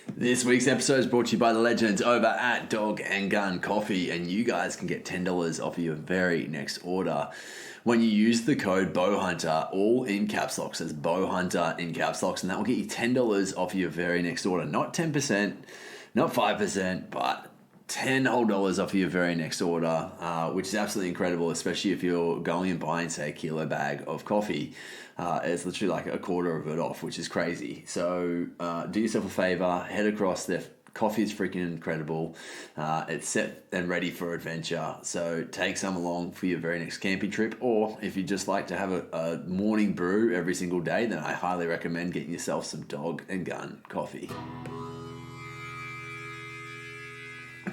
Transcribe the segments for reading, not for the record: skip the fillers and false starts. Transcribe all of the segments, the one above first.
This week's episode is brought to you by the legends over at Dog and Gun Coffee, and you guys can get $10 off your very next order when you use the code Bowhunter, all in caps lock. So it's Bowhunter in caps locks, and that will get you $10 off your very next order. Not 10%, not 5%, but $10 whole off your very next order, which is absolutely incredible, especially if you're going and buying, say, a kilo bag of coffee. It's literally like a quarter of it off, which is crazy. So do yourself a favor, head across there. Coffee is freaking incredible. It's set and ready for adventure. So take some along for your very next camping trip. Or if you just like to have a morning brew every single day, then I highly recommend getting yourself some Dog and Gun Coffee.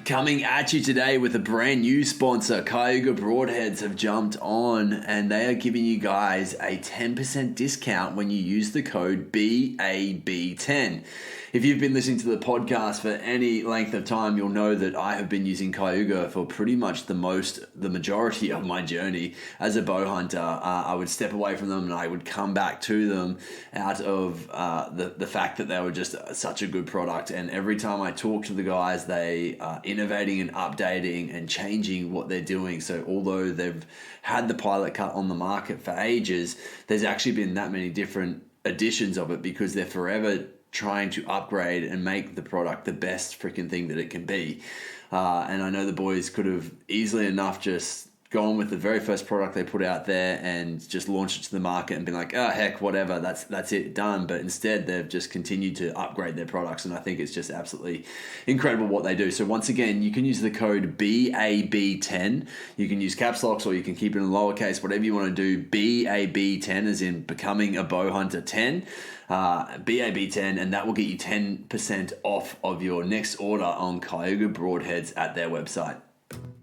Coming at you today with a brand new sponsor. Cayuga Broadheads have jumped on and they are giving you guys a 10% discount when you use the code BAB10. If you've been listening to the podcast for any length of time, you'll know that I have been using Cayuga for pretty much the majority of my journey as a bow hunter. I would step away from them and I would come back to them out of the fact that they were just such a good product. And every time I talk to the guys, they are innovating and updating and changing what they're doing. So although they've had the pilot cut on the market for ages, there's actually been that many different editions of it because they're forever trying to upgrade and make the product the best freaking thing that it can be. And I know the boys could have easily enough just gone with the very first product they put out there and just launched it to the market and been like, oh, heck, whatever, that's it, done. But instead, they've just continued to upgrade their products, and I think it's just absolutely incredible what they do. So once again, you can use the code BAB10. You can use caps locks or you can keep it in lowercase, whatever you want to do. BAB10 as in becoming a bow hunter 10. BAB10, and that will get you 10% off of your next order on Cayuga Broadheads at their website.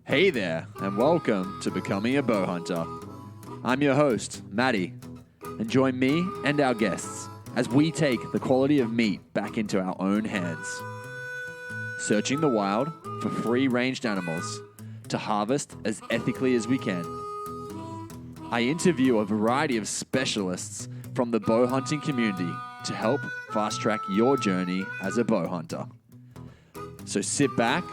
Hey there, and welcome to Becoming a Bowhunter. I'm your host, Matty, and join me and our guests as we take the quality of meat back into our own hands, searching the wild for free-ranged animals to harvest as ethically as we can. I interview a variety of specialists from the bow hunting community to help fast-track your journey as a bow hunter. So sit back,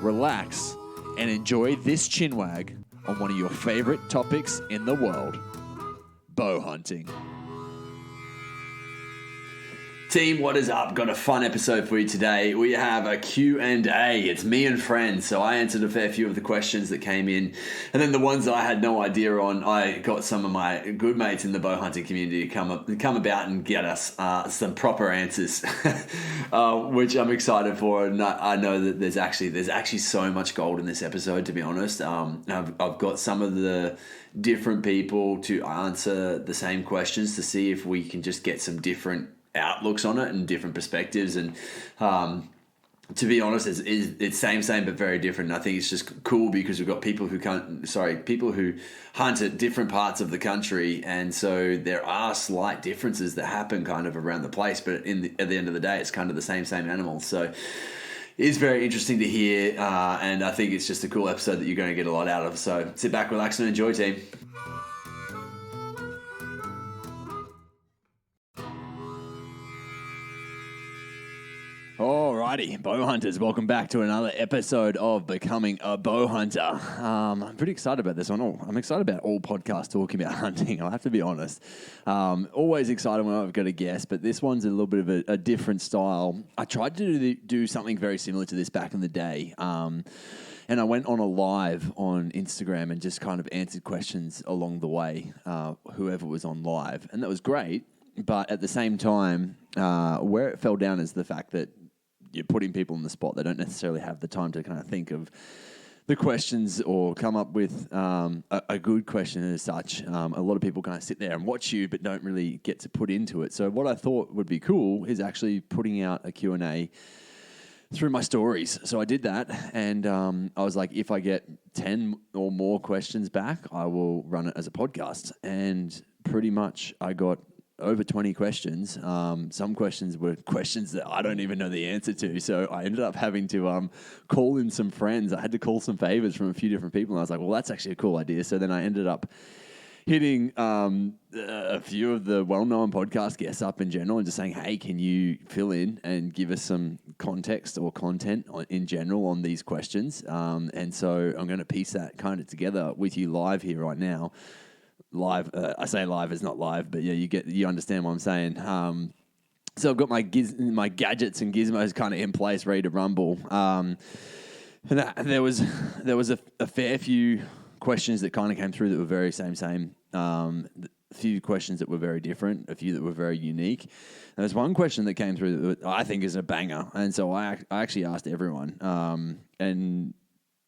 relax, and enjoy this chinwag on one of your favorite topics in the world, bow hunting. Team, what is up? Got a fun episode for you today. We have a Q&A. It's me and friends. So I answered a fair few of the questions that came in. And then the ones that I had no idea on, I got some of my good mates in the bow hunting community to come about and get us some proper answers, which I'm excited for. And I know that there's actually so much gold in this episode, to be honest. I've got some of the different people to answer the same questions to see if we can just get some different outlooks on it and different perspectives, and to be honest, it's same but very different. And I think it's just cool because we've got people who hunt at different parts of the country, and so there are slight differences that happen kind of around the place, but at the end of the day, it's kind of the same animals. So it's very interesting to hear, and I think it's just a cool episode that you're going to get a lot out of. So sit back, relax, and enjoy, team. Alrighty, bow hunters, welcome back to another episode of Becoming a Bow Hunter. I'm pretty excited about this one. I'm excited about all podcasts talking about hunting, I'll have to be honest. Always excited when I've got a guest, but this one's a little bit of a different style. I tried to do something very similar to this back in the day, and I went on a live on Instagram and just kind of answered questions along the way, whoever was on live, and that was great. But at the same time, where it fell down is the fact that you're putting people on the spot. They don't necessarily have the time to kind of think of the questions or come up with a good question as such. A lot of people kind of sit there and watch you but don't really get to put into it. So what I thought would be cool is actually putting out a Q&A through my stories. So I did that, and I was like, if I get 10 or more questions back, I will run it as a podcast. And pretty much I got over 20 questions. Some questions were questions that I don't even know the answer to. So I ended up having to call in some friends. I had to call some favors from a few different people. And I was like, well, that's actually a cool idea. So then I ended up hitting a few of the well-known podcast guests up in general and just saying, hey, can you fill in and give us some context or content in general on these questions. And so I'm going to piece that kind of together with you live here right now. Live, I say live, it's not live, but yeah, you understand what I'm saying. So I've got my gadgets and gizmos kind of in place, ready to rumble. And there was a fair few questions that kind of came through that were very same. A few questions that were very different, a few that were very unique. And there's one question that came through that I think is a banger, and so I actually asked everyone, and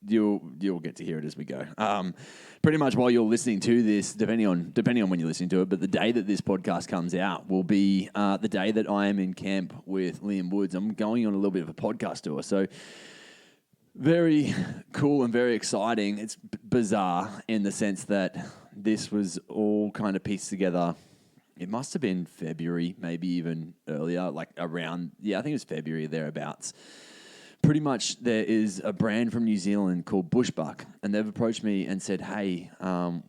you'll get to hear it as we go. Pretty much while you're listening to this, depending on when you're listening to it, but the day that this podcast comes out will be the day that I am in camp with Liam Woods. I'm going on a little bit of a podcast tour, so very cool and very exciting. It's bizarre in the sense that this was all kind of pieced together. It must have been February, maybe even earlier, like around, I think it was February, thereabouts. Pretty much there is a brand from New Zealand called Bushbuck, and they've approached me and said, hey,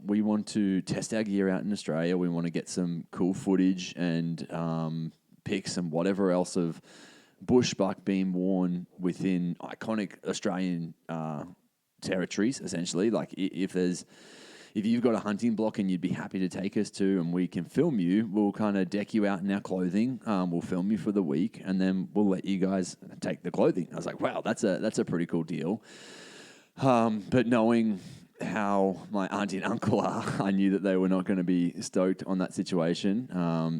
we want to test our gear out in Australia. We want to get some cool footage and pics and whatever else of bushbuck being worn within iconic Australian territories, essentially. Like if you've got a hunting block and you'd be happy to take us to, and we can film you, we'll kind of deck you out in our clothing. We'll film you for the week, and then we'll let you guys take the clothing. I was like, wow, that's a pretty cool deal. But knowing how my auntie and uncle are, I knew that they were not going to be stoked on that situation.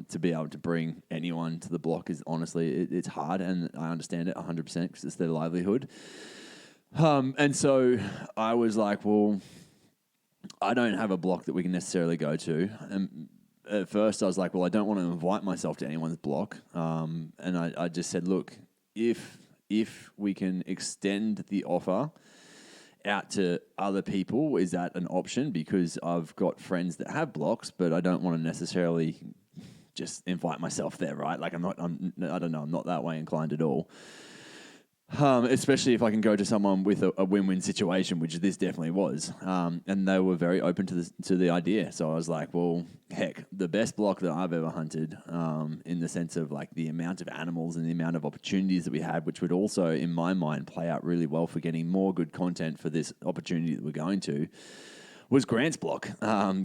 To be able to bring anyone to the block is honestly, it's hard, and I understand it 100% because it's their livelihood. And so I was like, well, I don't have a block that we can necessarily go to. And at first I was like, well, I don't want to invite myself to anyone's block. And I just said, look, if we can extend the offer out to other people, is that an option? Because I've got friends that have blocks, but I don't want to necessarily just invite myself there, right? Like I don't know, I'm not that way inclined at all. Especially if I can go to someone with a win-win situation, which this definitely was. And they were very open to the idea. So I was like, well, heck, the best block that I've ever hunted, in the sense of like the amount of animals and the amount of opportunities that we had, which would also, in my mind, play out really well for getting more good content for this opportunity that we're going to, was Grant's block.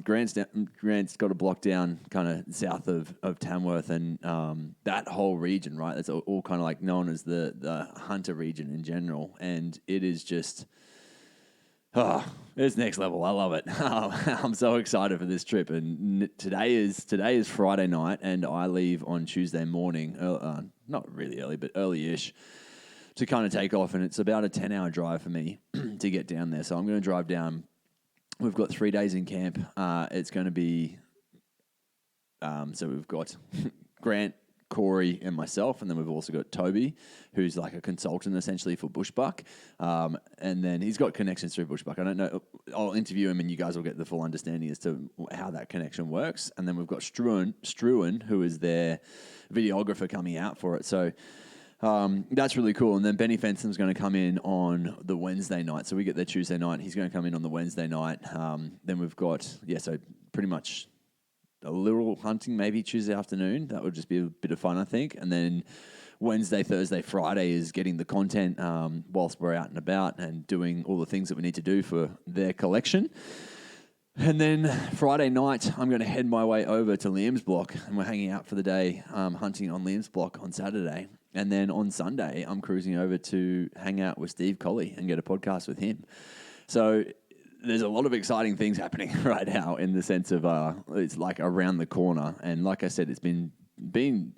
Grant's got a block down kind of south of Tamworth, and that whole region, right? That's all kind of like known as the hunter region in general, and it is just, it's next level. I love it. I'm so excited for this trip, and today is Friday night, and I leave on Tuesday morning. Not really early, but early-ish, to kind of take off, and it's about a 10-hour drive for me to get down there. So I'm going to drive down. We've got 3 days in camp. It's going to be, so we've got Grant, Corey, and myself, and then we've also got Toby, who's like a consultant essentially for Bushbuck, and then he's got connections through Bushbuck. I don't know. I'll interview him, and you guys will get the full understanding as to how that connection works. And then we've got Struan, who is their videographer coming out for it. So that's really cool. And then Benny Fenson's going to come in on the Wednesday night. So we get there Tuesday night. He's going to come in on the Wednesday night. Then we've got, so pretty much a little hunting maybe Tuesday afternoon. That would just be a bit of fun, I think. And then Wednesday, Thursday, Friday is getting the content whilst we're out and about and doing all the things that we need to do for their collection. And then Friday night, I'm going to head my way over to Liam's block, and we're hanging out for the day, hunting on Liam's block on Saturday. And then on Sunday, I'm cruising over to hang out with Steve Colley and get a podcast with him. So there's a lot of exciting things happening right now in the sense of it's like around the corner. And like I said, it's been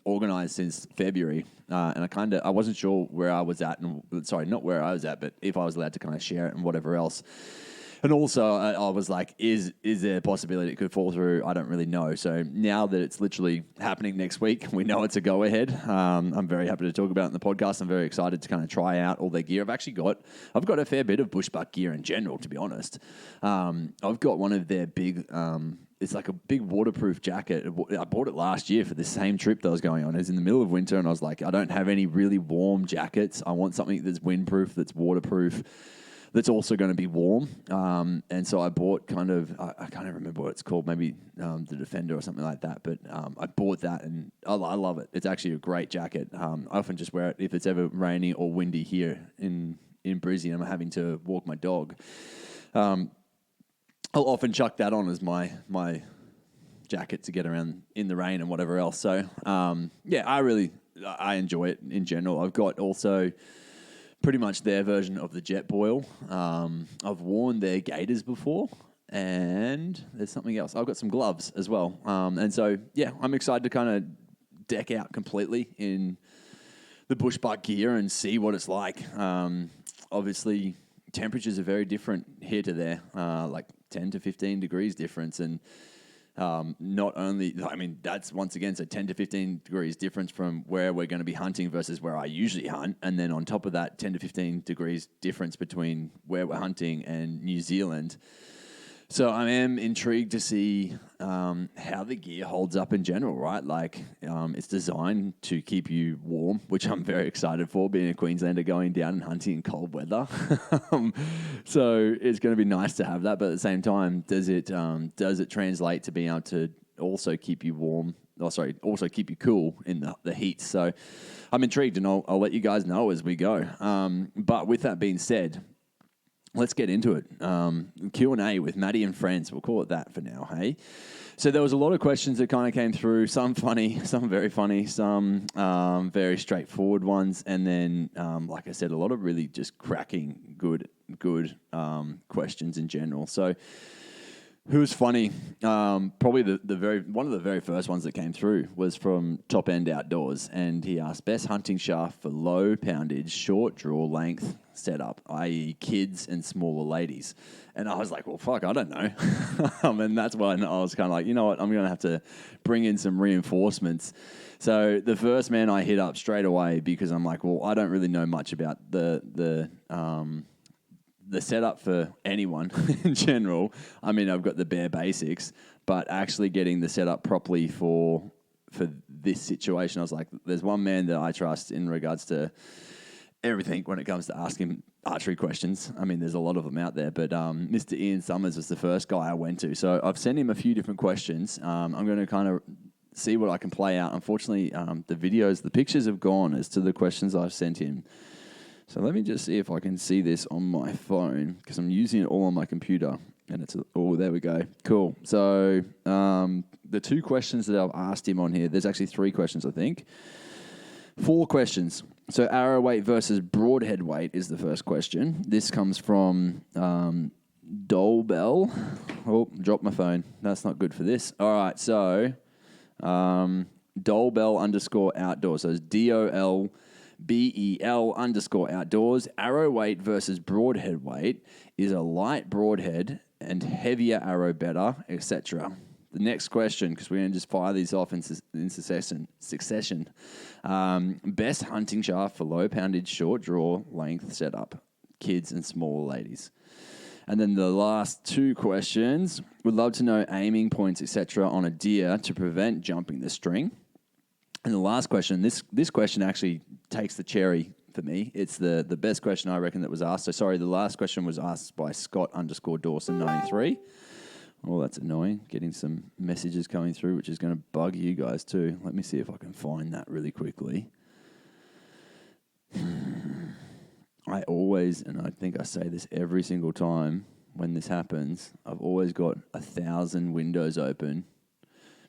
organised since February. And I wasn't sure where I was at. Sorry, not where I was at, but if I was allowed to kind of share it and whatever else. And also, I was like, is there a possibility it could fall through? I don't really know. So now that it's literally happening next week, we know it's a go-ahead. I'm very happy to talk about it in the podcast. I'm very excited to kind of try out all their gear. I've got a fair bit of bushbuck gear in general, to be honest. I've got one of their big, it's like a big waterproof jacket. I bought it last year for the same trip that I was going on. It was in the middle of winter, and I was like, I don't have any really warm jackets. I want something that's windproof, that's waterproof. that's also going to be warm. And so I bought I can't even remember what it's called, maybe the Defender or something like that. But I bought that and I love it. It's actually a great jacket. I often just wear it if it's ever rainy or windy here in Brisbane. I'm having to walk my dog. I'll often chuck that on as my jacket to get around in the rain and whatever else. So I enjoy it in general. I've got also pretty much their version of the Jet Boil. I've worn their gaiters before, and there's something else. I've got some gloves as well. And so, I'm excited to kind of deck out completely in the bush buck gear and see what it's like. Obviously, temperatures are very different here to there, like 10 to 15 degrees difference. And not only, that's once again, so 10 to 15 degrees difference from where we're going to be hunting versus where I usually hunt. And then on top of that, 10 to 15 degrees difference between where we're hunting and New Zealand. So I am intrigued to see how the gear holds up in general, right? Like it's designed to keep you warm, which I'm very excited for, being a Queenslander going down and hunting in cold weather. So it's going to be nice to have that, but at the same time, does it translate to being able to also keep you warm? Also keep you cool in the heat. So I'm intrigued, and I'll let you guys know as we go. But with that being said, let's get into it. Q&A with Matty and Friends. We'll call it that for now, hey? So there was a lot of questions that kind of came through, some funny, some very funny, some very straightforward ones, and then, like I said, a lot of really just cracking good questions in general. So who was funny? Probably one of the very first ones that came through was from Top End Outdoors, and he asked best hunting shaft for low poundage, short draw length setup, i.e. kids and smaller ladies. And I was like, well, fuck, I don't know. And that's why I was kind of like, you know what, I'm going to have to bring in some reinforcements. So the first man I hit up straight away, because I'm like, well, I don't really know much about the setup for anyone in general. I mean, I've got the bare basics, but actually getting the setup properly for this situation, I was like, there's one man that I trust in regards to everything when it comes to asking archery questions. I mean, there's a lot of them out there, but Mr. Ian Summers was the first guy I went to. So I've sent him a few different questions. I'm going to kind of see what I can play out. Unfortunately, the pictures have gone as to the questions I've sent him. So let me just see if I can see this on my phone, because I'm using it all on my computer. And there we go. Cool. So the two questions that I've asked him on here, there's actually 3 questions, I think. 4 questions. So arrow weight versus broadhead weight is the first question. This comes from Dolbell. Oh, dropped my phone. That's not good for this. All right, so Dolbell_outdoors. So it's DOLBEL_outdoors. Arrow weight versus broadhead weight. Is a light broadhead and heavier arrow better, etc.? The next question, because we're going to just fire these off in succession. Best hunting shaft for low poundage, short draw, length setup, kids and smaller ladies. And then the last 2 questions, would love to know aiming points, etc. on a deer to prevent jumping the string. And the last question, this question actually takes the cherry for me. It's the best question I reckon that was asked. So sorry, the last question was asked by Scott_Dawson93. Oh, that's annoying. Getting some messages coming through, which is going to bug you guys too. Let me see if I can find that really quickly. I always, and I think I say this every single time when this happens, I've always got 1,000 windows open.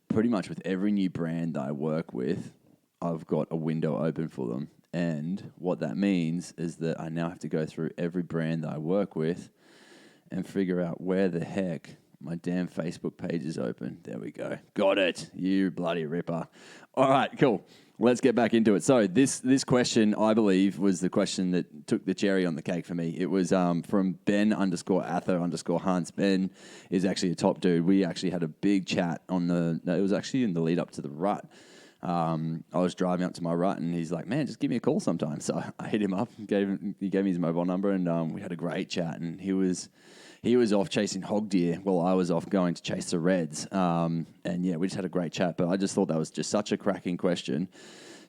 Pretty much with every new brand that I work with, I've got a window open for them. And what that means is that I now have to go through every brand that I work with and figure out where the heck my damn Facebook page is open. There we go. Got it. You bloody ripper. All right, cool. Let's get back into it. So this question, I believe, was the question that took the cherry on the cake for me. It was from Ben_Ather_Hunts. Ben is actually a top dude. We actually had a big chat it was actually in the lead up to the rut. I was driving up to my rut and he's like, man, just give me a call sometime. So I hit him up, he gave me his mobile number, and we had a great chat. And he was off chasing hog deer while I was off going to chase the reds. And yeah, we just had a great chat. But I just thought that was just such a cracking question.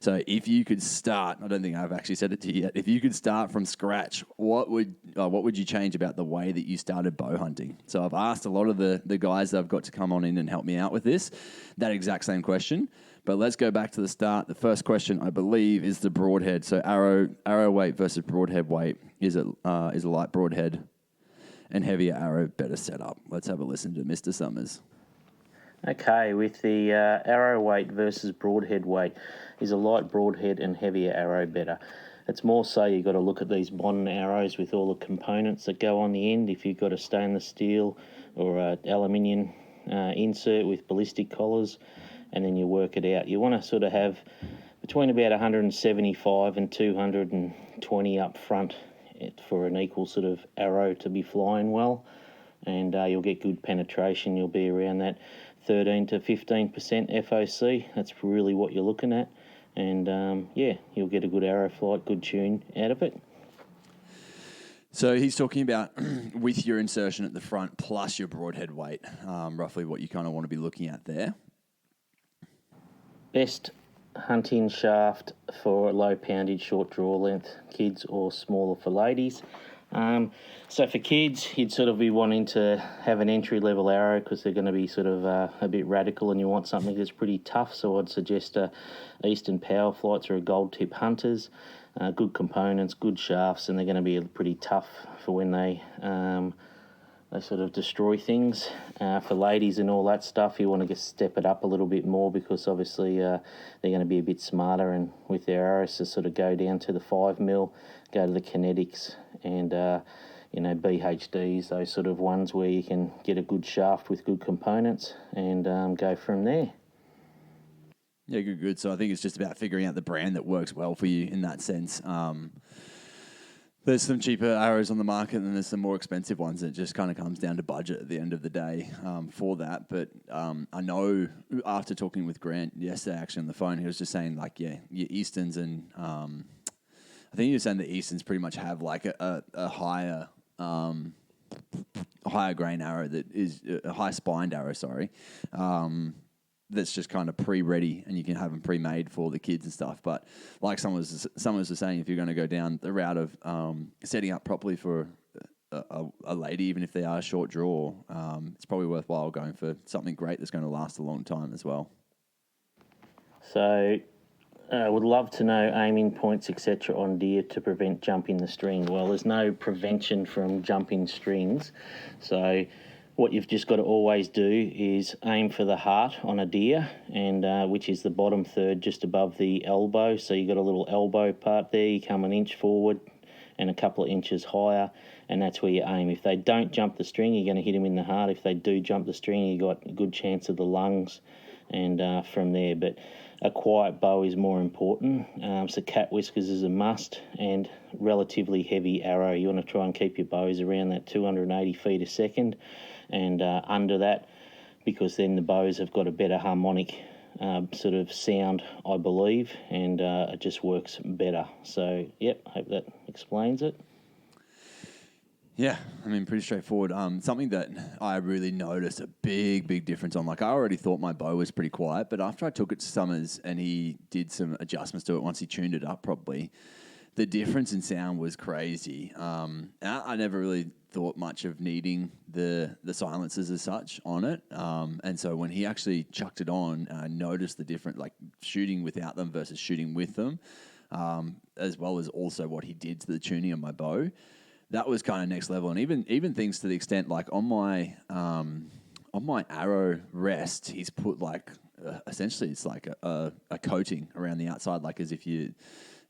So if you could start, I don't think I've actually said it to you yet. If you could start from scratch, what would you change about the way that you started bow hunting? So I've asked a lot of the guys that I've got to come on in and help me out with this, that exact same question. But let's go back to the start. The first question, I believe, is the broadhead. So arrow weight versus broadhead weight. Is a light broadhead and heavier arrow better setup? Let's have a listen to Mr. Summers. Okay, with the arrow weight versus broadhead weight, is a light broadhead and heavier arrow better? It's more so you've got to look at these modern arrows with all the components that go on the end. If you've got a stainless steel or an aluminium insert with ballistic collars, and then you work it out. You want to sort of have between about 175 and 220 up front for an equal sort of arrow to be flying well, and you'll get good penetration. You'll be around that 13 to 15% FOC. That's really what you're looking at. And you'll get a good arrow flight, good tune out of it. So he's talking about with your insertion at the front plus your broadhead weight, roughly what you kind of want to be looking at there. Best hunting shaft for low poundage, short draw length, kids, or smaller for ladies. So for kids, you'd sort of be wanting to have an entry-level arrow because they're going to be sort of a bit radical and you want something that's pretty tough. So I'd suggest Eastern Power Flights or a Gold Tip Hunters. Good components, good shafts, and they're going to be pretty tough for when they sort of destroy things. For ladies and all that stuff, you want to just step it up a little bit more because obviously they're going to be a bit smarter, and with their arrows to sort of go down to the 5mm, go to the kinetics and BHDs, those sort of ones where you can get a good shaft with good components and go from there. Yeah, good. So I think it's just about figuring out the brand that works well for you in that sense. There's some cheaper arrows on the market and there's some more expensive ones. It just kind of comes down to budget at the end of the day for that. But I know after talking with Grant yesterday, actually on the phone, he was just saying your Easterns and I think he was saying the Easterns pretty much have like a higher grain arrow that is a high spined arrow, that's just kind of pre-ready and you can have them pre-made for the kids and stuff. But like someone was saying, if you're going to go down the route of setting up properly for a lady, even if they are short draw, it's probably worthwhile going for something great that's going to last a long time as well. So I would love to know aiming points, etc. on deer to prevent jumping the string. Well, there's no prevention from jumping strings. So what you've just got to always do is aim for the heart on a deer, and which is the bottom third just above the elbow. So you've got a little elbow part there. You come an inch forward and a couple of inches higher, and that's where you aim. If they don't jump the string, you're going to hit them in the heart. If they do jump the string, you've got a good chance of the lungs and from there. But a quiet bow is more important. So cat whiskers is a must, and relatively heavy arrow. You want to try and keep your bows around that 280 feet a second and under that, because then the bows have got a better harmonic sort of sound, I believe, and it just works better. So, hope that explains it. Yeah, I mean, pretty straightforward. Something that I really noticed a big difference on. Like, I already thought my bow was pretty quiet, but after I took it to Summers and he did some adjustments to it once he tuned it up properly, the difference in sound was crazy. I never really thought much of needing the silencers as such on it. And so when he actually chucked it on, I noticed the difference, like shooting without them versus shooting with them, as well as also what he did to the tuning of my bow. That was kind of next level. And even things to the extent like on my arrow rest, he's put like essentially it's like a coating around the outside, like as if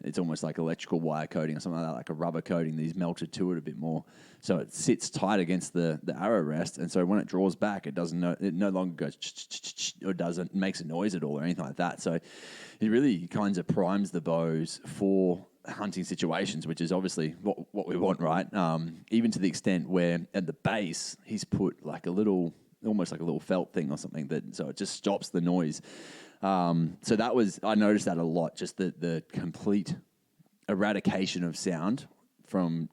it's almost like electrical wire coating or something like that, like a rubber coating that he's melted to it a bit more. So it sits tight against the arrow rest. And so when it draws back, it no longer goes or makes a noise at all or anything like that. So it really kind of primes the bows for hunting situations, which is obviously what we want, right? Even to the extent where at the base, he's put like almost like a little felt thing or something so it just stops the noise. So I noticed that a lot, just the complete eradication of sound from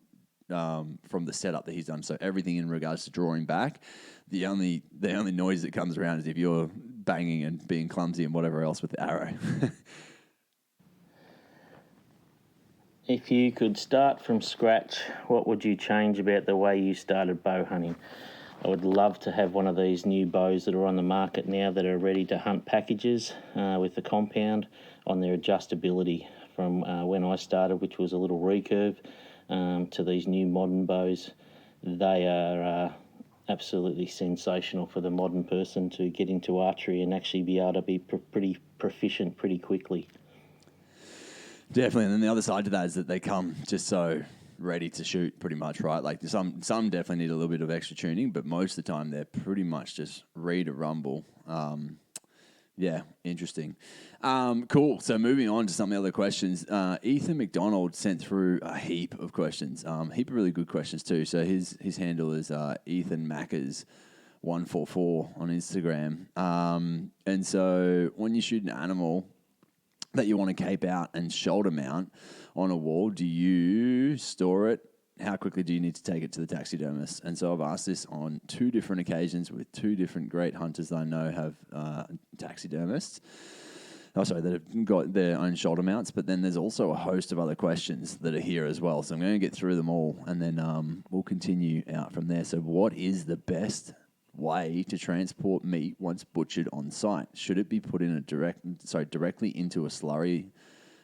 the setup that he's done. So everything in regards to drawing back, the only noise that comes around is if you're banging and being clumsy and whatever else with the arrow. If you could start from scratch, what would you change about the way you started bow hunting? I would love to have one of these new bows that are on the market now that are ready to hunt packages with the compound on their adjustability from when I started, which was a little recurve, to these new modern bows. They are absolutely sensational for the modern person to get into archery and actually be able to be pretty proficient pretty quickly. Definitely, and then the other side to that is that they come just so ready to shoot, pretty much, right? Like some definitely need a little bit of extra tuning, but most of the time they're pretty much just ready to rumble. Yeah, interesting. Cool. So moving on to some of the other questions. Ethan McDonald sent through a heap of questions, heap of really good questions too. So his handle is Ethan Mackers 144 on Instagram. And so when you shoot an animal that you want to cape out and shoulder mount on a wall, do you store it? How quickly do you need to take it to the taxidermist? And so I've asked this on 2 different occasions with 2 different great hunters that I know have taxidermists. Oh, sorry, that have got their own shoulder mounts. But then there's also a host of other questions that are here as well. So I'm going to get through them all, and then we'll continue out from there. So what is the best way to transport meat once butchered on site? Should it be put in directly into a slurry,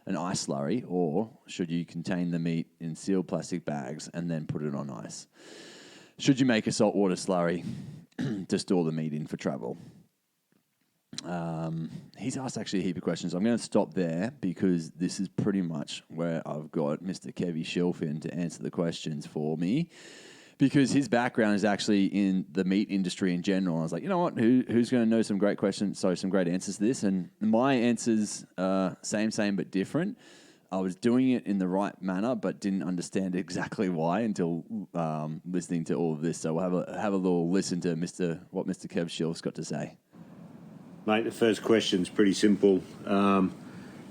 an ice slurry, or should you contain the meat in sealed plastic bags and then put it on ice? Should you make a saltwater slurry to store the meat in for travel? He's asked actually a heap of questions. I'm going to stop there because this is pretty much where I've got Mr. Kevy Shilfin to answer the questions for me, because his background is actually in the meat industry in general. I was like, you know what, who's going to know some great questions, some great answers to this? And my answers are same, but different. I was doing it in the right manner, but didn't understand exactly why until listening to all of this. So we'll have a little listen to what Mr. Kev Shilf's got to say. Mate, the first question's pretty simple.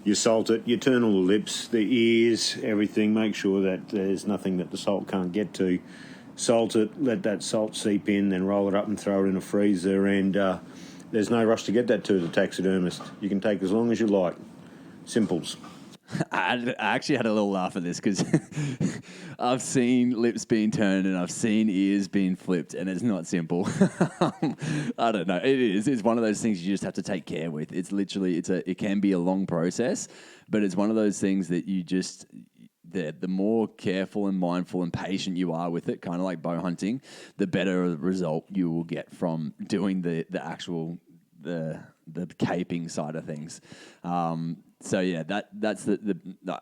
You salt it, you turn all the lips, the ears, everything. Make sure that there's nothing that the salt can't get to. Salt it, let that salt seep in, then roll it up and throw it in a freezer. And there's no rush to get that to the taxidermist. You can take as long as you like. Simples. I actually had a little laugh at this because I've seen lips being turned and I've seen ears being flipped, and it's not simple. I don't know. It is. It's one of those things you just have to take care with. It's literally, it can be a long process, but it's one of those things that you just, the more careful and mindful and patient you are with it, kind of like bow hunting, the better result you will get from doing the actual, the caping side of things. So yeah, that's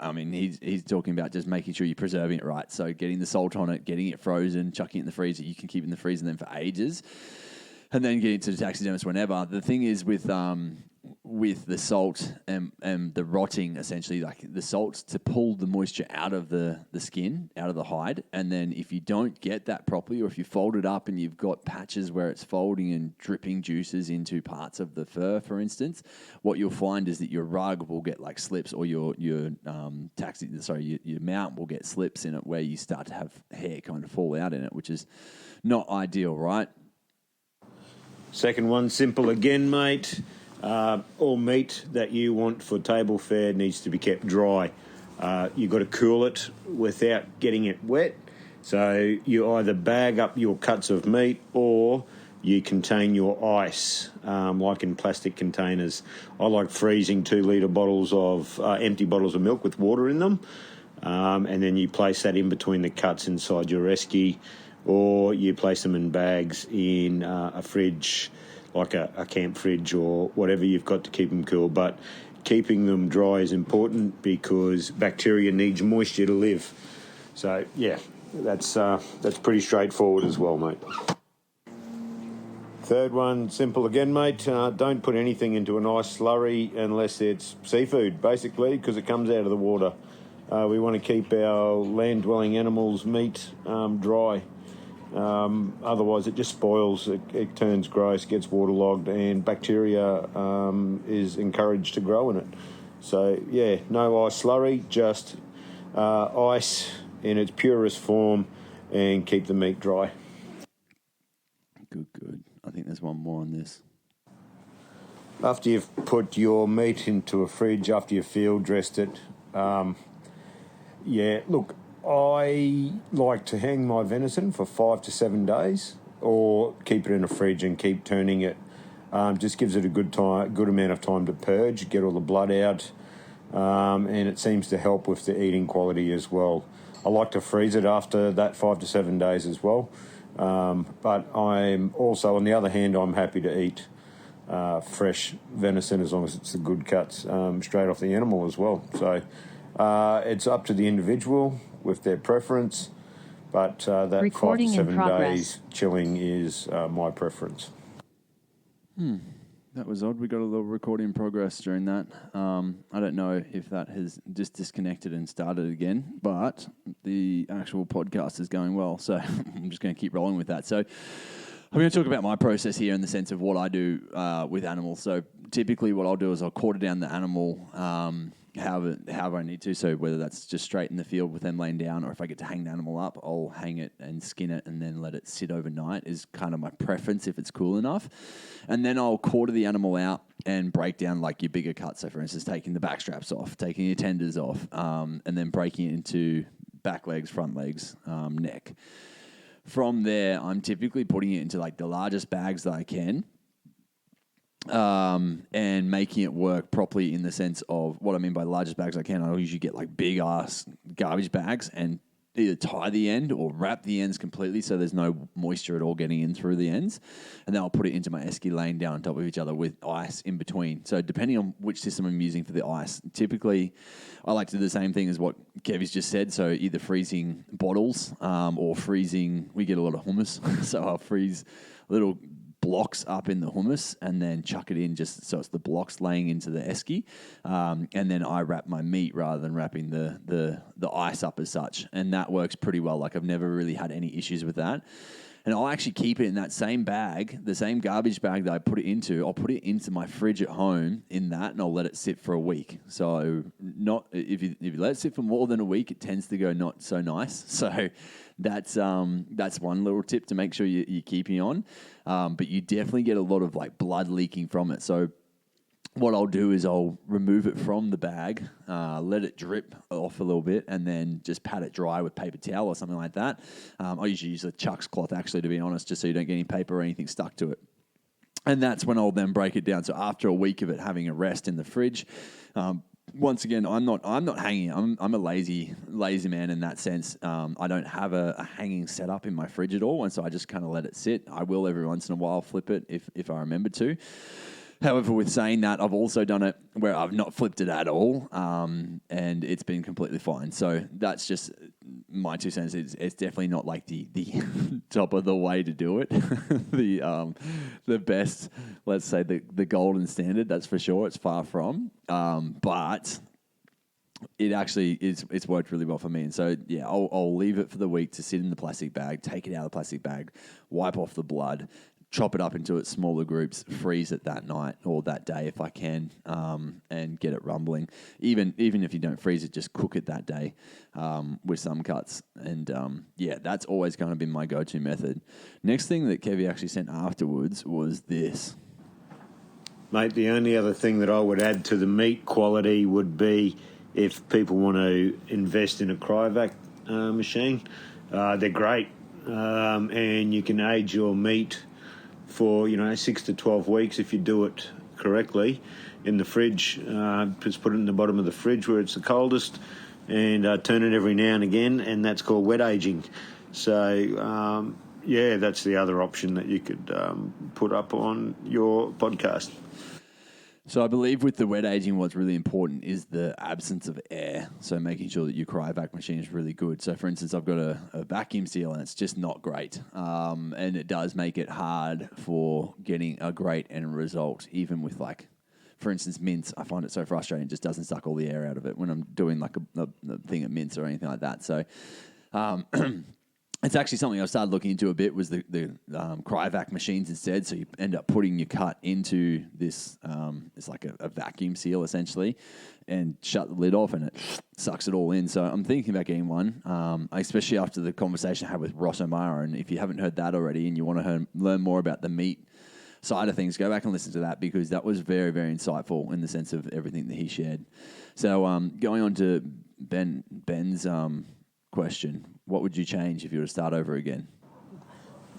I mean, he's talking about just making sure you're preserving it right. So getting the salt on it, getting it frozen, chucking it in the freezer. You can keep it in the freezer then for ages, and then getting to the taxidermist whenever. The thing is with the salt and the rotting, essentially, like the salt's to pull the moisture out of the skin, out of the hide. And then if you don't get that properly, or if you fold it up and you've got patches where it's folding and dripping juices into parts of the fur, for instance, what you'll find is that your rug will get like slips, or your mount will get slips in it where you start to have hair kind of fall out in it, which is not ideal, right? Second one, simple again, mate. All meat that you want for table fare needs to be kept dry. You've got to cool it without getting it wet. So you either bag up your cuts of meat or you contain your ice, like in plastic containers. I like freezing 2-litre bottles of empty bottles of milk with water in them, and then you place that in between the cuts inside your esky, or you place them in bags in a fridge, like a camp fridge or whatever you've got to keep them cool. But keeping them dry is important because bacteria needs moisture to live. So, yeah, that's pretty straightforward as well, mate. Third one, simple again, mate. Don't put anything into an ice slurry unless it's seafood, basically, because it comes out of the water. We want to keep our land-dwelling animals' meat dry. Otherwise it just spoils, it turns gross, gets waterlogged, and bacteria is encouraged to grow in it. So yeah, no ice slurry, just ice in its purest form, and keep the meat dry. Good. I think there's one more on this. After you've put your meat into a fridge, after you've field dressed it, Yeah, look, I like to hang my venison for 5 to 7 days, or keep it in a fridge and keep turning it. Just gives it a good amount of time to purge, get all the blood out, and it seems to help with the eating quality as well. I like to freeze it after that 5 to 7 days as well. But I'm also, on the other hand, I'm happy to eat fresh venison as long as it's the good cuts straight off the animal as well. So it's up to the individual with their preference, but that Recording 5 to 7 in progress. days chilling is my preference. That was odd. We got a little recording in progress during that. I don't know if that has just disconnected and started again, but the actual podcast is going well, so I'm just going to keep rolling with that. So I'm going to talk about my process here in the sense of what I do with animals. So typically what I'll do is I'll quarter down the animal however I need to. So whether that's just straight in the field with them laying down, or if I get to hang the animal up, I'll hang it and skin it and then let it sit overnight is kind of my preference if it's cool enough. And then I'll quarter the animal out and break down like your bigger cuts. So for instance, taking the back straps off, taking your tenders off, and then breaking it into back legs, front legs, neck. From there, I'm typically putting it into like the largest bags that I can, and making it work properly in the sense of what I mean by largest bags I can. I'll usually get like big ass garbage bags and either tie the end or wrap the ends completely so there's no moisture at all getting in through the ends. And then I'll put it into my esky laying down on top of each other with ice in between. So depending on which system I'm using for the ice, typically I like to do the same thing as what Kevy's just said. So either freezing bottles or freezing, we get a lot of hummus. So I'll freeze little blocks up in the hummus and then chuck it in just so it's the blocks laying into the esky, and then I wrap my meat rather than wrapping the ice up as such, and that works pretty well. Like I've never really had any issues with that. And I'll actually keep it in that same bag, the same garbage bag that I put it into. I'll put it into my fridge at home in that, and I'll let it sit for a week. So not if you let it sit for more than a week, it tends to go not so nice. So that's one little tip to make sure you're keeping on. But you definitely get a lot of like blood leaking from it. So what I'll do is I'll remove it from the bag, let it drip off a little bit, and then just pat it dry with paper towel or something like that. I usually use a Chuck's cloth, actually, to be honest, just so you don't get any paper or anything stuck to it. And that's when I'll then break it down. So after a week of it having a rest in the fridge, once again, I'm not hanging. I'm a lazy man in that sense. I don't have a hanging setup in my fridge at all, and so I just kind of let it sit. I will every once in a while flip it if I remember to. However, with saying that, I've also done it where I've not flipped it at all, and it's been completely fine. So that's just my 2 cents. It's definitely not like the top of the way to do it, the best, let's say the golden standard. That's for sure. It's far from, but it actually it's worked really well for me. And so yeah, I'll leave it for the week to sit in the plastic bag, take it out of the plastic bag, wipe off the blood, chop it up into its smaller groups, freeze it that night or that day if I can, and get it rumbling. Even if you don't freeze it, just cook it that day with some cuts. And yeah, that's always going to be my go-to method. Next thing that Kevy actually sent afterwards was this. Mate, the only other thing that I would add to the meat quality would be if people want to invest in a cryovac machine. They're great, and you can age your meat for 6 to 12 weeks if you do it correctly in the fridge. Just put it in the bottom of the fridge where it's the coldest, and turn it every now and again, and that's called wet aging. So yeah, that's the other option that you could put up on your podcast. So I believe with the wet aging, what's really important is the absence of air. So making sure that your cryovac machine is really good. So for instance, I've got a vacuum seal and it's just not great. And it does make it hard for getting a great end result, even with like, for instance, mince. I find it so frustrating. It just doesn't suck all the air out of it when I'm doing like a thing of mince or anything like that. So it's actually something I've started looking into a bit was the cryovac machines instead. So you end up putting your cut into this, it's like a vacuum seal essentially, and shut the lid off and it sucks it all in. So I'm thinking about getting one, especially after the conversation I had with Ross O'Mara. And if you haven't heard that already and you want to learn more about the meat side of things, go back and listen to that because that was very, very insightful in the sense of everything that he shared. So going on to Ben's question, what would you change if you were to start over again?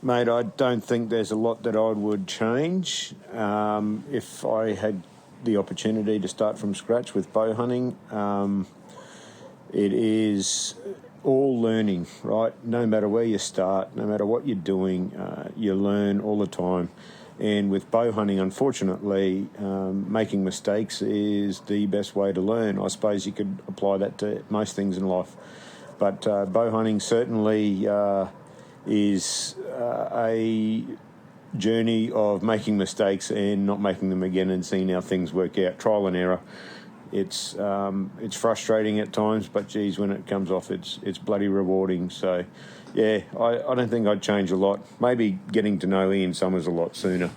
Mate, I don't think there's a lot that I would change. If I had the opportunity to start from scratch with bow hunting, it is all learning, right? No matter where you start, no matter what you're doing, you learn all the time. And with bow hunting, unfortunately, making mistakes is the best way to learn. I suppose you could apply that to most things in life. But bow hunting certainly is a journey of making mistakes and not making them again and seeing how things work out. Trial and error. It's frustrating at times, but geez, when it comes off, it's bloody rewarding. So, yeah, I don't think I'd change a lot. Maybe getting to know Ian Summers a lot sooner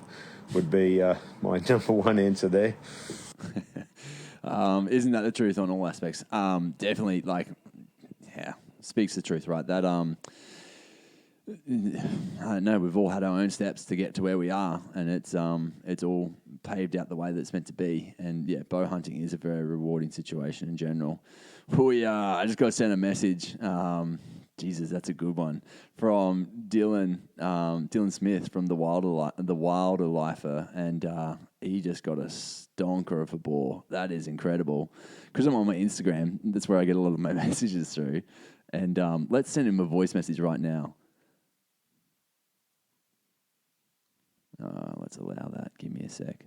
would be my number one answer there. Isn't that the truth on all aspects? Definitely, speaks the truth, right? That I don't know. We've all had our own steps to get to where we are, and it's all paved out the way that it's meant to be. And yeah, bow hunting is a very rewarding situation in general. I just got to send a message. Jesus, that's a good one from Dylan Smith from the Wilder Lifer, and he just got a stonker of a boar. That is incredible. Because I'm on my Instagram, that's where I get a lot of my messages through. And let's send him a voice message right now. Let's allow that. Give me a sec.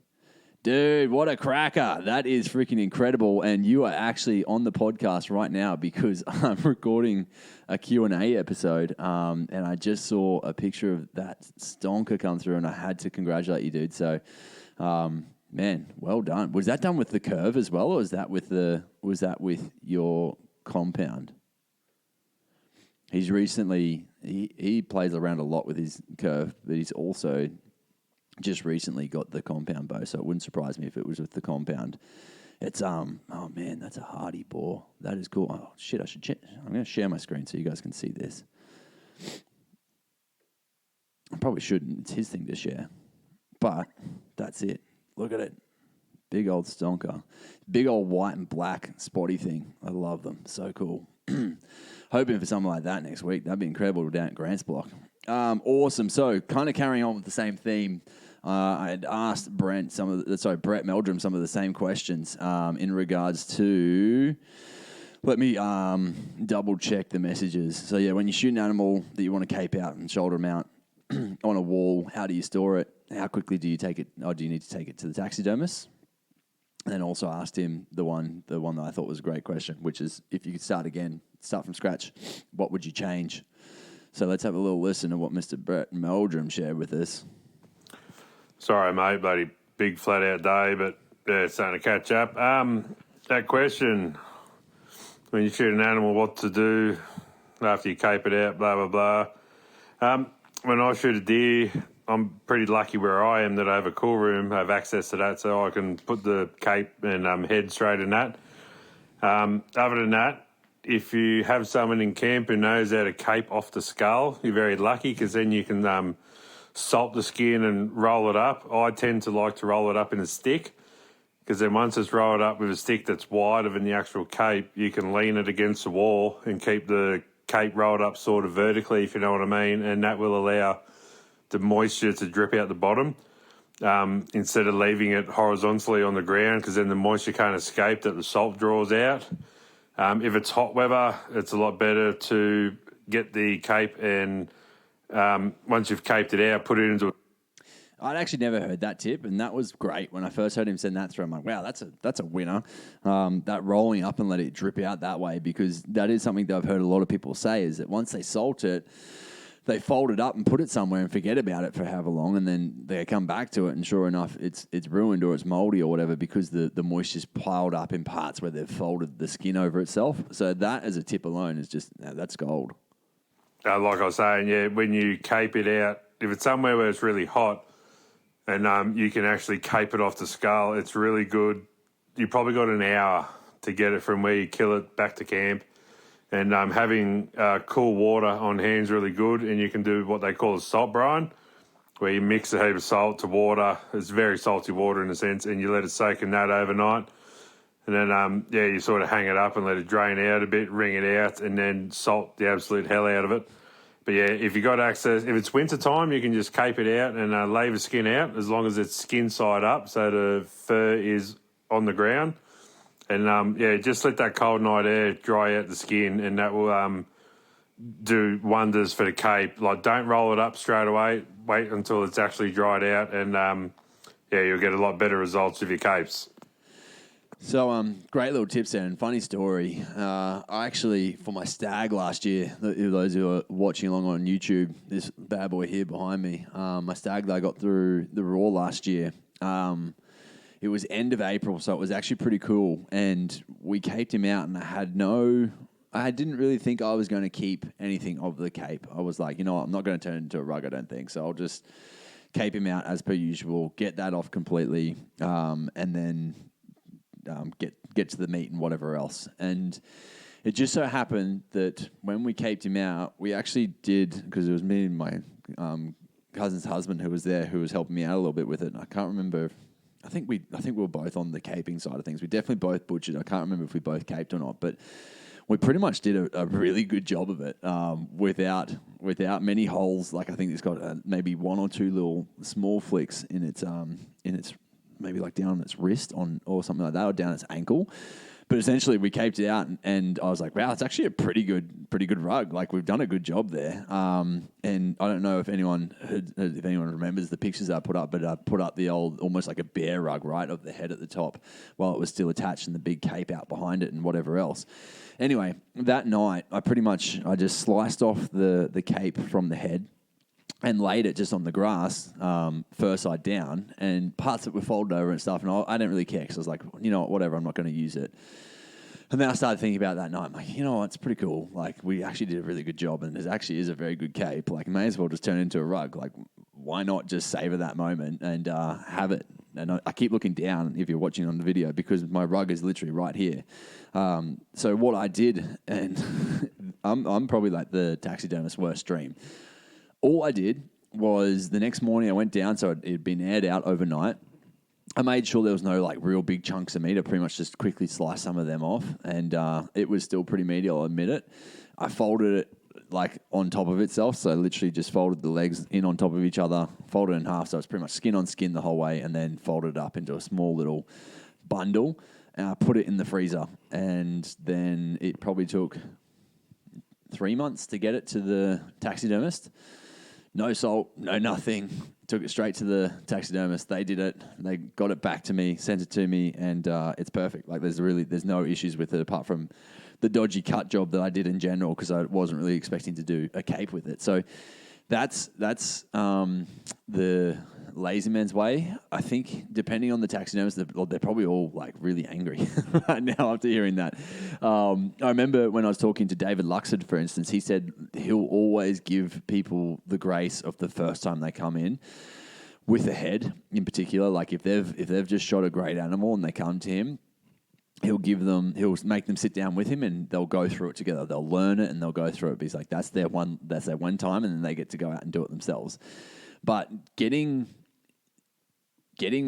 Dude, what a cracker. That is freaking incredible. And you are actually on the podcast right now because I'm recording a Q&A episode. And I just saw a picture of that stonker come through and I had to congratulate you, dude. So, man, well done. Was that done with the curve as well, or was that with your compound? He's recently, he plays around a lot with his curve, but he's also just recently got the compound bow, so it wouldn't surprise me if it was with the compound. It's oh man, that's a hardy boar. That is cool. Oh shit, I'm going to share my screen so you guys can see this. I probably shouldn't. It's his thing to share, but that's it. Look at it, big old stonker, big old white and black spotty thing. I love them. So cool. Hoping for something like that next week. That'd be incredible down at Grant's Block. Awesome. So, kind of carrying on with the same theme, I had asked Brett Meldrum some of the same questions in regards to. Let me double check the messages. So, yeah, when you shoot an animal that you want to cape out and shoulder mount on a wall, how do you store it? How quickly do you take it? Or do you need to take it to the taxidermist? And then also asked him the one that I thought was a great question, which is if you could start from scratch, what would you change? So let's have a little listen to what Mr. Brett Meldrum shared with us. Sorry, mate, bloody big flat out day, but yeah, it's starting to catch up. That question, when you shoot an animal, what to do after you cape it out, blah, blah, blah. When I shoot a deer, I'm pretty lucky where I am that I have a cool room, I have access to that, so I can put the cape and head straight in that. Other than that, if you have someone in camp who knows how to cape off the skull, you're very lucky because then you can salt the skin and roll it up. I tend to like to roll it up in a stick because then once it's rolled up with a stick that's wider than the actual cape, you can lean it against the wall and keep the cape rolled up sort of vertically, if you know what I mean, and that will allow the moisture to drip out the bottom instead of leaving it horizontally on the ground because then the moisture can't escape that the salt draws out. If it's hot weather, it's a lot better to get the cape and once you've caped it out, put it into. I'd actually never heard that tip, and that was great. When I first heard him send that through, I'm like, wow, that's a winner. That rolling up and let it drip out that way, because that is something that I've heard a lot of people say is that once they salt it, they fold it up and put it somewhere and forget about it for however long, and then they come back to it, and sure enough, it's ruined or it's moldy or whatever because the moisture's piled up in parts where they've folded the skin over itself. So that as a tip alone is just, that's gold. Like I was saying, yeah, when you cape it out, if it's somewhere where it's really hot and you can actually cape it off the skull, it's really good. You probably got an hour to get it from where you kill it back to camp. And having cool water on hand is really good, and you can do what they call a salt brine. where you mix a heap of salt to water. It's very salty water in a sense, and you let it soak in that overnight. And then, you sort of hang it up and let it drain out a bit, wring it out, and then salt the absolute hell out of it. But yeah, if you got access, if it's winter time, you can just cape it out and lay the skin out as long as it's skin side up, so the fur is on the ground. And just let that cold night air dry out the skin, and that will do wonders for the cape. Like, don't roll it up straight away. Wait until it's actually dried out, and you'll get a lot better results with your capes. So, great little tips there, and funny story. I actually, for my stag last year, those who are watching along on YouTube, this bad boy here behind me, my stag that I got through the Raw last year, it was end of April, so it was actually pretty cool, and we caped him out, and I didn't really think I was going to keep anything of the cape. I was like, you know what, I'm not going to turn it into a rug, I don't think, so I'll just cape him out as per usual, get that off completely, and then get to the meat and whatever else. And it just so happened that when we caped him out, we actually did, because it was me and my cousin's husband who was there, who was helping me out a little bit with it. And I can't remember. I think we were both on the caping side of things. We definitely both butchered. I can't remember if we both caped or not, but we pretty much did a really good job of it without many holes. Like, I think it's got maybe one or two little small flicks in its maybe like down on its wrist or something like that, or down its ankle. But essentially, we caped it out, and I was like, wow, it's actually a pretty good rug. Like, we've done a good job there. And I don't know if anyone remembers the pictures I put up, but I put up the old, almost like a bear rug, right, of the head at the top while it was still attached, and the big cape out behind it and whatever else. Anyway, that night, I just sliced off the cape from the head and laid it just on the grass, first side down, and parts that were folded over and stuff. And I didn't really care, because I was like, you know what, whatever, I'm not going to use it. And then I started thinking about that night. I'm like, you know what, it's pretty cool. Like, we actually did a really good job, and it actually is a very good cape. Like, may as well just turn it into a rug. Like, why not just savor that moment and have it? And I keep looking down if you're watching on the video, because my rug is literally right here. So what I did, and I'm probably like the taxidermist's worst dream. All I did was the next morning I went down, so it had been aired out overnight. I made sure there was no like real big chunks of meat. I pretty much just quickly sliced some of them off, and it was still pretty meaty, I'll admit it. I folded it like on top of itself, so I literally just folded the legs in on top of each other, folded it in half, so it's pretty much skin on skin the whole way, and then folded it up into a small little bundle, and I put it in the freezer. And then it probably took 3 months to get it to the taxidermist. No salt, no nothing. Took it straight to the taxidermist. They did it. They got it back to me, sent it to me, and it's perfect. Like, there's no issues with it apart from the dodgy cut job that I did in general, because I wasn't really expecting to do a cape with it. So that's the lazy man's way. I think depending on the taxidermist, they're probably all like really angry right now after hearing that. I remember when I was talking to David Luxford, for instance, he said he'll always give people the grace of the first time they come in with a head in particular. Like, if they've just shot a great animal and they come to him, he'll make them sit down with him, and they'll go through it together. They'll learn it and they'll go through it. But he's like, that's their one time, and then they get to go out and do it themselves. But getting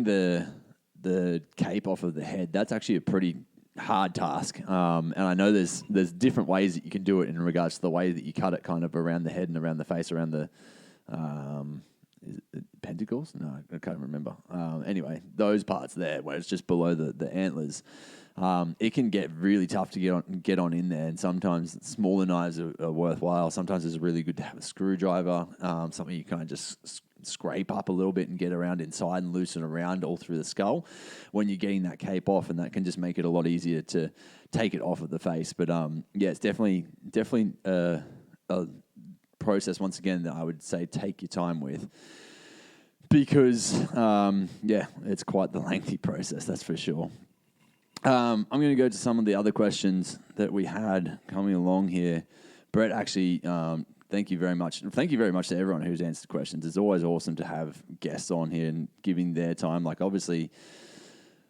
the cape off of the head, that's actually a pretty hard task. And I know there's different ways that you can do it in regards to the way that you cut it, kind of around the head and around the face, around the is it pentacles? No, I can't remember. Anyway, those parts there where it's just below the antlers. It can get really tough to get on in there, and sometimes smaller knives are worthwhile. Sometimes it's really good to have a screwdriver, something you kind of just scrape up a little bit and get around inside and loosen around all through the skull when you're getting that cape off, and that can just make it a lot easier to take it off of the face. But it's definitely a process, once again, that I would say take your time with, because it's quite the lengthy process, that's for sure. I'm going to go to some of the other questions that we had coming along here. Brett, actually, thank you very much. Thank you very much to everyone who's answered questions. It's always awesome to have guests on here and giving their time. Like, obviously,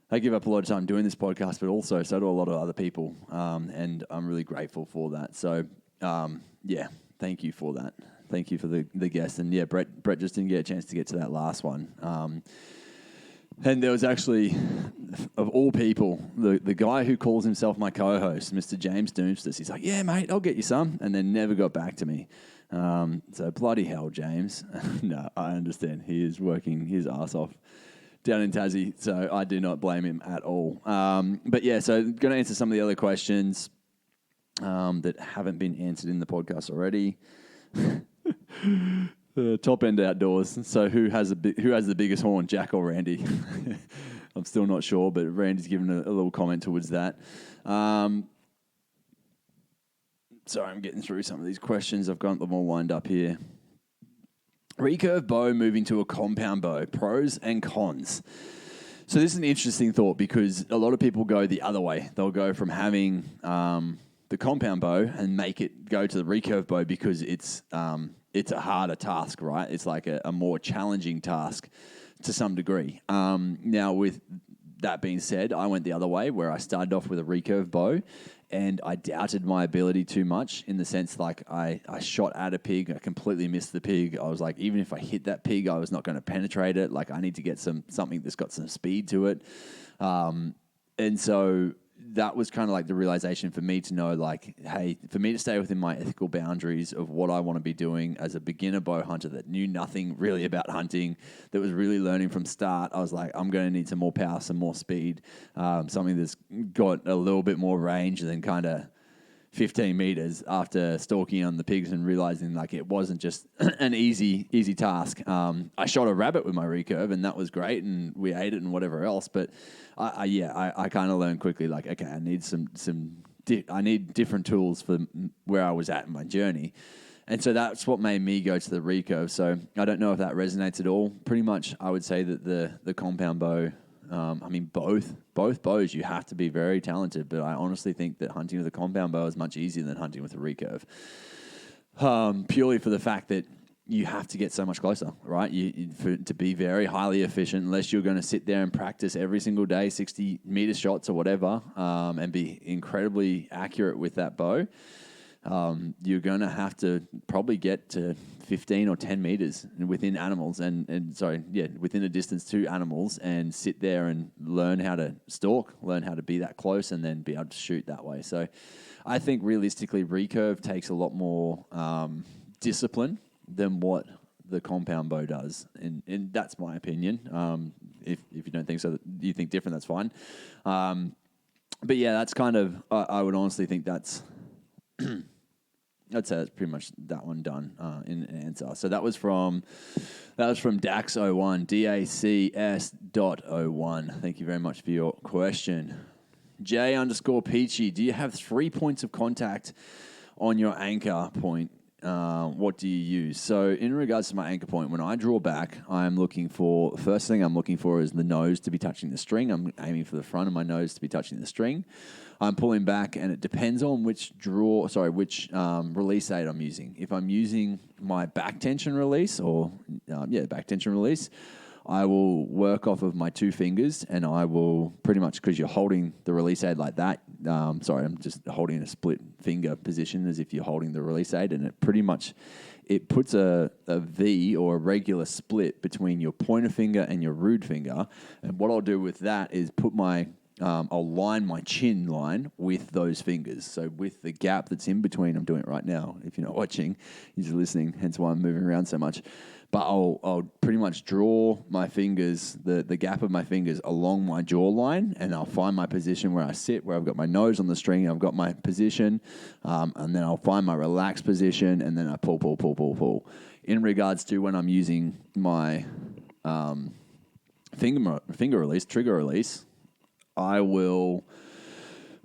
I give up a lot of time doing this podcast, but also so do a lot of other people, and I'm really grateful for that. So, thank you for that. Thank you for the guest. And yeah, Brett just didn't get a chance to get to that last one. And there was actually, of all people, the guy who calls himself my co-host, Mr. James Doomstis. He's like, yeah, mate, I'll get you some. And then never got back to me. So bloody hell, James. No, I understand. He is working his ass off down in Tassie, so I do not blame him at all. But yeah, so going to answer some of the other questions that haven't been answered in the podcast already. Top end outdoors. So who has the biggest horn, Jack or Randy? I'm still not sure, but Randy's given a little comment towards that. Sorry, I'm getting through some of these questions. I've got them all lined up here. Recurve bow moving to a compound bow, pros and cons. So this is an interesting thought because a lot of people go the other way. They'll go from having the compound bow and make it go to the recurve bow because it's a harder task, right? It's like a more challenging task to some degree. Now, with that being said, I went the other way where I started off with a recurve bow and I doubted my ability too much in the sense like I shot at a pig, I completely missed the pig. I was like, even if I hit that pig, I was not going to penetrate it. Like I need to get something that's got some speed to it. And so that was kind of like the realization for me to know, like, hey, for me to stay within my ethical boundaries of what I want to be doing as a beginner bow hunter that knew nothing really about hunting, that was really learning from start, I was like, I'm going to need some more power, some more speed, something that's got a little bit more range than kind of 15 meters after stalking on the pigs and realizing like it wasn't just an easy task. I shot a rabbit with my recurve and that was great and we ate it and whatever else. But I kind of learned quickly like, okay, I need I need different tools for where I was at in my journey. And so that's what made me go to the recurve. So I don't know if that resonates at all. Pretty much I would say that the compound bow, both bows, you have to be very talented, but I honestly think that hunting with a compound bow is much easier than hunting with a recurve. Purely for the fact that you have to get so much closer, right? To be very highly efficient, unless you're going to sit there and practice every single day, 60-meter shots or whatever, and be incredibly accurate with that bow, you're going to have to probably get to 15 or 10 meters within animals within a distance to animals and sit there and learn how to stalk, learn how to be that close and then be able to shoot that way. So I think realistically recurve takes a lot more discipline than what the compound bow does. And that's my opinion. If you don't think so, you think different, that's fine. But yeah, that's kind of, I would honestly think that's, I'd say that's pretty much that one done in an answer. So that was from Dax01, DACS.01. Thank you very much for your question. J_Peachy, do you have 3 points of contact on your anchor point? What do you use? So in regards to my anchor point, when I draw back, first thing I'm looking for is the nose to be touching the string. I'm aiming for the front of my nose to be touching the string. I'm pulling back, and it depends on which release aid I'm using. If I'm using my back tension release, back tension release, I will work off of my 2 fingers, and I will pretty much, because you're holding the release aid like that. I'm just holding a split finger position as if you're holding the release aid, and it puts a V or a regular split between your pointer finger and your rude finger. And what I'll do with that is I'll line my chin line with those fingers. So with the gap that's in between, I'm doing it right now. If you're not watching, you're just listening, hence why I'm moving around so much. But I'll pretty much draw my fingers, the gap of my fingers along my jawline, and I'll find my position where I sit, where I've got my nose on the string, I've got my position, and then I'll find my relaxed position, and then I pull. In regards to when I'm using my finger release, trigger release,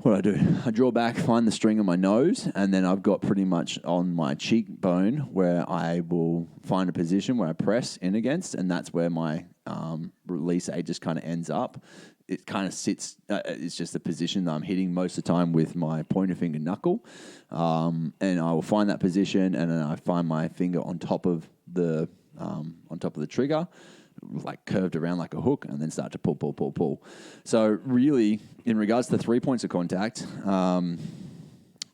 what I do, I draw back, find the string on my nose, and then I've got pretty much on my cheekbone where I will find a position where I press in against, and that's where my release aid just kind of ends up. It kind of sits, it's just the position that I'm hitting most of the time with my pointer finger knuckle, and I will find that position, and then I find my finger on top of the trigger, like curved around like a hook, and then start to pull. So really, in regards to 3 points of contact, I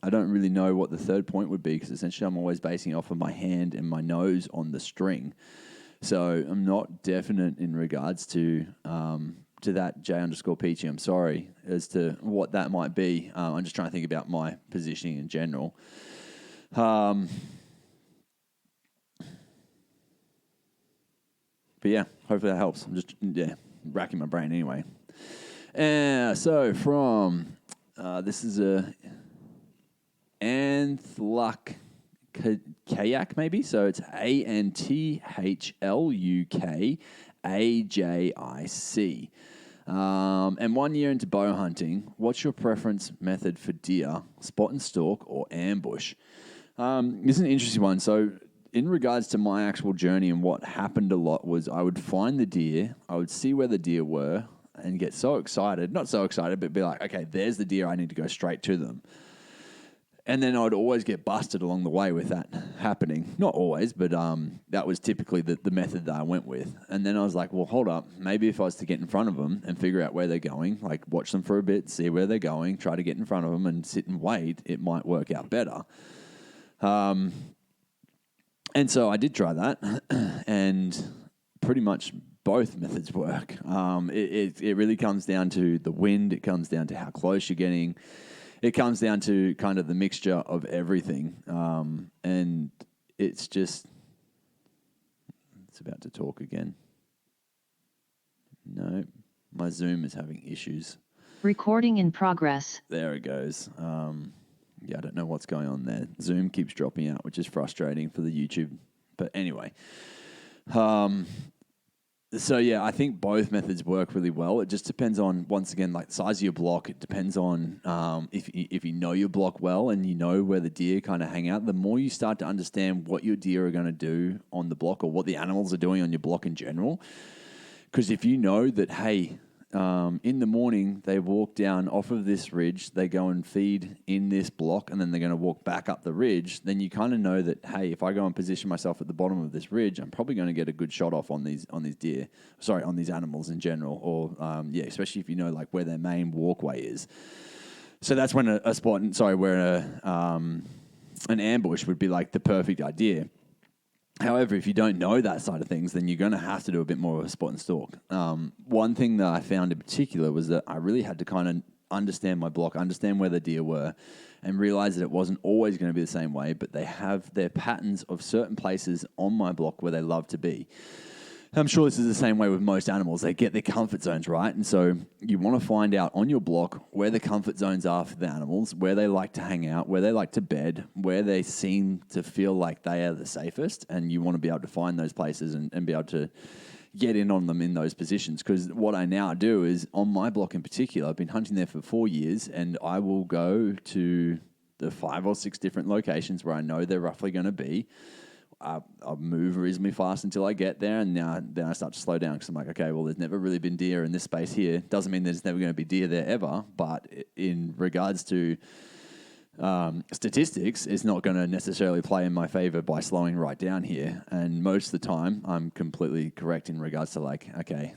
I don't really know what the third point would be because essentially I'm always basing it off of my hand and my nose on the string. So I'm not definite in regards to that J_Peachy. I'm sorry as to what that might be. I'm just trying to think about my positioning in general. But yeah, hopefully that helps. I'm just racking my brain anyway. So from this is a Anthluk Kayak maybe. So it's ANTHLUKAJIC. And 1 year into bow hunting, what's your preference method for deer, spot and stalk or ambush? This is an interesting one. So in regards to my actual journey and what happened a lot was I would find the deer, I would see where the deer were and get so excited, not so excited, but be like, okay, there's the deer, I need to go straight to them. And then I'd always get busted along the way with that happening. Not always, but that was typically the method that I went with. And then I was like, well, hold up. Maybe if I was to get in front of them and figure out where they're going, like watch them for a bit, see where they're going, try to get in front of them and sit and wait, it might work out better. And so I did try that, and pretty much both methods work. It really comes down to the wind. It comes down to how close you're getting. It comes down to kind of the mixture of everything. And it's just... It's about to talk again. No, my Zoom is having issues. Recording in progress. There it goes. Yeah, I don't know what's going on there. Zoom keeps dropping out, which is frustrating for the YouTube. But anyway. So, yeah, I think both methods work really well. It just depends on, once again, like the size of your block. It depends on if you know your block well and you know where the deer kind of hang out. The more you start to understand what your deer are going to do on the block or what the animals are doing on your block in general. Because if you know that, hey, in the morning they walk down off of this ridge, they go and feed in this block, and then they're going to walk back up the ridge, then you kind of know that, hey, if I go and position myself at the bottom of this ridge, I'm probably going to get a good shot off on these deer, on these animals in general, or especially if you know like where their main walkway is. So that's when an ambush would be like the perfect idea. However, if you don't know that side of things, then you're going to have to do a bit more of a spot and stalk. One thing that I found in particular was that I really had to kind of understand my block, understand where the deer were, and realize that it wasn't always going to be the same way, but they have their patterns of certain places on my block where they love to be. I'm sure this is the same way with most animals. They get their comfort zones, right? And so you want to find out on your block where the comfort zones are for the animals, where they like to hang out, where they like to bed, where they seem to feel like they are the safest. And you want to be able to find those places and be able to get in on them in those positions. Because what I now do is, on my block in particular, I've been hunting there for 4 years, and I will go to the 5 or 6 different locations where I know they're roughly going to be. I'll move reasonably fast until I get there, and then I start to slow down because I'm like, okay, well, there's never really been deer in this space here. Doesn't mean there's never going to be deer there ever, but in regards to statistics, it's not going to necessarily play in my favor by slowing right down here. And most of the time, I'm completely correct in regards to like, okay,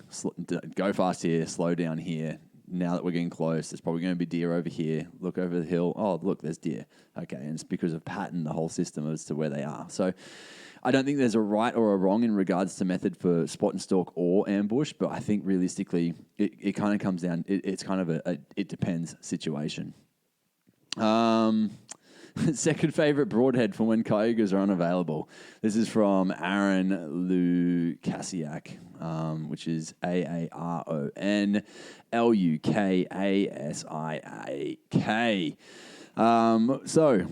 go fast here, slow down here. Now that we're getting close, there's probably going to be deer over here. Look over the hill. Oh, look, there's deer. Okay, and it's because of pattern, the whole system as to where they are. So I don't think there's a right or a wrong in regards to method for spot and stalk or ambush, but I think realistically it kind of comes down, it's kind of a it depends situation. Second favorite broadhead for when cayugas are unavailable. This is from Aaron Lukasiak, which is AARONLUKASIAK. So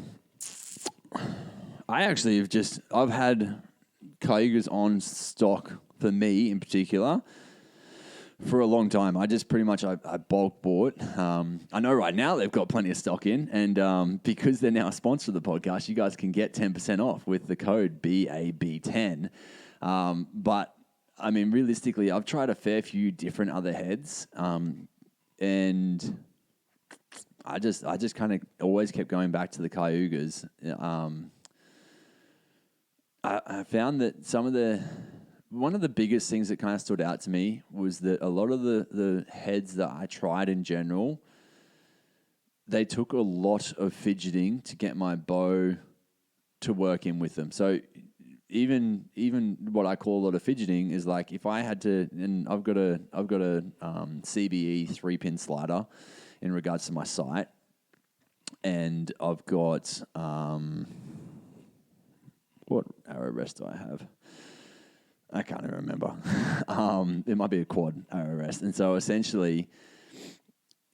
I actually I've had cayugas on stock for me in particular for a long time. I just pretty much I bulk bought. I know right now they've got plenty of stock in, and because they're now a sponsor of the podcast, you guys can get 10% off with the code BAB10. But I mean, realistically, I've tried a fair few different other heads, and I just kind of always kept going back to the cayugas. I found that one of the biggest things that kind of stood out to me was that a lot of the heads that I tried in general they took a lot of fidgeting to get my bow to work in with them. So even what I call a lot of fidgeting is like if I had to, and I've got a CBE 3-pin slider in regards to my sight, and I've got what arrow rest do I have? I can't even remember. It might be a quad arrow rest, and so essentially,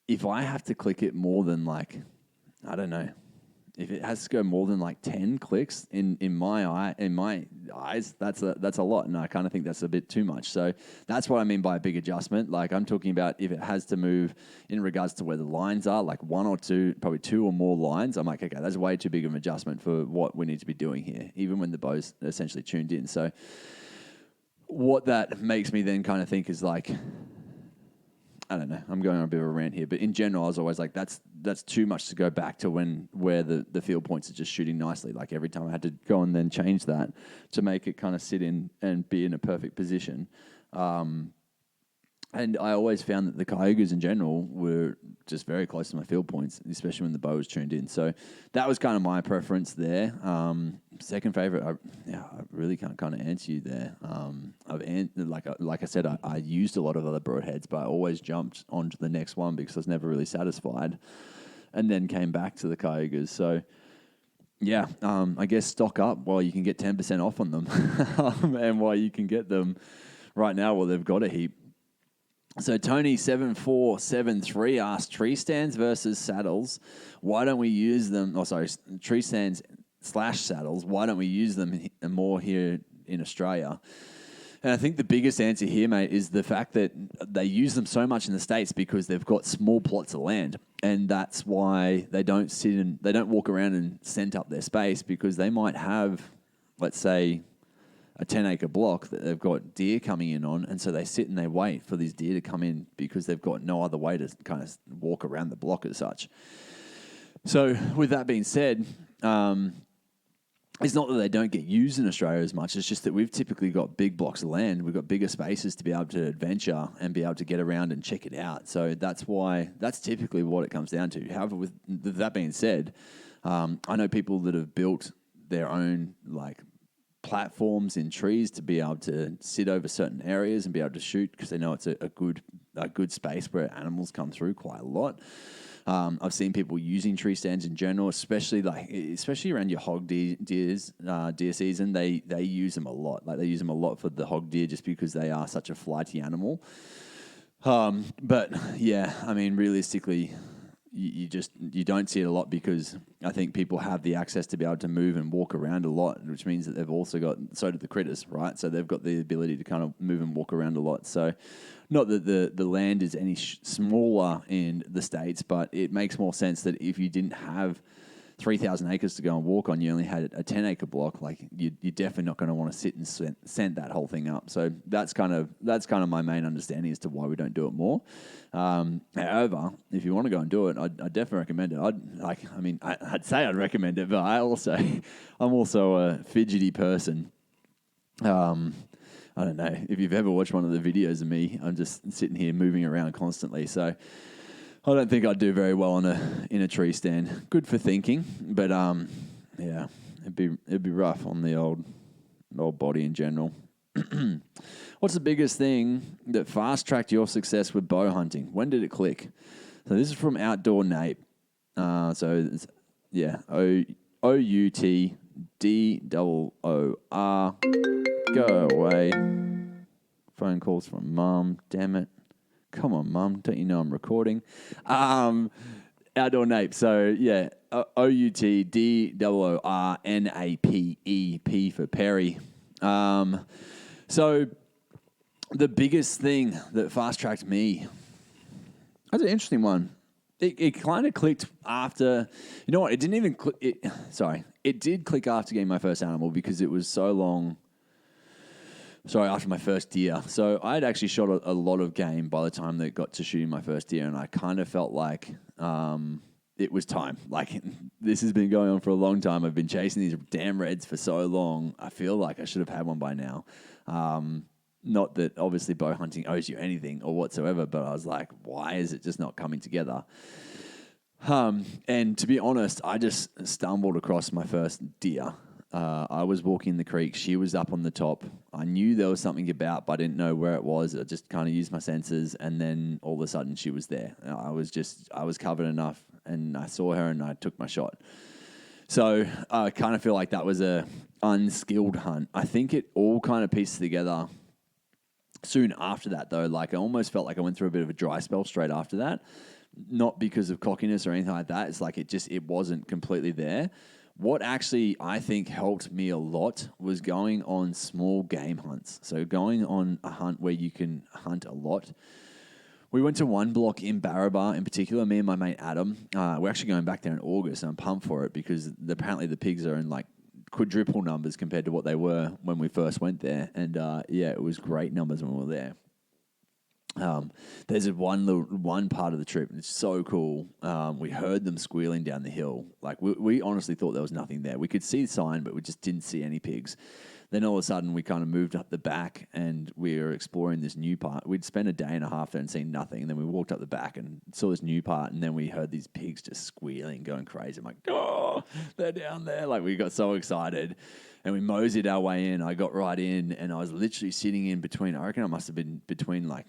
if I have to click it more than like, I don't know, if it has to go more than like 10 clicks in my eyes, that's a lot, and I kind of think that's a bit too much. So that's what I mean by a big adjustment. Like I'm talking about if it has to move in regards to where the lines are, like one or two, probably two or more lines. I'm like, okay, that's way too big of an adjustment for what we need to be doing here, even when the bow's essentially tuned in. So what that makes me then kind of think is like, I don't know, I'm going on a bit of a rant here, but in general, I was always like, that's too much to go back to where the field points are just shooting nicely. Like every time I had to go and then change that to make it kind of sit in and be in a perfect position. And I always found that the Cayugas in general were just very close to my field points, especially when the bow was tuned in. So that was kind of my preference there. Second favorite, I really can't kind of answer you there. Like I said, I used a lot of other broadheads, but I always jumped onto the next one because I was never really satisfied, and then came back to the Cayugas. So yeah, I guess stock up while you can get 10% off on them, and while you can get them right now, well, they've got a heap. So Tony 7473 asked, tree stands versus saddles, why don't we use them? Oh, sorry, tree stands / saddles. Why don't we use them more here in Australia? And I think the biggest answer here, mate, is the fact that they use them so much in the States because they've got small plots of land, and that's why they don't walk around and scent up their space, because they might have, let's say, a 10-acre block that they've got deer coming in on, and so they sit and they wait for these deer to come in because they've got no other way to kind of walk around the block as such. So with that being said, it's not that they don't get used in Australia as much, it's just that we've typically got big blocks of land, we've got bigger spaces to be able to adventure and be able to get around and check it out. So that's typically what it comes down to. However, with that being said, I know people that have built their own like platforms in trees to be able to sit over certain areas and be able to shoot because they know it's a good space where animals come through quite a lot. I've seen people using tree stands in general, especially around your hog deer season. They use them a lot. Like they use them a lot for the hog deer just because they are such a flighty animal. But yeah, I mean, realistically, you don't see it a lot because I think people have the access to be able to move and walk around a lot, which means that they've also got, so do the critters, right? So they've got the ability to kind of move and walk around a lot. So not that the land is any smaller in the States, but it makes more sense that if you didn't have 3,000 acres to go and walk on, you only had a 10-acre block, like you're definitely not going to want to sit and scent that whole thing up. So that's kind of my main understanding as to why we don't do it more. However, if you want to go and do it, I'd definitely recommend it. I'd say I'd recommend it, but I'm also a fidgety person. I don't know if you've ever watched one of the videos of me. I'm just sitting here moving around constantly, so I don't think I'd do very well in a tree stand. Good for thinking, but yeah, it'd be rough on the old body in general. What's the biggest thing that fast-tracked your success with bow hunting? When did it click? So this is from Outdoor Nape. So it's, yeah, OUTDOOR. Go away. Phone calls from Mum. Damn it. Come on, Mum. Don't you know I'm recording? Outdoor Nape. So, yeah, OUTDOORNAPE. P for Perry. So, the biggest thing that fast-tracked me, that's an interesting one. It kind of clicked after, you know what, it didn't even click, it did click after getting my first animal because it was so long. Sorry, after my first deer. So I had actually shot a lot of game by the time that got to shooting my first deer, and I kind of felt like it was time. Like, this has been going on for a long time. I've been chasing these damn reds for so long. I feel like I should have had one by now. Not that obviously bow hunting owes you anything or whatsoever, but I was like, why is it just not coming together? And to be honest, I just stumbled across my first deer. I was walking the creek. She was up on the top. I knew there was something about, but I didn't know where it was. I just kind of used my senses, and then all of a sudden she was there. I was covered enough, and I saw her, and I took my shot. So I kind of feel like that was a unskilled hunt. I think it all kind of pieced together soon after that, though. Like I almost felt like I went through a bit of a dry spell straight after that. Not because of cockiness or anything like that. It's like it wasn't completely there. What actually I think helped me a lot was going on small game hunts. So going on a hunt where you can hunt a lot. We went to one block in Barraba in particular, me and my mate Adam. We're actually going back there in August, and I'm pumped for it because apparently the pigs are in like quadruple numbers compared to what they were when we first went there. And it was great numbers when we were there. There's one part of the trip, and it's so cool. We heard them squealing down the hill. Like we honestly thought there was nothing there. We could see the sign, but we just didn't see any pigs. Then all of a sudden, we kind of moved up the back, and we were exploring this new part. We'd spent a day and a half there and seen nothing. And then we walked up the back and saw this new part, and then we heard these pigs just squealing, going crazy. I'm like, oh, they're down there. Like we got so excited. And we moseyed our way in. I got right in, and I was literally sitting in between. I reckon I must have been between like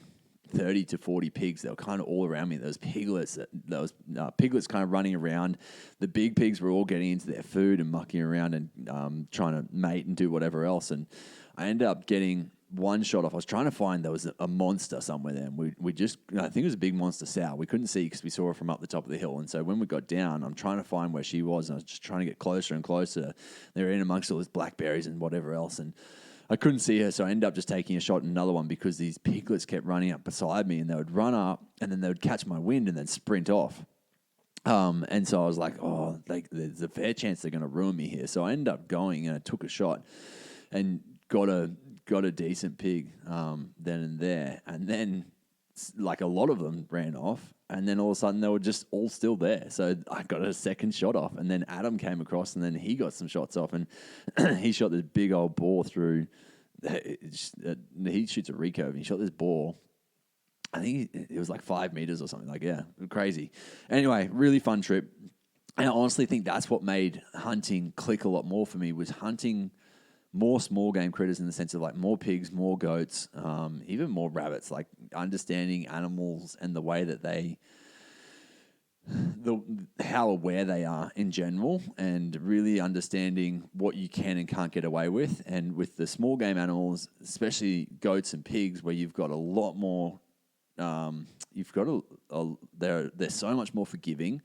30 to 40 pigs. They were kind of all around me. Those piglets kind of running around. The big pigs were all getting into their food and mucking around and trying to mate and do whatever else. And I ended up getting one shot off. I was trying to find there was a monster somewhere there. And I think it was a big monster sow. We couldn't see because we saw her from up the top of the hill. And so when we got down, I'm trying to find where she was. And I was just trying to get closer and closer. They were in amongst all those blackberries and whatever else. And I couldn't see her, so I ended up just taking a shot at another one because these piglets kept running up beside me, and they would run up, and then they would catch my wind and then sprint off. And so I was like, there's a fair chance they're going to ruin me here. So I ended up going, and I took a shot and got a decent pig then and there. And then, like, a lot of them ran off, and then all of a sudden they were just all still there. So I got a second shot off, and then Adam came across, and then he got some shots off, and he shot this big old boar through. He shoots a recurve, and he shot this boar. I think it was like 5 meters or something. Like, yeah, crazy. Anyway, really fun trip. And I honestly think that's what made hunting click a lot more for me, was hunting more small game critters in the sense of like more pigs, more goats, even more rabbits, like understanding animals and the way that how aware they are in general, and really understanding what you can and can't get away with. And with the small game animals, especially goats and pigs, where you've got a lot more, they're so much more forgiving.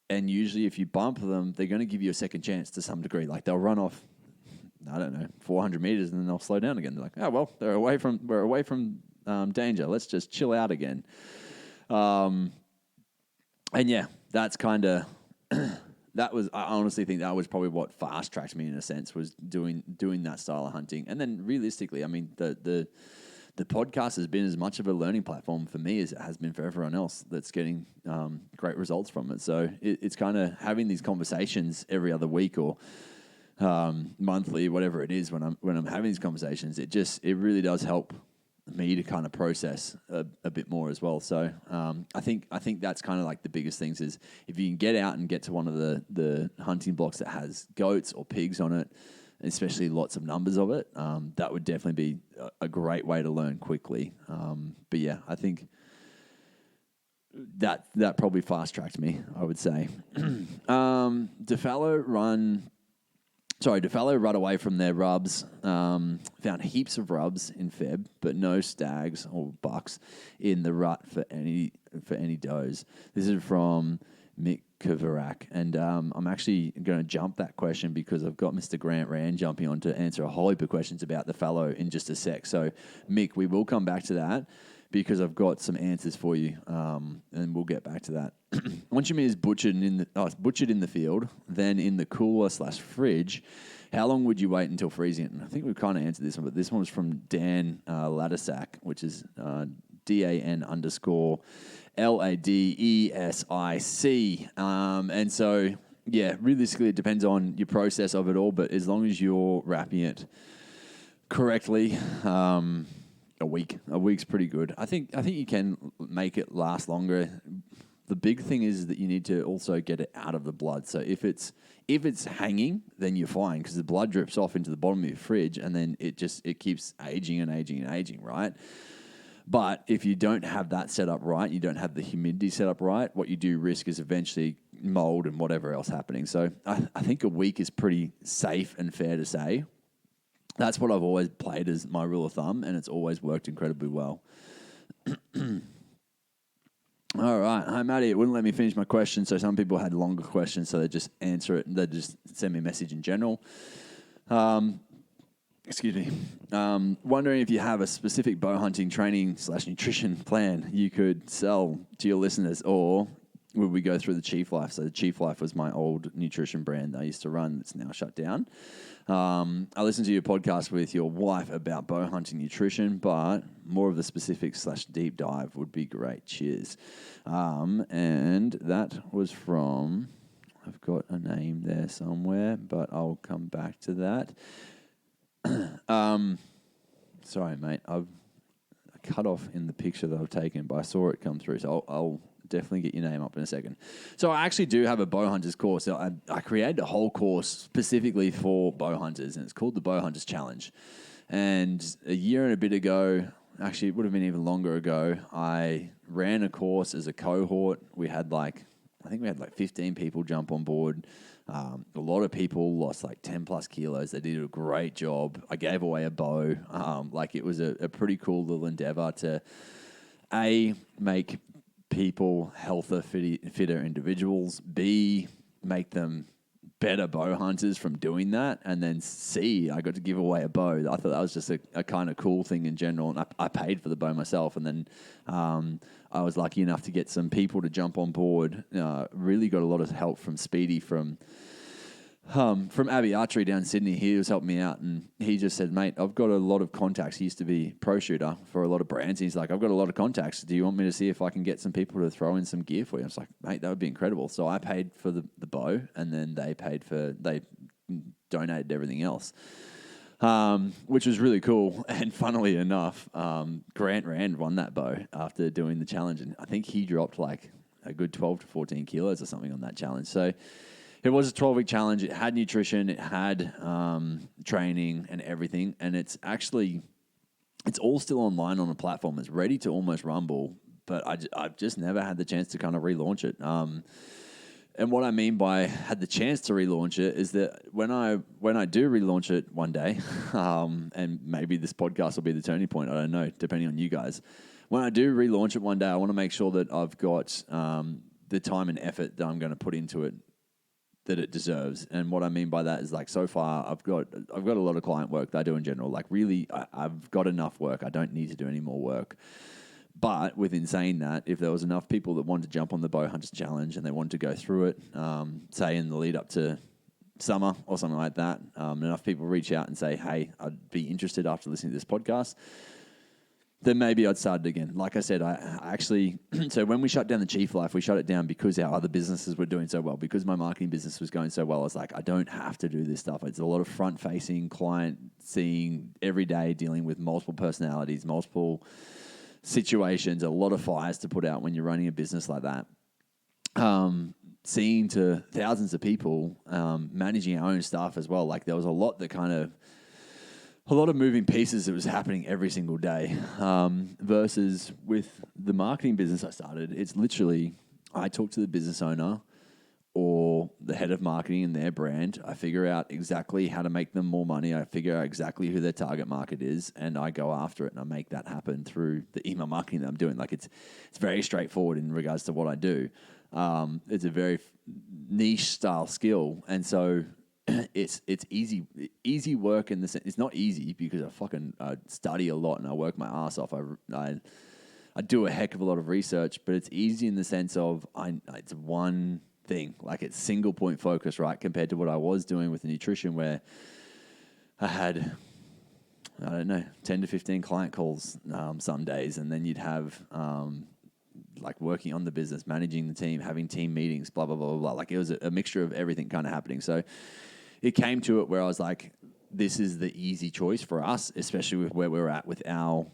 And usually if you bump them, they're going to give you a second chance to some degree. Like they'll run off, I don't know, 400 meters, and then they'll slow down again. They're like, oh, well, we're away from danger. Let's just chill out again. And yeah, that's kind of, I honestly think that was probably what fast tracked me in a sense, was doing that style of hunting. And then realistically, I mean, the podcast has been as much of a learning platform for me as it has been for everyone else that's getting great results from it. So it's kind of having these conversations every other week or monthly, whatever it is, when I'm having these conversations, it really does help me to kind of process a bit more as well. So I think that's kind of like the biggest things is if you can get out and get to one of the hunting blocks that has goats or pigs on it, especially lots of numbers of it, that would definitely be a great way to learn quickly. But yeah, I think that probably fast tracked me, I would say. DeFallow rut away from their rubs. Found heaps of rubs in Feb, but no stags or bucks in the rut for any does. This is from Mick Kavarak, and I'm actually going to jump that question because I've got Mr. Grant Rand jumping on to answer a whole heap of questions about the fallow in just a sec. So, Mick, we will come back to that because I've got some answers for you, and we'll get back to that. Once your meat is butchered in the field, then in the cooler/fridge, how long would you wait until freezing it? And I think we've kind of answered this one, but this one was from Dan Ladisac, which is DAN_LADESIC. And so, yeah, realistically, it depends on your process of it all, but as long as you're wrapping it correctly, a week's pretty good. I think you can make it last longer. the big thing is that you need to also get it out of the blood. So if it's hanging, then you're fine because the blood drips off into the bottom of your fridge, and then it keeps aging and aging and aging, right? But if you don't have that set up right, you don't have the humidity set up right, what you do risk is eventually mold and whatever else happening. So I think a week is pretty safe and fair to say. That's what I've always played as my rule of thumb, and it's always worked incredibly well. All right. Hi, Matty. It wouldn't let me finish my question, so some people had longer questions, so they just answer it and they just send me a message in general. Excuse me. Wondering if you have a specific bow hunting training / nutrition plan you could sell to your listeners, or would we go through the Chief Life? So the Chief Life was my old nutrition brand I used to run. It's now shut down. I listened to your podcast with your wife about bow hunting nutrition, but more of the specifics / deep dive would be great. Cheers. And that was from, I've got a name there somewhere, but I'll come back to that. Sorry, mate. I cut off in the picture that I've taken, but I saw it come through, so I'll definitely get your name up in a second. So I actually do have a Bowhunters course. I created a whole course specifically for Bowhunters, and it's called the Bowhunters Challenge. And a year and a bit ago, actually it would have been even longer ago, I ran a course as a cohort. We had I think we had 15 people jump on board. A lot of people lost 10 plus kilos. They did a great job. I gave away a bow. It was a pretty cool little endeavor to make people healthier, fitter individuals, B, make them better bow hunters from doing that, and then C, I got to give away a bow. I thought that was just a kind of cool thing in general, and I paid for the bow myself, and then I was lucky enough to get some people to jump on board. Really got a lot of help from Speedy from Abbey Archery down in Sydney. He was helping me out, and he just said, mate, I've got a lot of contacts. He used to be pro shooter for a lot of brands. He's like, I've got a lot of contacts. Do you want me to see if I can get some people to throw in some gear for you? I was like, mate, that would be incredible. So I paid for the bow, and then they donated everything else, which was really cool. And funnily enough, Grant Rand won that bow after doing the challenge, and I think he dropped a good 12 to 14 kilos or something on that challenge. So it was a 12-week challenge. It had nutrition, it had training and everything, and it's all still online on a platform. It's ready to almost rumble, but I've just never had the chance to kind of relaunch it. And what I mean by had the chance to relaunch it is that when I do relaunch it one day, and maybe this podcast will be the turning point, I don't know, depending on you guys. When I do relaunch it one day, I want to make sure that I've got the time and effort that I'm going to put into it that it deserves. And what I mean by that is so far I've got a lot of client work that I do in general. Really, I've got enough work. I don't need to do any more work. But within saying that, if there was enough people that wanted to jump on the Bowhunters Challenge and they wanted to go through it, say in the lead up to summer or something like that, enough people reach out and say, hey, I'd be interested after listening to this podcast, then maybe I'd start it again. Like I said, I actually, so when we shut down the Chief Life, we shut it down because our other businesses were doing so well, because my marketing business was going so well. I was like, I don't have to do this stuff. It's a lot of front-facing, client-seeing, every day, dealing with multiple personalities, multiple situations, a lot of fires to put out when you're running a business like that. Seeing to thousands of people, managing our own staff as well. There was a lot of moving pieces that was happening every single day, versus with the marketing business I started, it's literally, I talk to the business owner or the head of marketing in their brand. I figure out exactly how to make them more money. I figure out exactly who their target market is, and I go after it, and I make that happen through the email marketing that I'm doing. It's very straightforward in regards to what I do. It's a very niche style skill, and so it's easy work in the sense. It's not easy because I study a lot and I work my ass off. I do a heck of a lot of research, but it's easy in the sense of it's one thing. It's single point focus, right? Compared to what I was doing with the nutrition, where I had, I don't know, 10 to 15 client calls some days, and then you'd have working on the business, managing the team, having team meetings, blah, blah, blah, blah. It was a mixture of everything kind of happening. So it came to it where I was like, this is the easy choice for us, especially with where we're at with our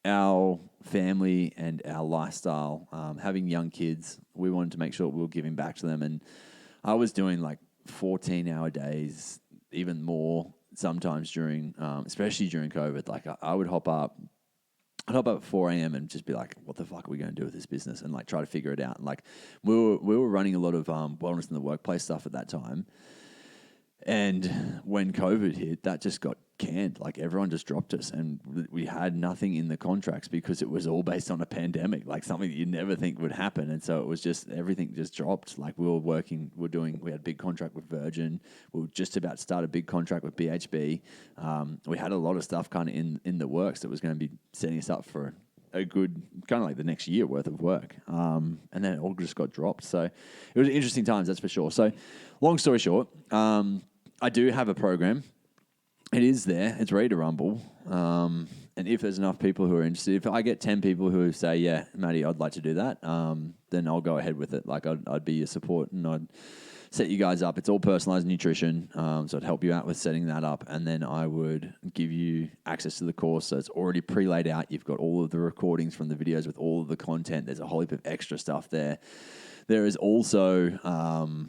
our family and our lifestyle, having young kids, we wanted to make sure we were giving back to them. And I was doing like 14-hour days, even more sometimes during, especially during COVID. Like I would hop up. I'd hop up at 4 a.m. and just be like, what the fuck are we going to do with this business? And like try to figure it out. And like we were running a lot of wellness in the workplace stuff at that time. And when COVID hit, that just got canned. Like everyone just dropped us, and we had nothing in the contracts because it was all based on a pandemic, like something that you'd never think would happen. And so it was just, everything just dropped. Like we had a big contract with Virgin. We were just about to start a big contract with BHB. We had a lot of stuff kind of in the works that was going to be setting us up for a good, kind of like the next year worth of work. And then it all just got dropped. So it was interesting times, that's for sure. So long story short, I do have a program. It is there. It's ready to rumble. And if there's enough people who are interested, if I get 10 people who say, yeah, Matty, I'd like to do that, then I'll go ahead with it. Like I'd be your support and I'd set you guys up. It's all personalized nutrition. So I'd help you out with setting that up. And then I would give you access to the course. So it's already pre-laid out. You've got all of the recordings from the videos with all of the content. There's a whole heap of extra stuff there. There is also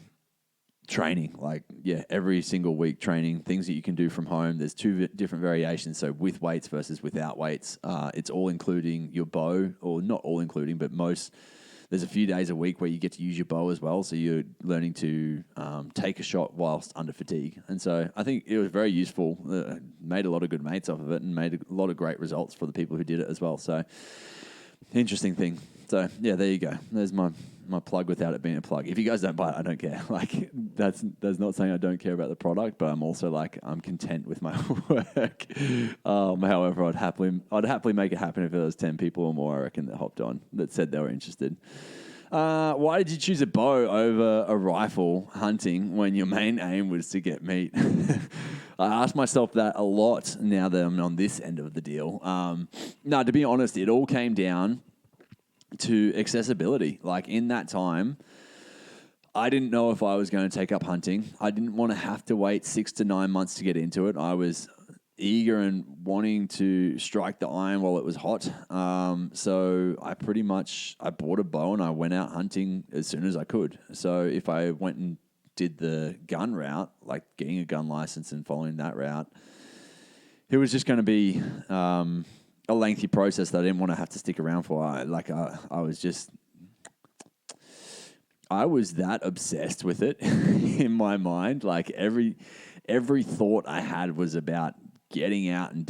training, like, every single week training, things that you can do from home. There's two different variations, so with weights versus without weights. It's all including your bow, or not all including, but most. There's a few days a week where you get to use your bow as well, so you're learning to take a shot whilst under fatigue. And so I think it was very useful. Made a lot of good mates off of it, and made a lot of great results for the people who did it as well. So interesting thing. So yeah, there you go. There's my plug without it being a plug. If you guys don't buy it, I don't care. Like that's not saying I don't care about the product, but I'm also like, I'm content with my work. However, I'd happily make it happen if there was 10 people or more, I reckon, that hopped on that said they were interested. Why did you choose a bow over a rifle hunting when your main aim was to get meat? I ask myself that a lot now that I'm on this end of the deal. No, to be honest, it all came down to accessibility. Like in that time, I didn't know if I was going to take up hunting. I didn't want to have to wait 6 to 9 months to get into it. I was eager and wanting to strike the iron while it was hot. So I bought a bow and I went out hunting as soon as I could. So if I went and did the gun route, like getting a gun license and following that route, it was just going to be a lengthy process that I didn't want to have to stick around for. I was that obsessed with it in my mind. Like every thought I had was about getting out and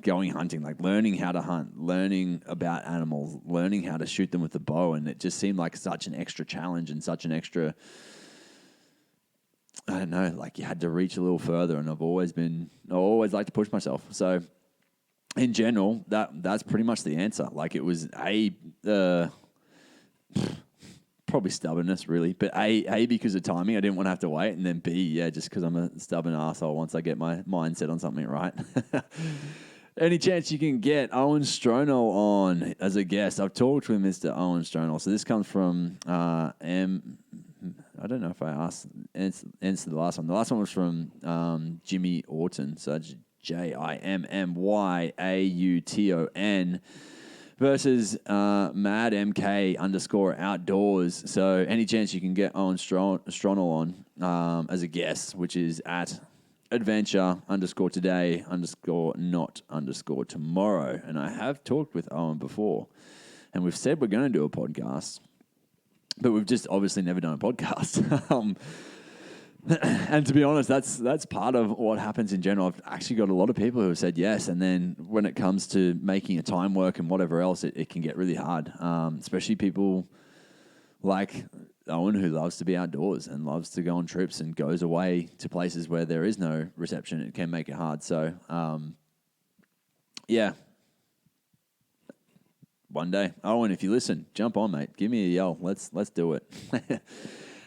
going hunting, like learning how to hunt, learning about animals, learning how to shoot them with a bow. And it just seemed like such an extra challenge and such an extra, I don't know, like you had to reach a little further. And I always like to push myself. So in general, that's pretty much the answer. Like it was probably stubbornness, really. But A, because of timing, I didn't want to have to wait. And then B, just because I'm a stubborn asshole once I get my mind set on something right. Any chance you can get Owen Stronell on as a guest? I've talked with Mr. Owen Stronell. So this comes from I don't know if I answered the last one. The last one was from Jimmy Orton. So JIMMYAUTON versus Mad MK _outdoors. So any chance you can get Owen Stronell on as a guest, which is at adventure _today _not _tomorrow. And I have talked with Owen before, and we've said we're going to do a podcast, but we've just obviously never done a podcast. And to be honest, that's part of what happens in general. I've actually got a lot of people who have said yes, and then when it comes to making a time work and whatever else, it can get really hard, especially people like Owen, who loves to be outdoors and loves to go on trips and goes away to places where there is no reception. It can make it hard. So, one day, Owen, if you listen, jump on, mate. Give me a yell. Let's do it.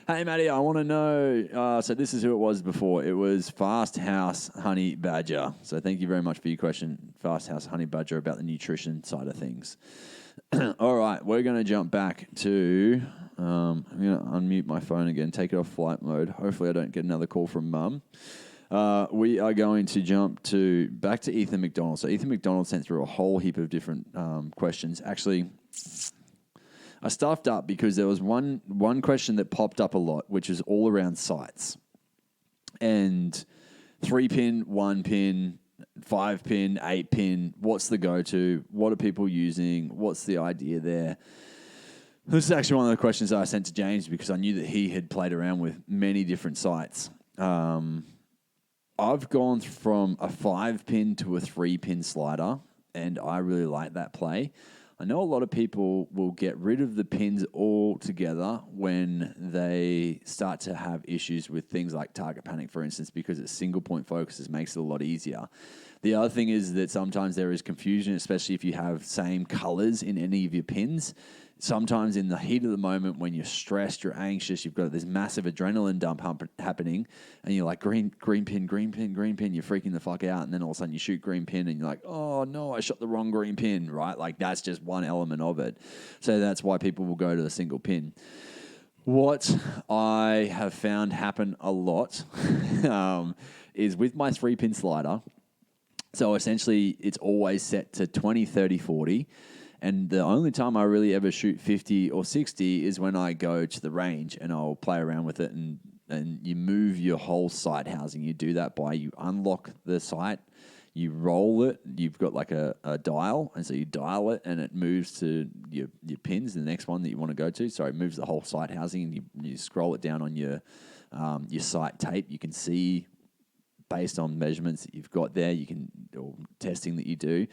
Hey, Matty, I want to know, so this is who it was before. It was Fast House Honey Badger. So thank you very much for your question, Fast House Honey Badger, about the nutrition side of things. All right, we're going to jump back to, I'm going to unmute my phone again, take it off flight mode. Hopefully I don't get another call from Mum. We are going to jump back to Ethan McDonald. So Ethan McDonald sent through a whole heap of different questions. Actually, I stuffed up because there was one question that popped up a lot, which is all around sights. And 3-pin, 1-pin, 5-pin, 8-pin, what's the go-to? What are people using? What's the idea there? This is actually one of the questions that I sent to James because I knew that he had played around with many different sights. I've gone from a 5-pin to a 3-pin slider, and I really like that play. I know a lot of people will get rid of the pins altogether when they start to have issues with things like target panic, for instance, because it's single point focuses makes it a lot easier. The other thing is that sometimes there is confusion, especially if you have same colors in any of your pins. Sometimes in the heat of the moment when you're stressed, you're anxious, you've got this massive adrenaline dump happening, and you're like, green pin, you're freaking the fuck out, and then all of a sudden you shoot green pin, and you're like, oh no, I shot the wrong green pin, right? Like that's just one element of it. So that's why people will go to the single pin. What I have found happen a lot is with my 3-pin slider, so essentially it's always set to 20, 30, 40, and the only time I really ever shoot 50 or 60 is when I go to the range and I'll play around with it, and you move your whole sight housing. You do that by you unlock the sight, you roll it, you've got like a dial, and so you dial it and it moves to your pins, the next one that you want to go to. So it moves the whole sight housing, and you scroll it down on your sight tape. You can see based on measurements that you've got there, or testing that you do.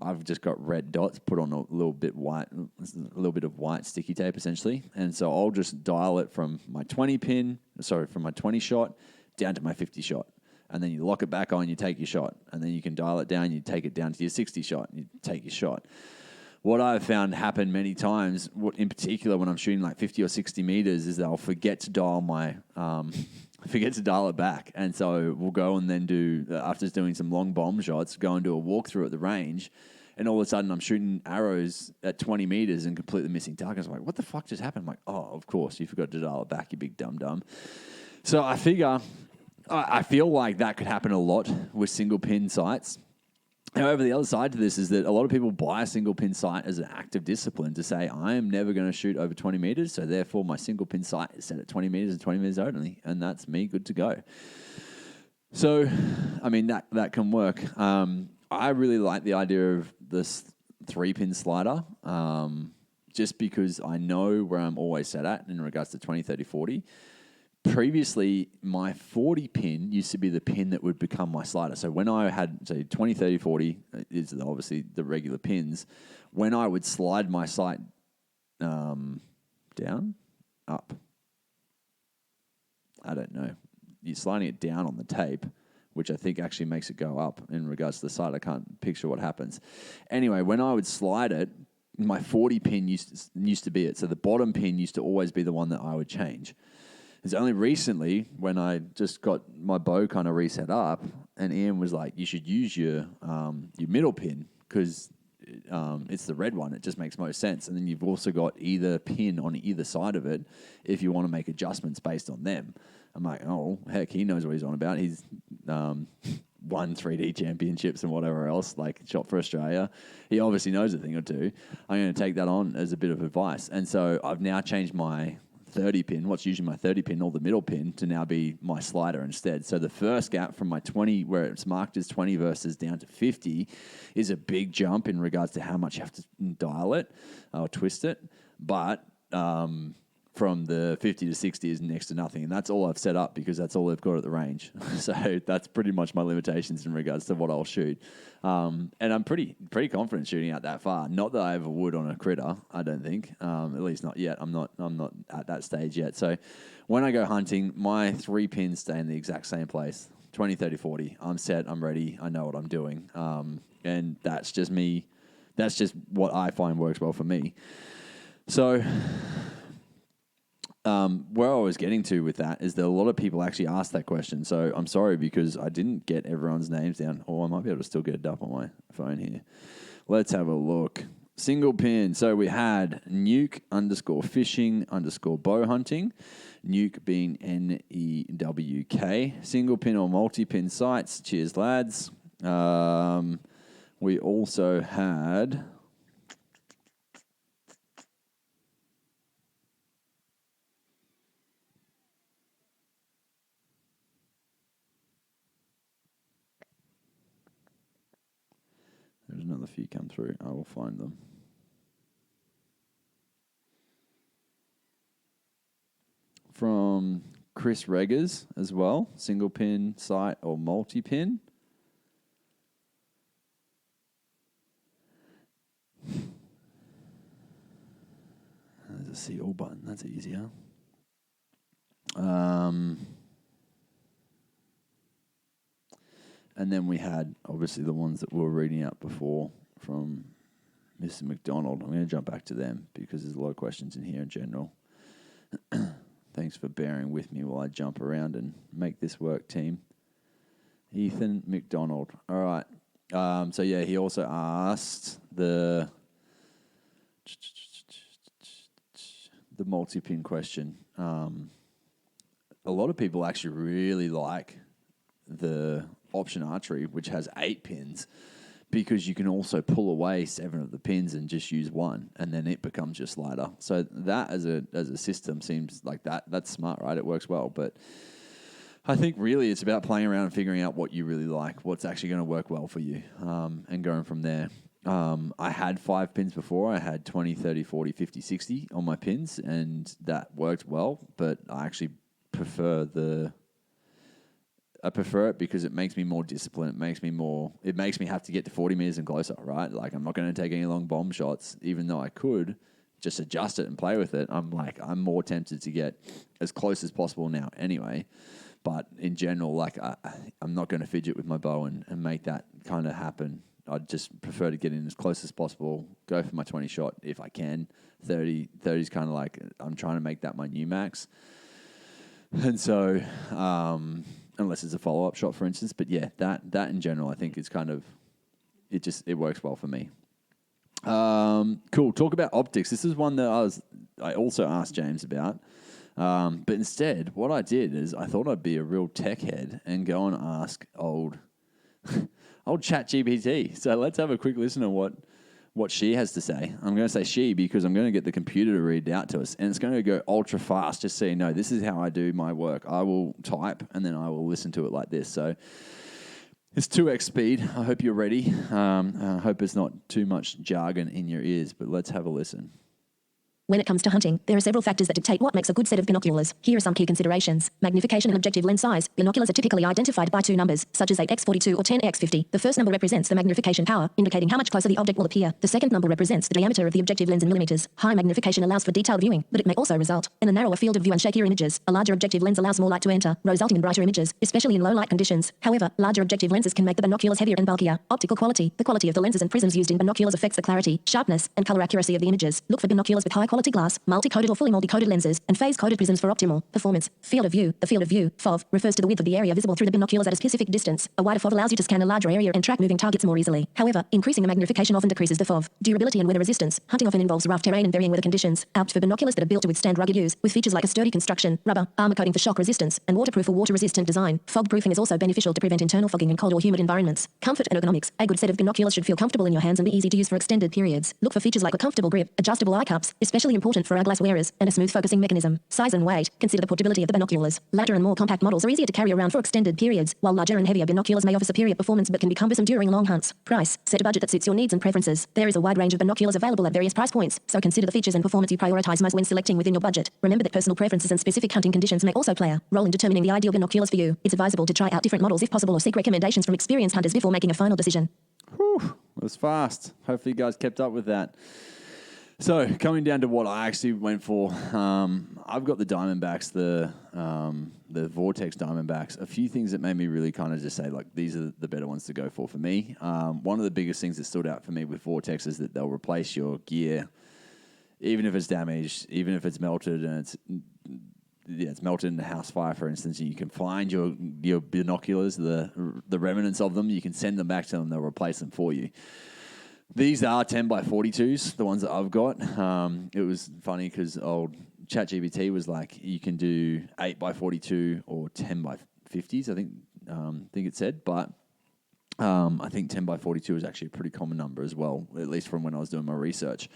I've just got red dots put on a little bit of white sticky tape essentially. And so I'll just dial it from my 20 shot down to my 50 shot. And then you lock it back on, you take your shot. And then you can dial it down, you take it down to your 60 shot, and you take your shot. What I've found happen many times, in particular when I'm shooting like 50 or 60 meters, is that I'll forget to dial it back. And so we'll go and then after doing some long bomb shots, go and do a walkthrough at the range. And all of a sudden I'm shooting arrows at 20 meters and completely missing targets. I'm like, what the fuck just happened? I'm like, oh, of course, you forgot to dial it back, you big dum-dum. So I feel like that could happen a lot with single pin sights. However, the other side to this is that a lot of people buy a single pin sight as an active discipline to say, I am never going to shoot over 20 meters, so therefore my single pin sight is set at 20 meters and 20 meters only, and that's me good to go. So, I mean, that can work. I really like the idea of this 3-pin slider, just because I know where I'm always set at in regards to 20, 30, 40. Previously, my 40 pin used to be the pin that would become my slider. So when I had, say, 20, 30, 40 is obviously the regular pins. When I would slide my sight down, up, I don't know. You're sliding it down on the tape, which I think actually makes it go up in regards to the sight. I can't picture what happens. Anyway, when I would slide it, my 40 pin used to be it. So the bottom pin used to always be the one that I would change. It's only recently when I just got my bow kind of reset up, and Ian was like, you should use your middle pin because it's the red one. It just makes most sense. And then you've also got either pin on either side of it if you want to make adjustments based on them. I'm like, oh, heck, he knows what he's on about. He's won 3D championships and whatever else, like shot for Australia. He obviously knows a thing or two. I'm going to take that on as a bit of advice. And so I've now changed my 30 pin, what's usually my 30 pin or the middle pin, to now be my slider instead. So the first gap from my 20, where it's marked as 20 versus down to 50, is a big jump in regards to how much you have to dial it or twist it. But from the 50 to 60 is next to nothing. And that's all I've set up because that's all they've got at the range. So that's pretty much my limitations in regards to what I'll shoot. And I'm pretty confident shooting out that far. Not that I ever would on a critter, I don't think. At least not yet. I'm not at that stage yet. So when I go hunting, my 3 pins stay in the exact same place. 20, 30, 40. I'm set. I'm ready. I know what I'm doing. And that's just me. That's just what I find works well for me. So where I was getting to with that is that a lot of people actually asked that question. So I'm sorry because I didn't get everyone's names down. Or I might be able to still get it up on my phone here. Let's have a look. Single pin. So we had nuke_fishing_bowhunting. Nuke being NEWK. Single pin or multi-pin sites. Cheers, lads. We also had... There's another few come through. I will find them. From Chris Reggers as well. Single pin site or multi-pin. There's a see all button. That's easier. And then we had, obviously, the ones that we were reading out before from Mr. McDonald. I'm going to jump back to them because there's a lot of questions in here in general. Thanks for bearing with me while I jump around and make this work, team. Ethan McDonald. All right. So, yeah, he also asked the multi-pin question. A lot of people actually really like the option archery, which has 8 pins, because you can also pull away 7 of the pins and just use 1, and then it becomes your slider. So that as a system seems like that's smart, right? It works well, but I think really it's about playing around and figuring out what you really like, what's actually going to work well for you, and going from there. I had 5 pins before. I had 20, 30, 40, 50, 60 on my pins, and that worked well, but I actually prefer it because it makes me more disciplined. It makes me have to get to 40 meters and closer, right? Like, I'm not going to take any long bomb shots, even though I could just adjust it and play with it. I'm more tempted to get as close as possible now anyway. But in general, like, I'm not going to fidget with my bow and make that kind of happen. I'd just prefer to get in as close as possible, go for my 20 shot if I can. 30 is kind of like, I'm trying to make that my new max. And so, unless it's a follow-up shot, for instance. But yeah, that in general, I think is kind of, it works well for me. Cool. Talk about optics. This is one that I also asked James about. But instead, what I did is I thought I'd be a real tech head and go and ask old ChatGPT. So let's have a quick listen to what she has to say. I'm going to say she because I'm going to get the computer to read it out to us, and it's going to go ultra fast, just so you know. This is how I do my work. I will type, and then I will listen to it like this. So it's 2x speed. I hope you're ready. I hope it's not too much jargon in your ears, but let's have a listen. When it comes to hunting, there are several factors that dictate what makes a good set of binoculars. Here are some key considerations. Magnification and objective lens size. Binoculars are typically identified by 2 numbers, such as 8x42 or 10x50. The first number represents the magnification power, indicating how much closer the object will appear. The second number represents the diameter of the objective lens in millimeters. High magnification allows for detailed viewing, but it may also result in a narrower field of view and shakier images. A larger objective lens allows more light to enter, resulting in brighter images, especially in low light conditions. However, larger objective lenses can make the binoculars heavier and bulkier. Optical quality. The quality of the lenses and prisms used in binoculars affects the clarity, sharpness, and color accuracy of the images. Look for binoculars with high quality glass, multi-coated or fully multi-coated lenses, and phase-coated prisms for optimal performance. Field of view. The field of view, FOV, refers to the width of the area visible through the binoculars at a specific distance. A wider FOV allows you to scan a larger area and track moving targets more easily. However, increasing the magnification often decreases the FOV. Durability and weather resistance. Hunting often involves rough terrain and varying weather conditions. Opt for binoculars that are built to withstand rugged use, with features like a sturdy construction, rubber, armor coating for shock resistance, and waterproof or water-resistant design. Fog proofing is also beneficial to prevent internal fogging in cold or humid environments. Comfort and ergonomics. A good set of binoculars should feel comfortable in your hands and be easy to use for extended periods. Look for features like a comfortable grip, adjustable eye cups, especially important for eyeglass wearers, and a smooth focusing mechanism. Size and weight. Consider the portability of the binoculars. Lighter and more compact models are easier to carry around for extended periods, while larger and heavier binoculars may offer superior performance but can be cumbersome during long hunts. Price. Set a budget that suits your needs and preferences. There is a wide range of binoculars available at various price points, so consider the features and performance you prioritize most when selecting within your budget. Remember that personal preferences and specific hunting conditions may also play a role in determining the ideal binoculars for you. It's advisable to try out different models if possible or seek recommendations from experienced hunters before making a final decision. Whew, it was fast. Hopefully you guys kept up with that. So, coming down to what I actually went for, I've got the Diamondbacks, the Vortex Diamondbacks. A few things that made me really kind of just say, like, these are the better ones to go for me. One of the biggest things that stood out for me with Vortex is that they'll replace your gear, even if it's damaged, even if it's melted, and it's melted in a house fire, for instance, and you can find your binoculars, the remnants of them, you can send them back to them, they'll replace them for you. These are 10 by 42s, the ones that I've got. It was funny because old ChatGPT was like, you can do 8 by 42 or 10 by 50s, I think it said. But I think 10 by 42 is actually a pretty common number as well, at least from when I was doing my research.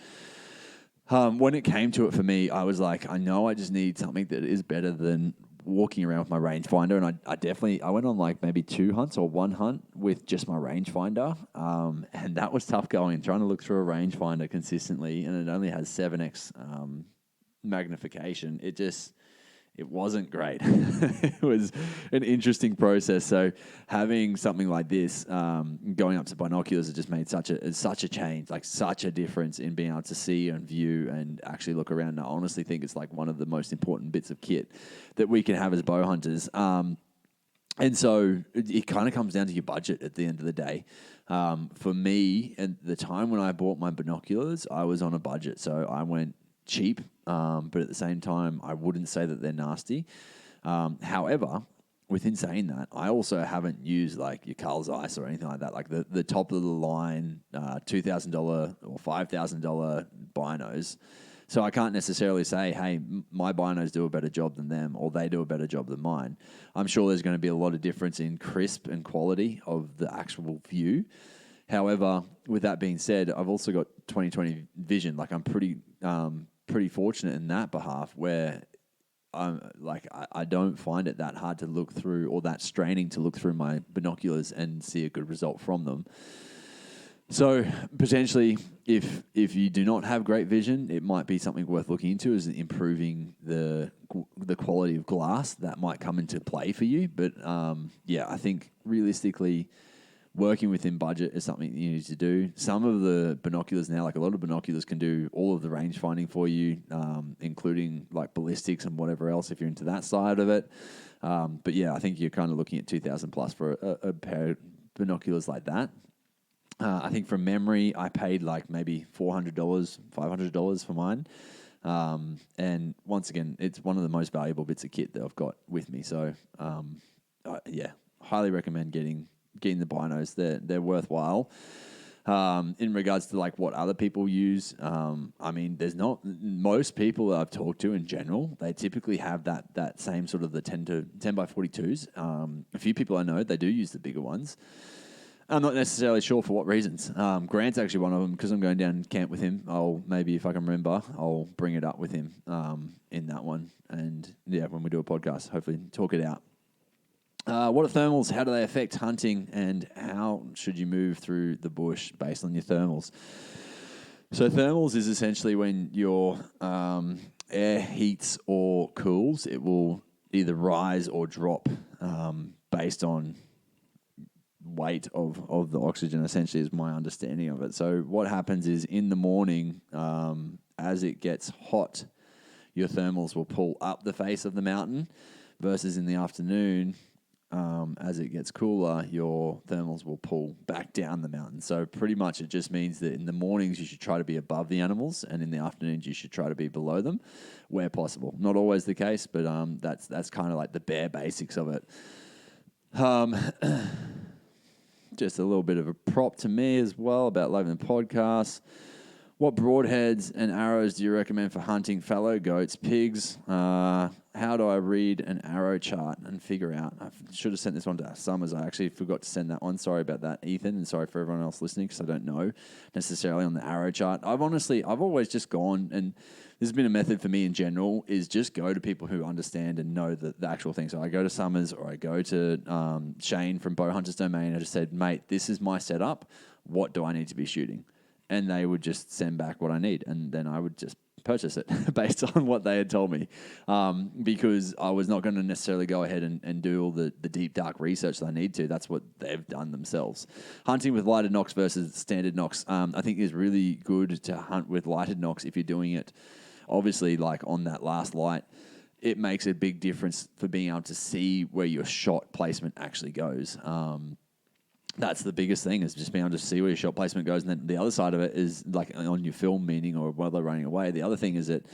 When it came to it for me, I was like, I know I just need something that is better than walking around with my rangefinder, and I went on like maybe 2 hunts or 1 hunt with just my rangefinder, and that was tough going, trying to look through a rangefinder consistently, and it only has 7x magnification. It wasn't great. It was an interesting process. So having something like this, going up to binoculars, it just made such a change, like such a difference in being able to see and view and actually look around. And I honestly think it's like one of the most important bits of kit that we can have as bow hunters. And so it kind of comes down to your budget at the end of the day. For me, at the time when I bought my binoculars, I was on a budget. So I went cheap, but at the same time, I wouldn't say that they're nasty. However, within saying that, I also haven't used like your Carl Zeiss or anything like that, like the top of the line $2,000 or $5,000 binos. So I can't necessarily say, hey, my binos do a better job than them, or they do a better job than mine. I'm sure there's going to be a lot of difference in crisp and quality of the actual view. However, with that being said, I've also got 20/20 vision. Like I'm pretty fortunate in that behalf, where I don't find it that hard to look through or that straining to look through my binoculars and see a good result from them. So potentially, if you do not have great vision, it might be something worth looking into, is improving the quality of glass. That might come into play for you. But I think realistically, working within budget is something that you need to do. Some of the binoculars now, like a lot of binoculars, can do all of the range finding for you, including like ballistics and whatever else if you're into that side of it. But yeah, I think you're kind of looking at 2,000 plus for a pair of binoculars like that. I think from memory, I paid like maybe $400, $500 for mine. And once again, it's one of the most valuable bits of kit that I've got with me. So highly recommend getting the binos. They're worthwhile. In regards to like what other people use, I mean, there's not most people that I've talked to in general, they typically have that same sort of the 10 by 42s. A few people I know, they do use the bigger ones. I'm not necessarily sure for what reasons. Grant's actually one of them, because I'm going down camp with him. Maybe if I can remember, I'll bring it up with him in that one. And yeah, when we do a podcast, hopefully talk it out. What are thermals? How do they affect hunting? And how should you move through the bush based on your thermals? So thermals is essentially when your air heats or cools, it will either rise or drop based on weight of the oxygen, essentially, is my understanding of it. So what happens is in the morning, as it gets hot, your thermals will pull up the face of the mountain, versus in the afternoon, as it gets cooler, your thermals will pull back down the mountain. So pretty much it just means that in the mornings you should try to be above the animals, and in the afternoons you should try to be below them where possible. Not always the case, but that's kind of like the bare basics of it. Just a little bit of a prop to me as well about loving the podcast. What broadheads and arrows do you recommend for hunting fallow, goats, pigs? How do I read an arrow chart and figure out? I should have sent this one to Summers. I actually forgot to send that one. Sorry about that, Ethan, and sorry for everyone else listening, because I don't know necessarily on the arrow chart. I've always just gone, and this has been a method for me in general, is just go to people who understand and know the actual thing. So I go to Summers, or I go to Shane from Bowhunters Domain. I just said, mate, this is my setup. What do I need to be shooting? And they would just send back what I need, and then I would just purchase it based on what they had told me, because I was not going to necessarily go ahead and do all the deep, dark research that I need to. That's what they've done themselves. Hunting with lighted nocks versus standard nocks, I think is really good to hunt with lighted nocks if you're doing it, obviously, like on that last light. It makes a big difference for being able to see where your shot placement actually goes. That's the biggest thing, is just being able to see where your shot placement goes. And then the other side of it is like on your film meaning, or while they're running away. The other thing is it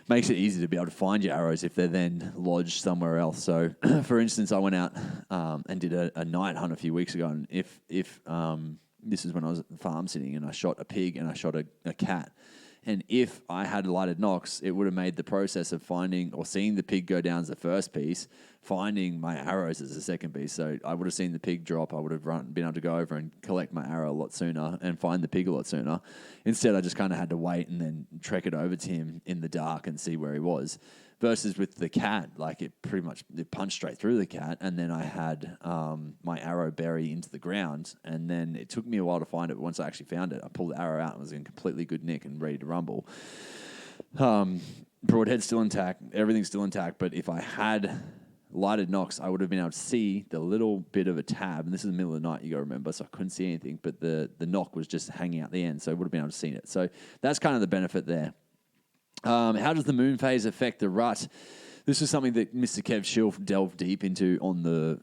makes it easy to be able to find your arrows if they're then lodged somewhere else. So for instance, I went out and did a night hunt a few weeks ago. And if this is when I was at the farm sitting, and I shot a pig and I shot a cat. And if I had lighted nocks, it would have made the process of finding or seeing the pig go down as the first piece, finding my arrows as the second piece. So I would have seen the pig drop. I would have been able to go over and collect my arrow a lot sooner and find the pig a lot sooner. Instead, I just kind of had to wait and then trek it over to him in the dark and see where he was. Versus with the cat, like it punched straight through the cat, and then I had my arrow bury into the ground, and then it took me a while to find it. But once I actually found it, I pulled the arrow out and was in completely good nick and ready to rumble. Broadhead's still intact, everything's still intact, but if I had lighted nocks, I would have been able to see the little bit of a tab, and this is the middle of the night, you got to remember, so I couldn't see anything, but the nock was just hanging out the end, so I would have been able to see it. So that's kind of the benefit there. How does the moon phase affect the rut? This is something that Mr. Kev Schill delved deep into on the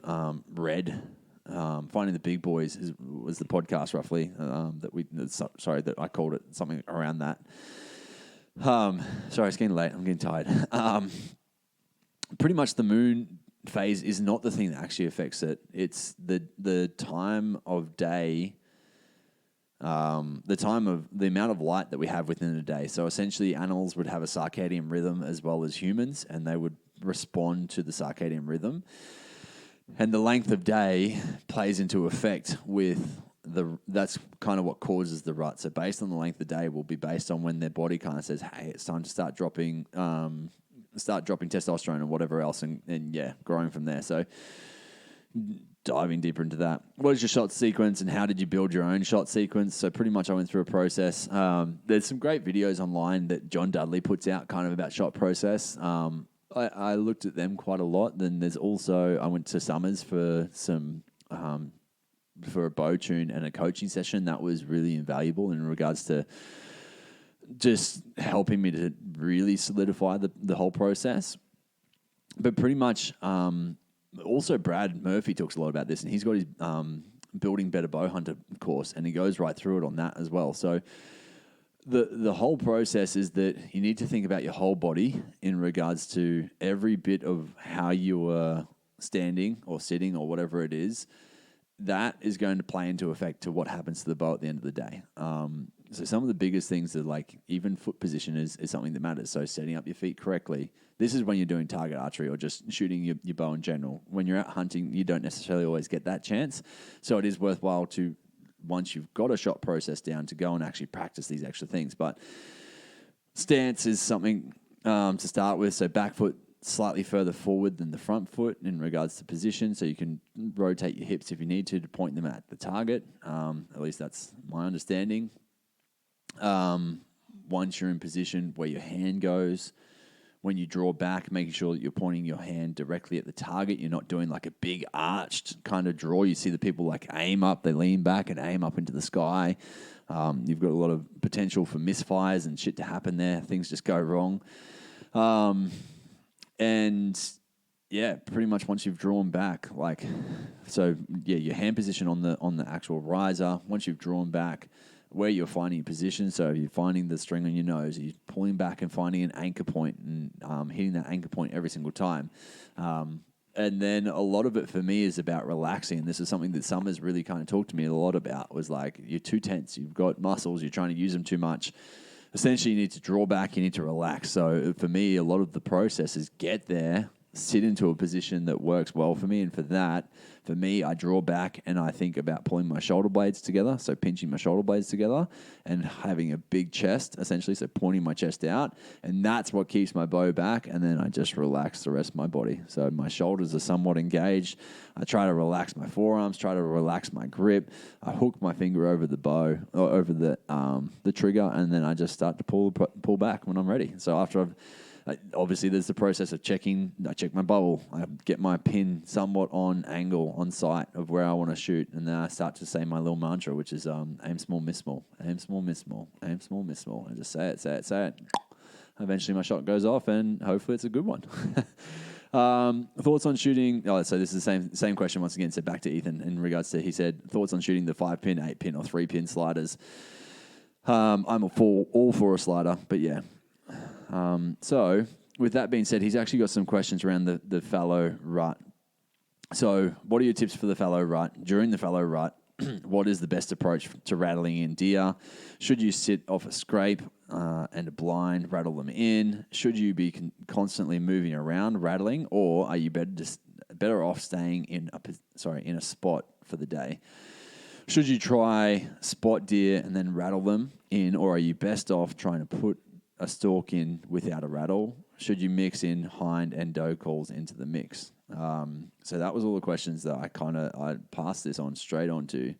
Red. Finding the Big Boys was the podcast roughly that I called it something around that. Sorry, it's getting late. I'm getting tired. Pretty much the moon phase is not the thing that actually affects it. It's the time of day. The amount of light that we have within a day. So essentially animals would have a circadian rhythm as well as humans, and they would respond to the circadian rhythm. And the length of day plays into effect with that's kind of what causes the rut. So based on the length of day will be based on when their body kind of says, hey, it's time to start dropping testosterone and whatever else and growing from there. So diving deeper into that. What is your shot sequence and how did you build your own shot sequence? So pretty much I went through a process. There's some great videos online that John Dudley puts out kind of about shot process. I looked at them quite a lot. Then there's also, I went to Summers for some, for a bow tune and a coaching session. That was really invaluable in regards to just helping me to really solidify the whole process. But pretty much, also Brad Murphy talks a lot about this, and he's got his Building Better Bowhunter course, and he goes right through it on that as well. So the whole process is that you need to think about your whole body in regards to every bit of how you are standing or sitting or whatever it is. That is going to play into effect to what happens to the bow at the end of the day. So some of the biggest things are like even foot position is something that matters. So setting up your feet correctly. This is when you're doing target archery or just shooting your bow in general. When you're out hunting, you don't necessarily always get that chance. So it is worthwhile to, once you've got a shot process down, to go and actually practice these extra things. But stance is something to start with. So back foot slightly further forward than the front foot in regards to position. So you can rotate your hips if you need to point them at the target. At least that's my understanding. Once you're in position where your hand goes, when you draw back, making sure that you're pointing your hand directly at the target. You're not doing like a big arched kind of draw. You see the people like aim up, they lean back and aim up into the sky. You've got a lot of potential for misfires and shit to happen there. Things just go wrong. And yeah, pretty much once you've drawn back, your hand position on the actual riser, once you've drawn back, where you're finding your position. So if you're finding the string on your nose, you're pulling back and finding an anchor point and hitting that anchor point every single time. And then a lot of it for me is about relaxing. And this is something that Summers really kind of talked to me a lot about, was like, you're too tense, you've got muscles, you're trying to use them too much. Essentially, you need to draw back, you need to relax. So for me, a lot of the process is get there, sit into a position that works well for me. And for me, I draw back and I think about pulling my shoulder blades together. So pinching my shoulder blades together and having a big chest, essentially. So pointing my chest out. And that's what keeps my bow back. And then I just relax the rest of my body. So my shoulders are somewhat engaged. I try to relax my forearms, try to relax my grip. I hook my finger over the bow, or over the trigger, and then I just start to pull back when I'm ready. So after obviously, there's the process of checking. I check my bubble. I get my pin somewhat on angle, on sight of where I want to shoot. And then I start to say my little mantra, which is aim small, miss small. Aim small, miss small. Aim small, miss small. I just say it, say it, say it. Eventually my shot goes off and hopefully it's a good one. Thoughts on shooting? Oh, so this is the same question once again. So back to Ethan in regards to, he said, thoughts on shooting the 5-pin, 8-pin or 3-pin sliders. I'm all for a slider, but yeah. So with that being said, he's actually got some questions around the fallow rut. So what are your tips for the fallow rut? During the fallow rut, what is the best approach to rattling in deer? Should you sit off a scrape and a blind, rattle them in? Should you be constantly moving around rattling, or are you better off staying in a spot for the day? Should you try spot deer and then rattle them in, or are you best off trying to put a stalk in without a rattle? Should you mix in hind and doe calls into the mix? So that was all the questions that I passed this on straight on to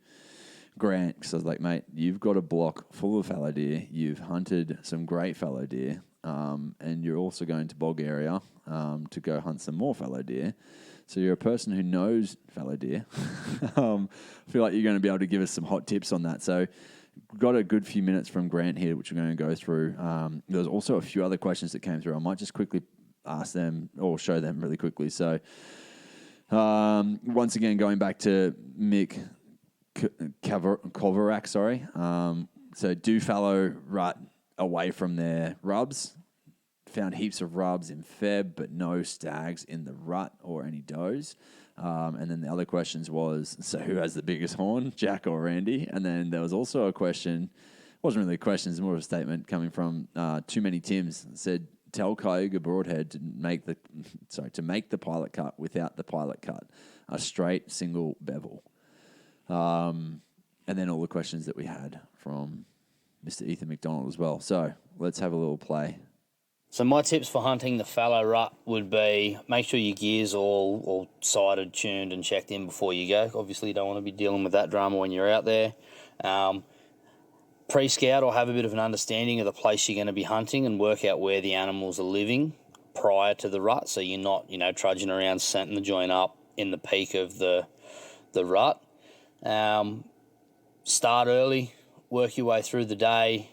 Grant, because I was like, mate, you've got a block full of fallow deer. You've hunted some great fallow deer, and you're also going to bog area to go hunt some more fallow deer. So you're a person who knows fallow deer. I feel like you're going to be able to give us some hot tips on that. So got a good few minutes from Grant here, which we're going to go through. There's also a few other questions that came through. I might just quickly ask them or show them really quickly. So once again, going back to Mick Kovarak, sorry. So do fallow rut away from their rubs. Found heaps of rubs in Feb, but no stags in the rut or any does. And then the other questions was, so who has the biggest horn, Jack or Randy? And then there was also a question, wasn't really a question, it's more of a statement coming from Too Many Tims. It said, tell Cayuga Broadhead to make the pilot cut without the pilot cut, a straight single bevel. And then all the questions that we had from Mr. Ethan McDonald as well. So let's have a little play. So my tips for hunting the fallow rut would be make sure your gear's all sighted, tuned and checked in before you go. Obviously you don't want to be dealing with that drama when you're out there. Pre-scout or have a bit of an understanding of the place you're going to be hunting and work out where the animals are living prior to the rut, so you're not, trudging around setting the joint up in the peak of the rut. Start early, work your way through the day.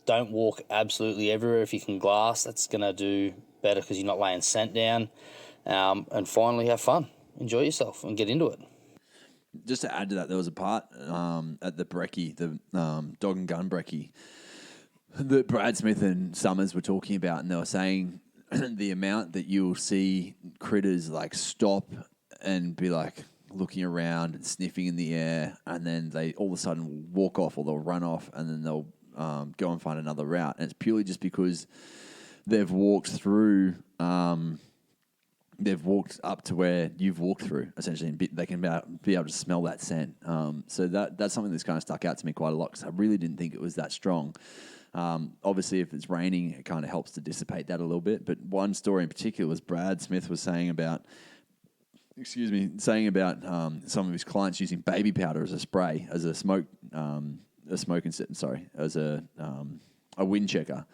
Don't walk absolutely everywhere. If you can glass, that's going to do better because you're not laying scent down. And finally, have fun. Enjoy yourself and get into it. Just to add to that, there was a part at the brekkie, the dog and gun brekkie, that Brad Smith and Summers were talking about, and they were saying the amount that you'll see critters like stop and be like looking around and sniffing in the air, and then they all of a sudden walk off or they'll run off, and then they'll go and find another route. And it's purely just because they've walked through, they've walked up to where you've walked through, essentially, and they can be able to smell that scent. So that's something that's kind of stuck out to me quite a lot, because I really didn't think it was that strong. Obviously, if it's raining, it kind of helps to dissipate that a little bit. But one story in particular was Brad Smith was saying about some of his clients using baby powder as a spray, as a wind checker.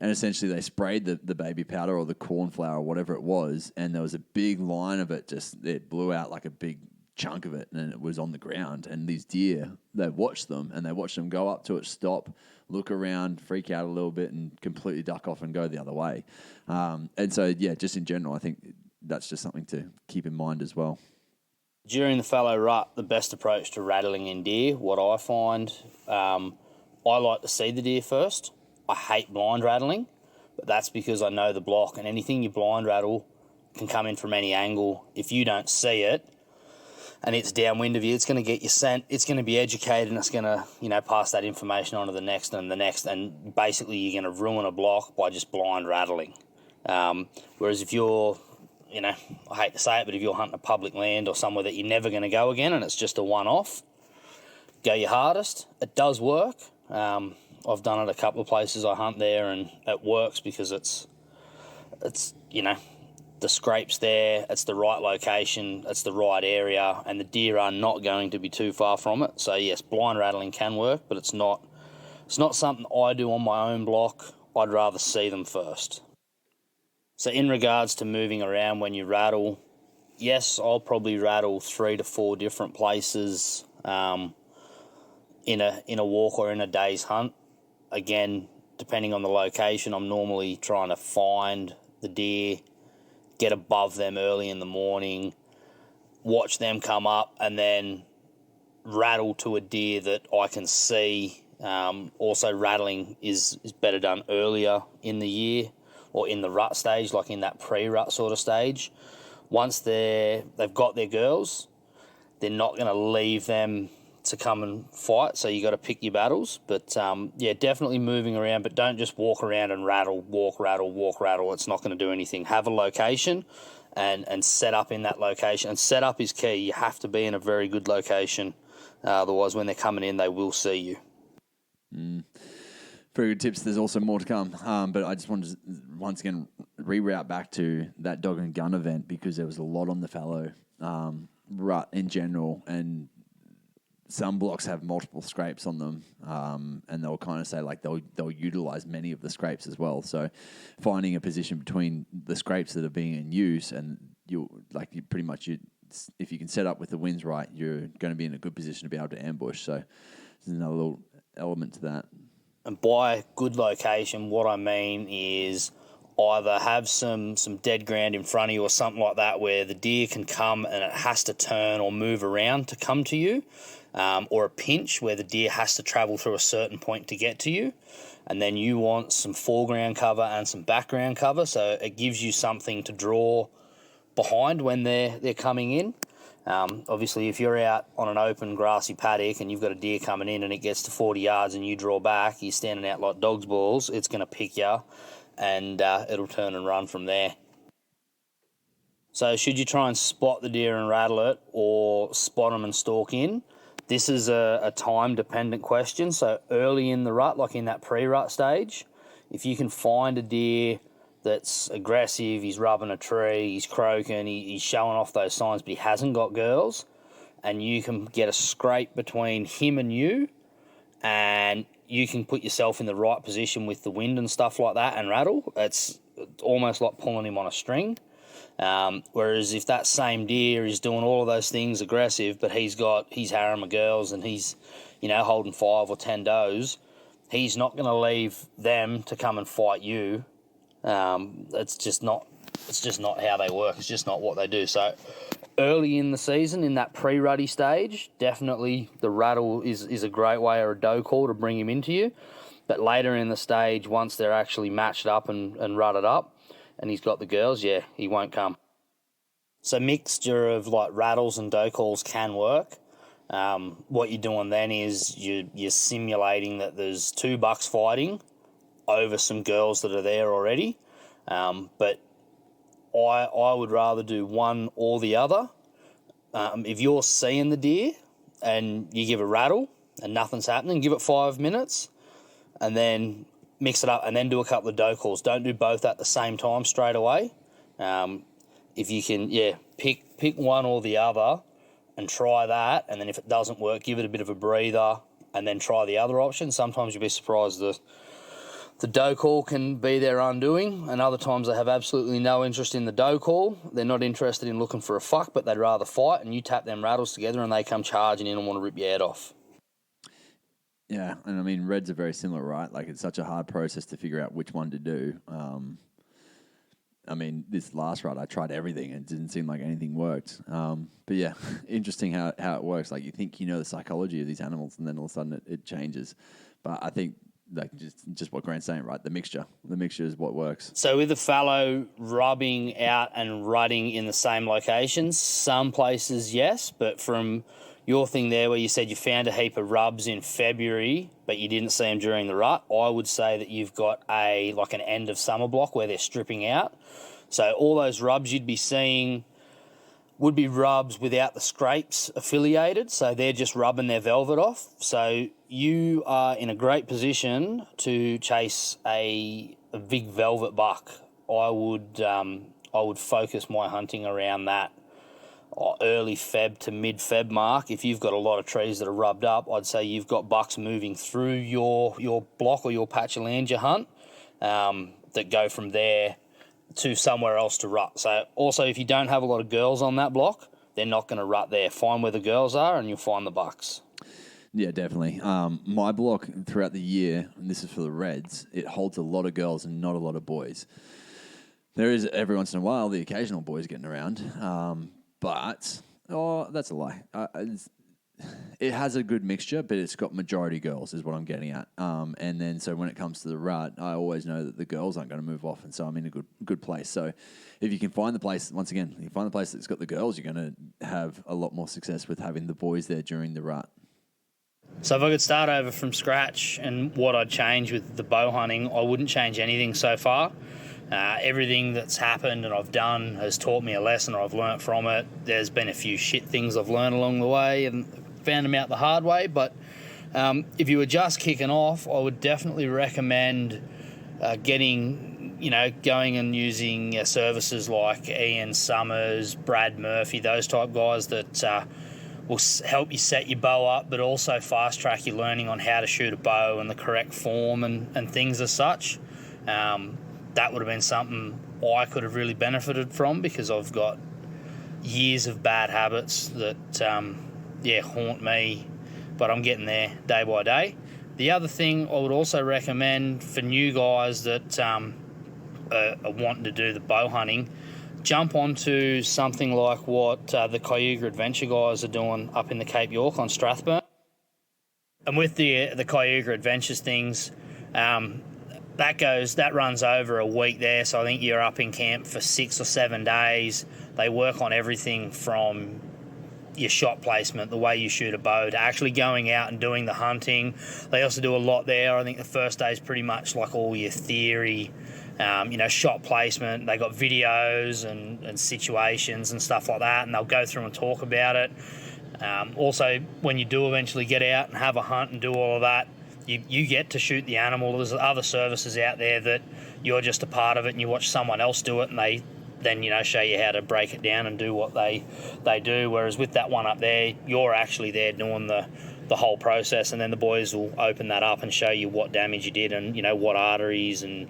And essentially they sprayed the baby powder or the corn flour or whatever it was, and there was a big line of it, it blew out like a big chunk of it, and it was on the ground. And these deer, they watched them go up to it, stop, look around, freak out a little bit, and completely duck off and go the other way. And so, yeah, just in general, I think that's just something to keep in mind as well. During the fallow rut, the best approach to rattling in deer, what I find, I like to see the deer first. I hate blind rattling, but that's because I know the block, and anything you blind rattle can come in from any angle. If you don't see it and it's downwind of you, it's going to get your scent, it's going to be educated, and it's going to, pass that information on to the next and the next, and basically you're going to ruin a block by just blind rattling. Whereas if you're, I hate to say it, but if you're hunting a public land or somewhere that you're never going to go again and it's just a one-off, go your hardest. It does work. I've done it a couple of places I hunt there, and it works because it's the scrape's there, it's the right location, it's the right area, and the deer are not going to be too far from it. So yes, blind rattling can work, but it's not something I do on my own block. I'd rather see them first. So in regards to moving around when you rattle, yes, I'll probably rattle 3 to 4 different places in a walk or in a day's hunt. Again, depending on the location, I'm normally trying to find the deer, get above them early in the morning, watch them come up, and then rattle to a deer that I can see. Also, rattling is better done earlier in the year or in the rut stage, like in that pre-rut sort of stage. Once they've got their girls, they're not going to leave them to come and fight, so you got to pick your battles. But yeah, definitely moving around, but don't just walk around and walk, rattle. It's not going to do anything. Have a location and set up in that location. And set up is key. You have to be in a very good location. Otherwise, when they're coming in, they will see you. Very good tips. There's also more to come. But I just wanted to, once again, reroute back to that dog and gun event, because there was a lot on the fallow rut in general, and some blocks have multiple scrapes on them, and they'll kind of say like they'll utilize many of the scrapes as well. So finding a position between the scrapes that are being in use, and if you can set up with the winds right, you're going to be in a good position to be able to ambush. So there's another little element to that. And by good location, what I mean is either have some dead ground in front of you or something like that where the deer can come and it has to turn or move around to come to you, or a pinch where the deer has to travel through a certain point to get to you. And then you want some foreground cover and some background cover, so it gives you something to draw behind when they're coming in. Obviously, if you're out on an open grassy paddock and you've got a deer coming in and it gets to 40 yards and you draw back, you're standing out like dog's balls, it's going to pick you, and it'll turn and run from there. So should you try and spot the deer and rattle it, or spot them and stalk in? This is a time-dependent question. So early in the rut, like in that pre-rut stage, if you can find a deer that's aggressive, he's rubbing a tree, he's croaking, he's showing off those signs, but he hasn't got girls, and you can get a scrape between him and you can put yourself in the right position with the wind and stuff like that and rattle. It's almost like pulling him on a string. Whereas if that same deer is doing all of those things aggressive, but he's got his harem of girls and he's, holding 5 or 10 does, he's not going to leave them to come and fight you. It's just not how they work. It's just not what they do. So early in the season, in that pre-ruddy stage, definitely the rattle is a great way, or a doe call, to bring him into you. But later in the stage, once they're actually matched up and rutted up and he's got the girls, yeah, he won't come. So mixture of like rattles and doe calls can work. What you're doing then is you're simulating that there's 2 bucks fighting over some girls that are there already. But I would rather do one or the other. If you're seeing the deer and you give a rattle and nothing's happening, give it 5 minutes and then mix it up and then do a couple of doe calls. Don't do both at the same time straight away. If you can, pick one or the other and try that, and then if it doesn't work, give it a bit of a breather and then try the other option. Sometimes you'll be surprised the doe call can be their undoing, and other times they have absolutely no interest in the doe call. They're not interested in looking for a fuck, but they'd rather fight, and you tap them rattles together and they come charging in and want to rip your head off. Yeah, and I mean, reds are very similar, right? Like, it's such a hard process to figure out which one to do. I mean, this last rut, I tried everything and it didn't seem like anything worked. But yeah, interesting how it works. Like, you think you know the psychology of these animals, and then all of a sudden it changes. But I think, like, just what Grant's saying, right? The mixture is what works. So with the fallow rubbing out and rutting in the same locations, some places yes, but from your thing there where you said you found a heap of rubs in February but you didn't see them during the rut, I would say that you've got an end of summer block where they're stripping out. So all those rubs you'd be seeing would be rubs without the scrapes affiliated, so they're just rubbing their velvet off. So you are in a great position to chase a big velvet buck. I would focus my hunting around that early Feb to mid-Feb mark. If you've got a lot of trees that are rubbed up, I'd say you've got bucks moving through your block or your patch of land you hunt that go from there to somewhere else to rut. So also, if you don't have a lot of girls on that block, they're not going to rut there. Find where the girls are and you'll find the bucks. Yeah, definitely. My block throughout the year, and this is for the reds, it holds a lot of girls and not a lot of boys. There is every once in a while the occasional boys getting around, but that's a lie. It has a good mixture, but it's got majority girls is what I'm getting at. And then so when it comes to the rut, I always know that the girls aren't going to move off, and so I'm in a good place. So if you can find the place, once again, that's got the girls, you're going to have a lot more success with having the boys there during the rut. So if I could start over from scratch and what I'd change with the bow hunting, I wouldn't change anything so far. Everything that's happened and I've done has taught me a lesson, or I've learnt from it. There's been a few shit things I've learned along the way and found them out the hard way, but if you were just kicking off, I would definitely recommend going and using services like Ian Summers, Brad Murphy, those type guys that will help you set your bow up, but also fast track your learning on how to shoot a bow and the correct form and things as such. That would have been something I could have really benefited from, because I've got years of bad habits that haunt me, but I'm getting there day by day. The other thing I would also recommend for new guys that are wanting to do the bow hunting, jump onto something like what the Cayuga Adventure guys are doing up in the Cape York on Strathburn. And with the Cayuga Adventures things, that runs over a week there, so I think you're up in camp for 6 or 7 days. They work on everything from your shot placement, the way you shoot a bow, to actually going out and doing the hunting. They also do a lot there. I think the first day is pretty much like all your theory, shot placement. They got videos and situations and stuff like that, and they'll go through and talk about it. Also, when you do eventually get out and have a hunt and do all of that, you get to shoot the animal. There's other services out there that you're just a part of it, and you watch someone else do it, and they then show you how to break it down and do what they do. Whereas with that one up there, you're actually there doing the whole process, and then the boys will open that up and show you what damage you did, and what arteries and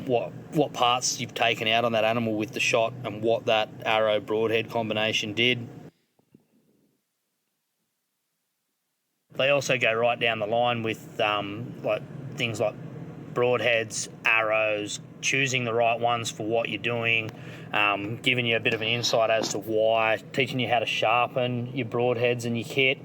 what parts you've taken out on that animal with the shot, and what that arrow broadhead combination did. They also go right down the line with things like broadheads, arrows, choosing the right ones for what you're doing, giving you a bit of an insight as to why, teaching you how to sharpen your broadheads and your kit.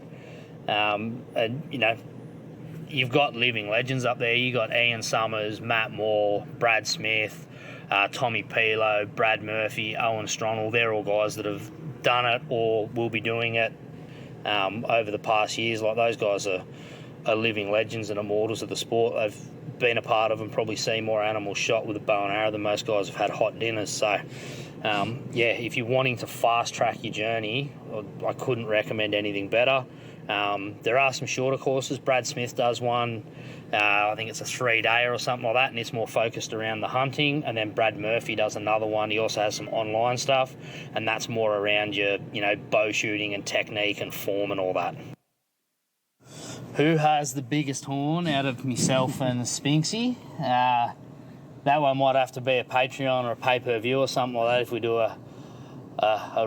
You've got living legends up there. You got Ian Summers, Matt Moore, Brad Smith, Tommy Pilo, Brad Murphy, Owen Stronall. They're all guys that have done it or will be doing it over the past years. Like, those guys are living legends and immortals of the sport. They've been a part of and probably seen more animals shot with a bow and arrow than most guys have had hot dinners. So if you're wanting to fast track your journey, I couldn't recommend anything better. There are some shorter courses. Brad Smith does one, I think it's a 3-day or something like that, and it's more focused around the hunting. And then Brad Murphy does another one. He also has some online stuff, and that's more around your bow shooting and technique and form and all that. Who has the biggest horn out of myself and Spinksy? That one might have to be a Patreon or a pay-per-view or something like that if we do a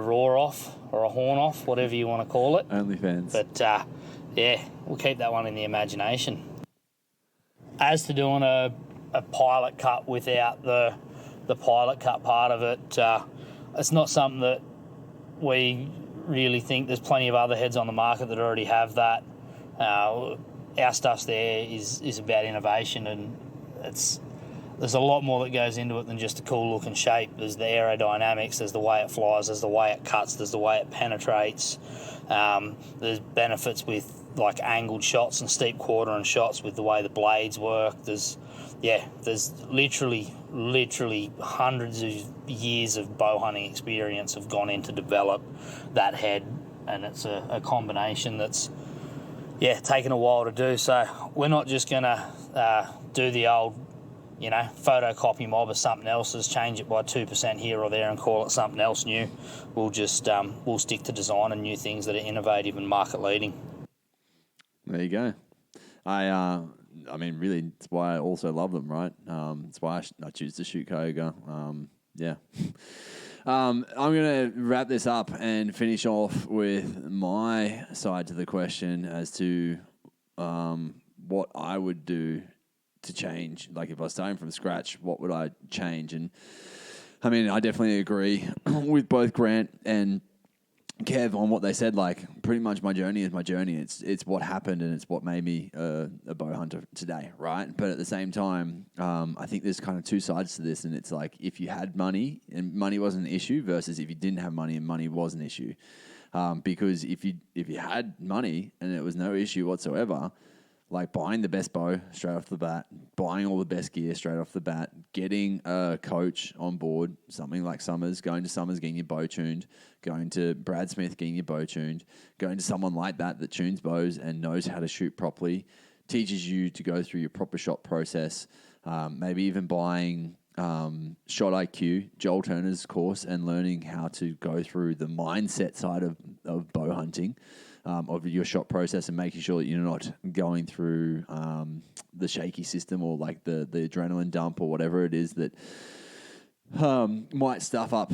roar off or a horn off, whatever you want to call it. OnlyFans. But we'll keep that one in the imagination. As to doing a pilot cut without the pilot cut part of it, it's not something that we really think. There's plenty of other heads on the market that already have that. Our stuff's there is about innovation, and there's a lot more that goes into it than just a cool look and shape. There's the aerodynamics, there's the way it flies, there's the way it cuts, there's the way it penetrates. There's benefits with like angled shots and steep quartering shots with the way the blades work. There's literally hundreds of years of bow hunting experience have gone in to develop that head, and it's a combination that's taken a while to do. So we're not just gonna do the old photocopy mob of something else's, change it by 2% here or there and call it something else new. We'll just we'll stick to design and new things that are innovative and market leading. There you go. I mean, really, it's why I also love them, right? It's why I choose to shoot Cayuga. I'm going to wrap this up and finish off with my side to the question as to what I would do to change. Like, if I was starting from scratch, what would I change? And I mean, I definitely agree with both Grant and Kev on what they said. Like, pretty much my journey is my journey. It's what happened, and it's what made me a bow hunter today, right? But at the same time, I think there's kind of two sides to this, and it's like, if you had money and money wasn't an issue versus if you didn't have money and money was an issue. Because if you had money and it was no issue whatsoever, like buying the best bow straight off the bat, buying all the best gear straight off the bat, getting a coach on board, something like Summers, going to Summers, getting your bow tuned, going to Brad Smith, getting your bow tuned, going to someone like that tunes bows and knows how to shoot properly, teaches you to go through your proper shot process, maybe even buying Shot IQ, Joel Turner's course, and learning how to go through the mindset side of bow hunting, of your shot process, and making sure that you're not going through the shaky system or like the adrenaline dump or whatever it is that might stuff up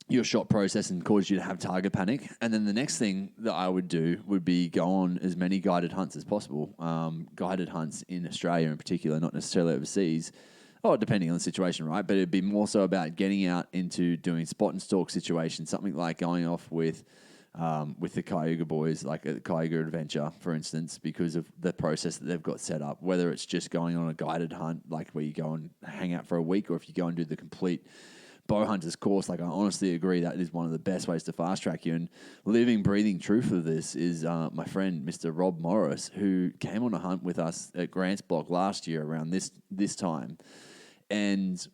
your shot process and cause you to have target panic. And then the next thing that I would do would be go on as many guided hunts as possible. Guided hunts in Australia in particular, not necessarily overseas. Oh, depending on the situation, right? But it'd be more so about getting out into doing spot and stalk situations, something like going off with the Cayuga boys, like a Cayuga adventure, for instance, because of the process that they've got set up, whether it's just going on a guided hunt, like where you go and hang out for a week, or if you go and do the complete Bowhunters course. Like, I honestly agree that is one of the best ways to fast track you. And living, breathing truth of this is my friend, Mr. Rob Morris, who came on a hunt with us at Grant's Block last year around this time. And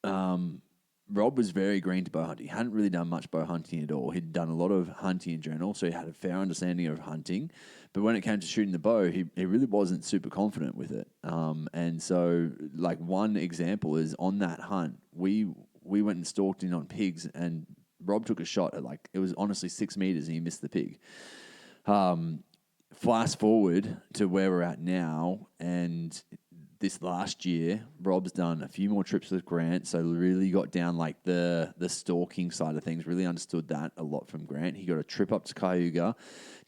Rob was very green to bow hunting. He hadn't really done much bow hunting at all. He'd done a lot of hunting in general, so he had a fair understanding of hunting. But when it came to shooting the bow, he really wasn't super confident with it. And so, like, one example is on that hunt, we went and stalked in on pigs, and Rob took a shot at, like, it was honestly 6 meters, and he missed the pig. Fast forward to where we're at now, and this last year, Rob's done a few more trips with Grant, so really got down like the stalking side of things, really understood that a lot from Grant. He got a trip up to Cayuga,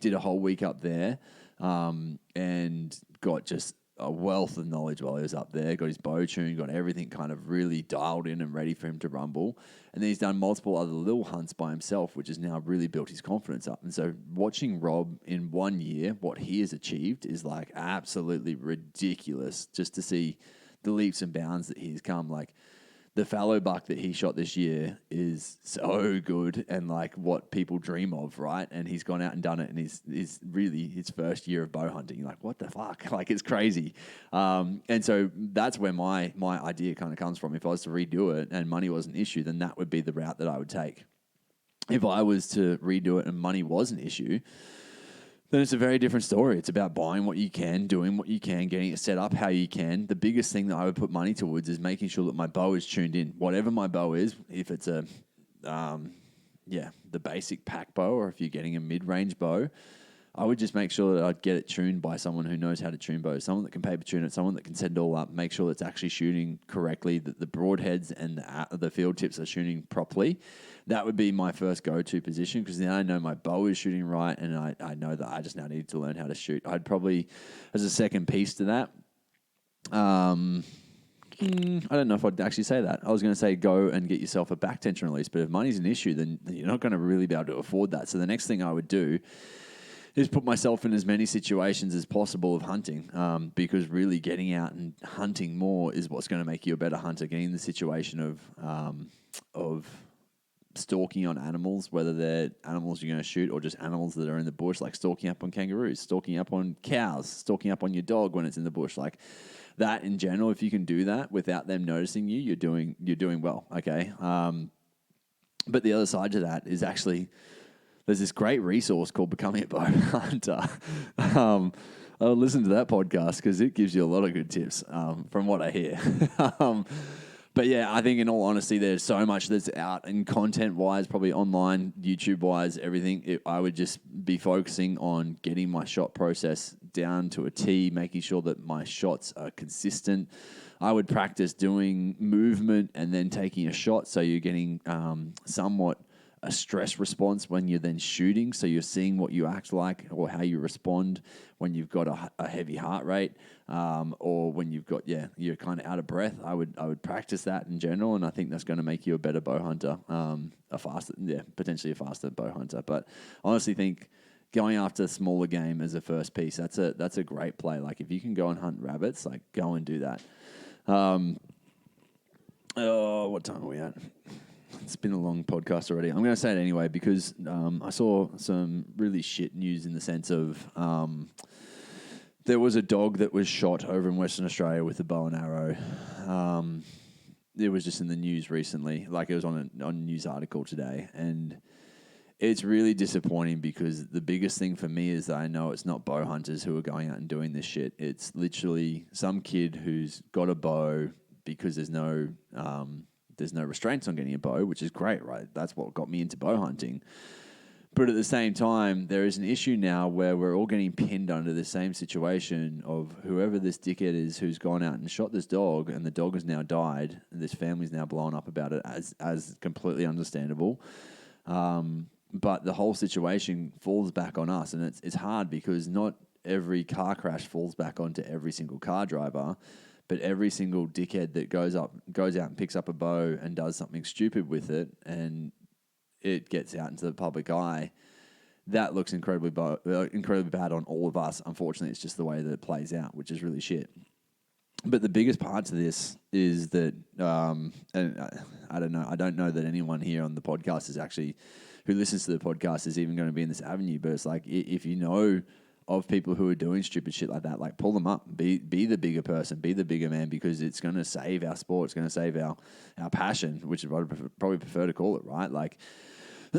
did a whole week up there, and got just a wealth of knowledge while he was up there, got his bow tuned, got everything kind of really dialed in and ready for him to rumble. And then he's done multiple other little hunts by himself, which has now really built his confidence up. And so watching Rob in 1 year, what he has achieved is like absolutely ridiculous, just to see the leaps and bounds that he's come. Like, the fallow buck that he shot this year is so good and like what people dream of, right? And he's gone out and done it, and he's really his first year of bow hunting. You're like, what the fuck? Like, it's crazy. And so that's where my idea kind of comes from. If I was to redo it and money was an issue, then that would be the route that I would take. If I was to redo it and money was an issue, then it's a very different story. It's about buying what you can, doing what you can, getting it set up how you can. The biggest thing that I would put money towards is making sure that my bow is tuned in. Whatever my bow is, if it's the basic pack bow, or if you're getting a mid-range bow, I would just make sure that I'd get it tuned by someone who knows how to tune bows, someone that can paper tune it, someone that can set it all up, make sure it's actually shooting correctly, that the broadheads and the field tips are shooting properly. That would be my first go-to position, because then I know my bow is shooting right, and I know that I just now need to learn how to shoot. I'd probably, as a second piece to that, I don't know if I'd actually say that. I was going to say go and get yourself a back tension release, but if money's an issue, then you're not going to really be able to afford that. So the next thing I would do is put myself in as many situations as possible of hunting, because really getting out and hunting more is what's going to make you a better hunter. Getting in the situation of stalking on animals, whether they're animals you're going to shoot or just animals that are in the bush, like stalking up on kangaroos, stalking up on cows, stalking up on your dog when it's in the bush, like that in general. If you can do that without them noticing you, you're doing well. Okay. But the other side to that is actually, there's this great resource called Becoming a Bowhunter. I'll listen to that podcast because it gives you a lot of good tips from what I hear. But yeah, I think in all honesty, there's so much that's out, and content-wise, probably online, YouTube-wise, everything. I would just be focusing on getting my shot process down to a T, making sure that my shots are consistent. I would practice doing movement and then taking a shot, so you're getting somewhat a stress response when you're then shooting, so you're seeing what you act like or how you respond when you've got a heavy heart rate, or when you've got you're kind of out of breath. I would practice that in general, and I think that's going to make you a better bow hunter, potentially a faster bow hunter. But I honestly think going after smaller game as a first piece, that's a great play. Like, if you can go and hunt rabbits, like, go and do that. What time are we at? it's been a long podcast already. I'm going to say it anyway because I saw some really shit news in the sense of there was a dog that was shot over in Western Australia with a bow and arrow. It was just in the news recently, like it was on a news article today, and it's really disappointing because the biggest thing for me is that I know it's not bow hunters who are going out and doing this shit. It's literally some kid who's got a bow because there's no restraints on getting a bow, which is great, right? That's what got me into bow hunting. But at the same time, there is an issue now where we're all getting pinned under the same situation of whoever this dickhead is who's gone out and shot this dog, and the dog has now died, and this family's now blown up about it as completely understandable. But the whole situation falls back on us, and it's hard because not every car crash falls back onto every single car driver, but every single dickhead that goes out and picks up a bow and does something stupid with it, and it gets out into the public eye, that looks incredibly bad on all of us. Unfortunately, it's just the way that it plays out, which is really shit. But the biggest part to this is that, and I don't know that anyone here on the podcast is actually, who listens to the podcast is even going to be in this avenue, but it's like, if you know of people who are doing stupid shit like that, like pull them up, be the bigger person, be the bigger man, because it's going to save our sport, it's going to save our passion, which is what I probably prefer to call it, right? Like,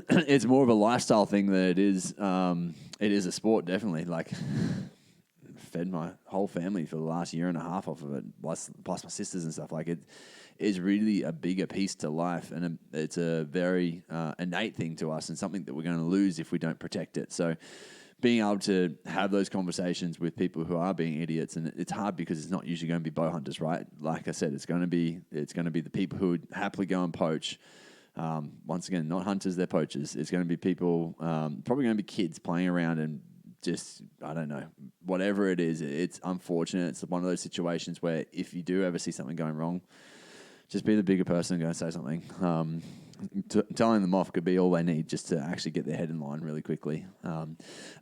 it's more of a lifestyle thing than it is a sport, definitely. Like, fed my whole family for the last year and a half off of it, plus my sisters and stuff. Like, it is really a bigger piece to life, and it's a very innate thing to us, and something that we're going to lose if we don't protect it. So being able to have those conversations with people who are being idiots, and it's hard because it's not usually going to be bow hunters, right? Like I said, it's going to be the people who would happily go and poach. Once again, not hunters, they're poachers. It's going to be people, probably going to be kids playing around and just, I don't know, whatever it is. It's unfortunate. It's one of those situations where if you do ever see something going wrong, just be the bigger person and go and say something. Telling them off could be all they need just to actually get their head in line really quickly.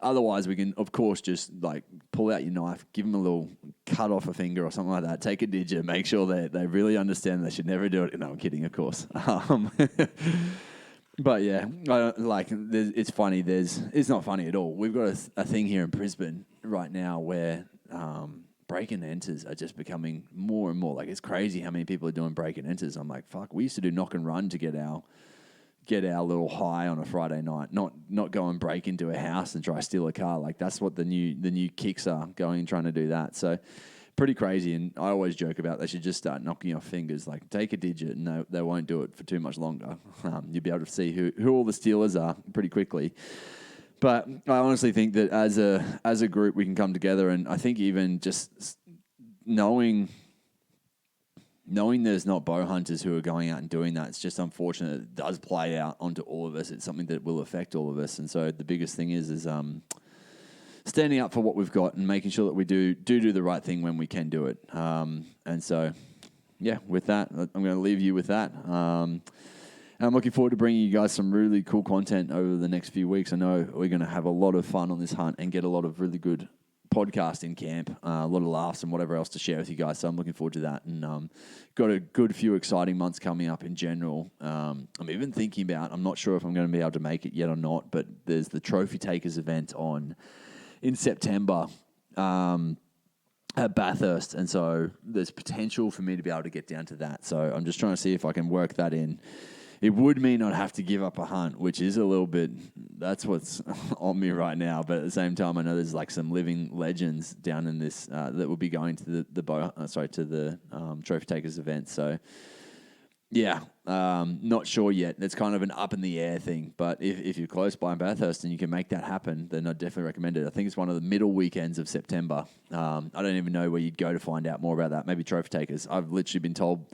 Otherwise, we can, of course, just like pull out your knife, give them a little cut off a finger or something like that, take a digit, make sure they really understand they should never do it. No, I'm kidding, of course. But yeah, it's funny. It's not funny at all. We've got a thing here in Brisbane right now where break and enters are just becoming more and more. Like, it's crazy how many people are doing break and enters. I'm like, fuck, we used to do knock and run to get our little high on a Friday night, not go and break into a house and try steal a car. Like, that's what the new kicks are, going and trying to do that. So pretty crazy. And I always joke about they should just start knocking off fingers. Like, take a digit and they won't do it for too much longer. You'll be able to see who all the stealers are pretty quickly. But I honestly think that as a group we can come together, and I think even just knowing there's not bow hunters who are going out and doing that, it's just unfortunate. It does play out onto all of us. It's something that will affect all of us, and so the biggest thing is standing up for what we've got and making sure that we do the right thing when we can do it. And so, yeah, with that, I'm going to leave you with that. I'm looking forward to bringing you guys some really cool content over the next few weeks. I know we're going to have a lot of fun on this hunt and get a lot of really good podcasting camp, a lot of laughs and whatever else to share with you guys. So I'm looking forward to that. And got a good few exciting months coming up in general. I'm even thinking about, I'm not sure if I'm going to be able to make it yet or not, but there's the Trophy Takers event in September at Bathurst. And so there's potential for me to be able to get down to that. So I'm just trying to see if I can work that in. It would mean I'd have to give up a hunt, which is a little bit, that's what's on me right now. But at the same time, I know there's like some living legends down in this that will be going to the Trophy Takers event. So yeah, not sure yet. It's kind of an up in the air thing. But if you're close by in Bathurst and you can make that happen, then I'd definitely recommend it. I think it's one of the middle weekends of September. I don't even know where you'd go to find out more about that. Maybe Trophy Takers. I've literally been told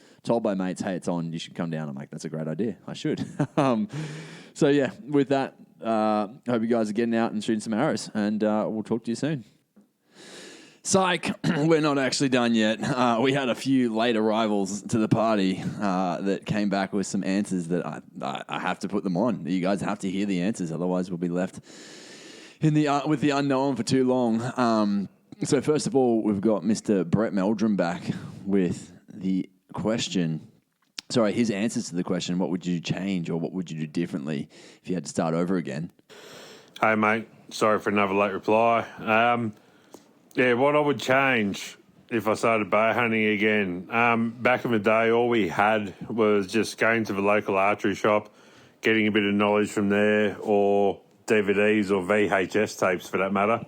by mates, hey, it's on, you should come down. I'm like, that's a great idea. I should. So yeah, with that, I hope you guys are getting out and shooting some arrows, and we'll talk to you soon. Psych, we're not actually done yet. We had a few late arrivals to the party that came back with some answers that I have to put them on. You guys have to hear the answers, otherwise we'll be left with the unknown for too long. So first of all, we've got Mr. Brett Meldrum back with the question: his answers to the question, what would you change or what would you do differently if you had to start over again? Hey, mate. Sorry for another late reply. What I would change if I started bow hunting again, back in the day, all we had was just going to the local archery shop, getting a bit of knowledge from there, or DVDs or VHS tapes for that matter.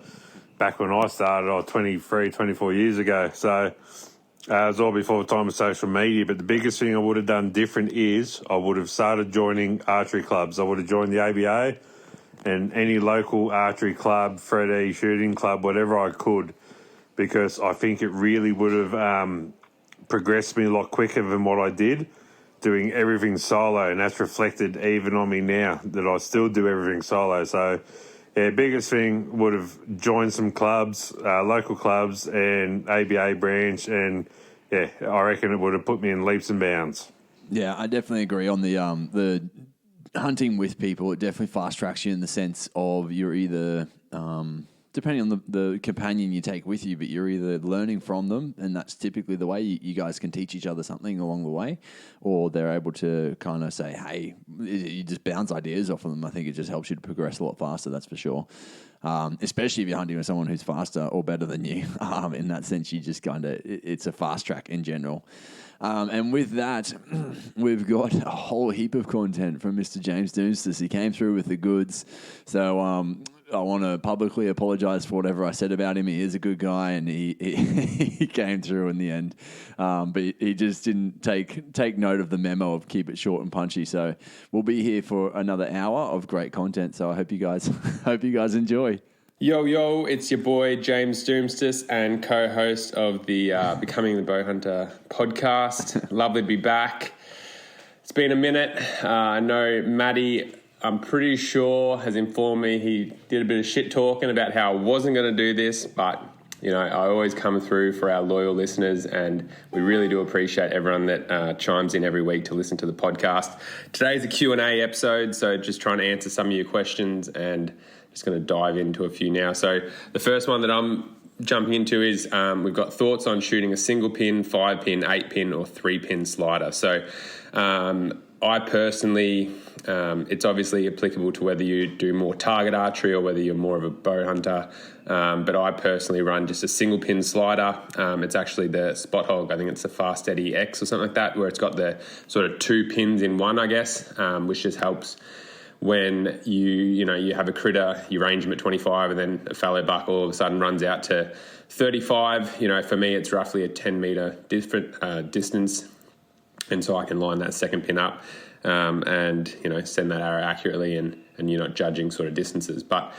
Back when I started, 23, 24 years ago. So it was all before the time of social media. But the biggest thing I would have done different is I would have started joining archery clubs. I would have joined the ABA and any local archery club, Freddie, shooting club, whatever I could, because I think it really would have progressed me a lot quicker than what I did, doing everything solo, and that's reflected even on me now that I still do everything solo. So, biggest thing would have joined some clubs, local clubs and ABA branch, and I reckon it would have put me in leaps and bounds. Yeah, I definitely agree on the hunting with people. It definitely fast tracks you in the sense of you're either depending on the companion you take with you, but you're either learning from them, and that's typically the way you guys can teach each other something along the way, or they're able to kind of say, hey, you just bounce ideas off of them. I think it just helps you to progress a lot faster, that's for sure. Especially if you're hunting with someone who's faster or better than you. In that sense, you just it's a fast track in general. And with that, we've got a whole heap of content from Mr. James Doomstis. He came through with the goods. So I want to publicly apologise for whatever I said about him. He is a good guy, and he came through in the end. But he just didn't take note of the memo of keep it short and punchy. So we'll be here for another hour of great content. So I hope you guys enjoy. Yo, it's your boy James Doomstis and co-host of the Becoming the Bowhunter podcast. Lovely to be back. It's been a minute. I know Matty, I'm pretty sure, has informed me he did a bit of shit talking about how I wasn't going to do this, but you know, I always come through for our loyal listeners, and we really do appreciate everyone that chimes in every week to listen to the podcast. Today's a Q&A episode, so just trying to answer some of your questions and just going to dive into a few now. So the first one that I'm jumping into is we've got thoughts on shooting a single pin, 5-pin, 8-pin or 3-pin slider. So I personally, it's obviously applicable to whether you do more target archery or whether you're more of a bow hunter. But I personally run just a single pin slider. It's actually the Spot Hog. I think it's the Fast Steady X or something like that, where it's got the sort of 2 pins in one, I guess, which just helps when you have a critter, you range them at 25 and then a fallow buck all of a sudden runs out to 35. For me, it's roughly a 10 metre different distance. And so I can line that second pin up and send that arrow accurately and you're not judging sort of distances. But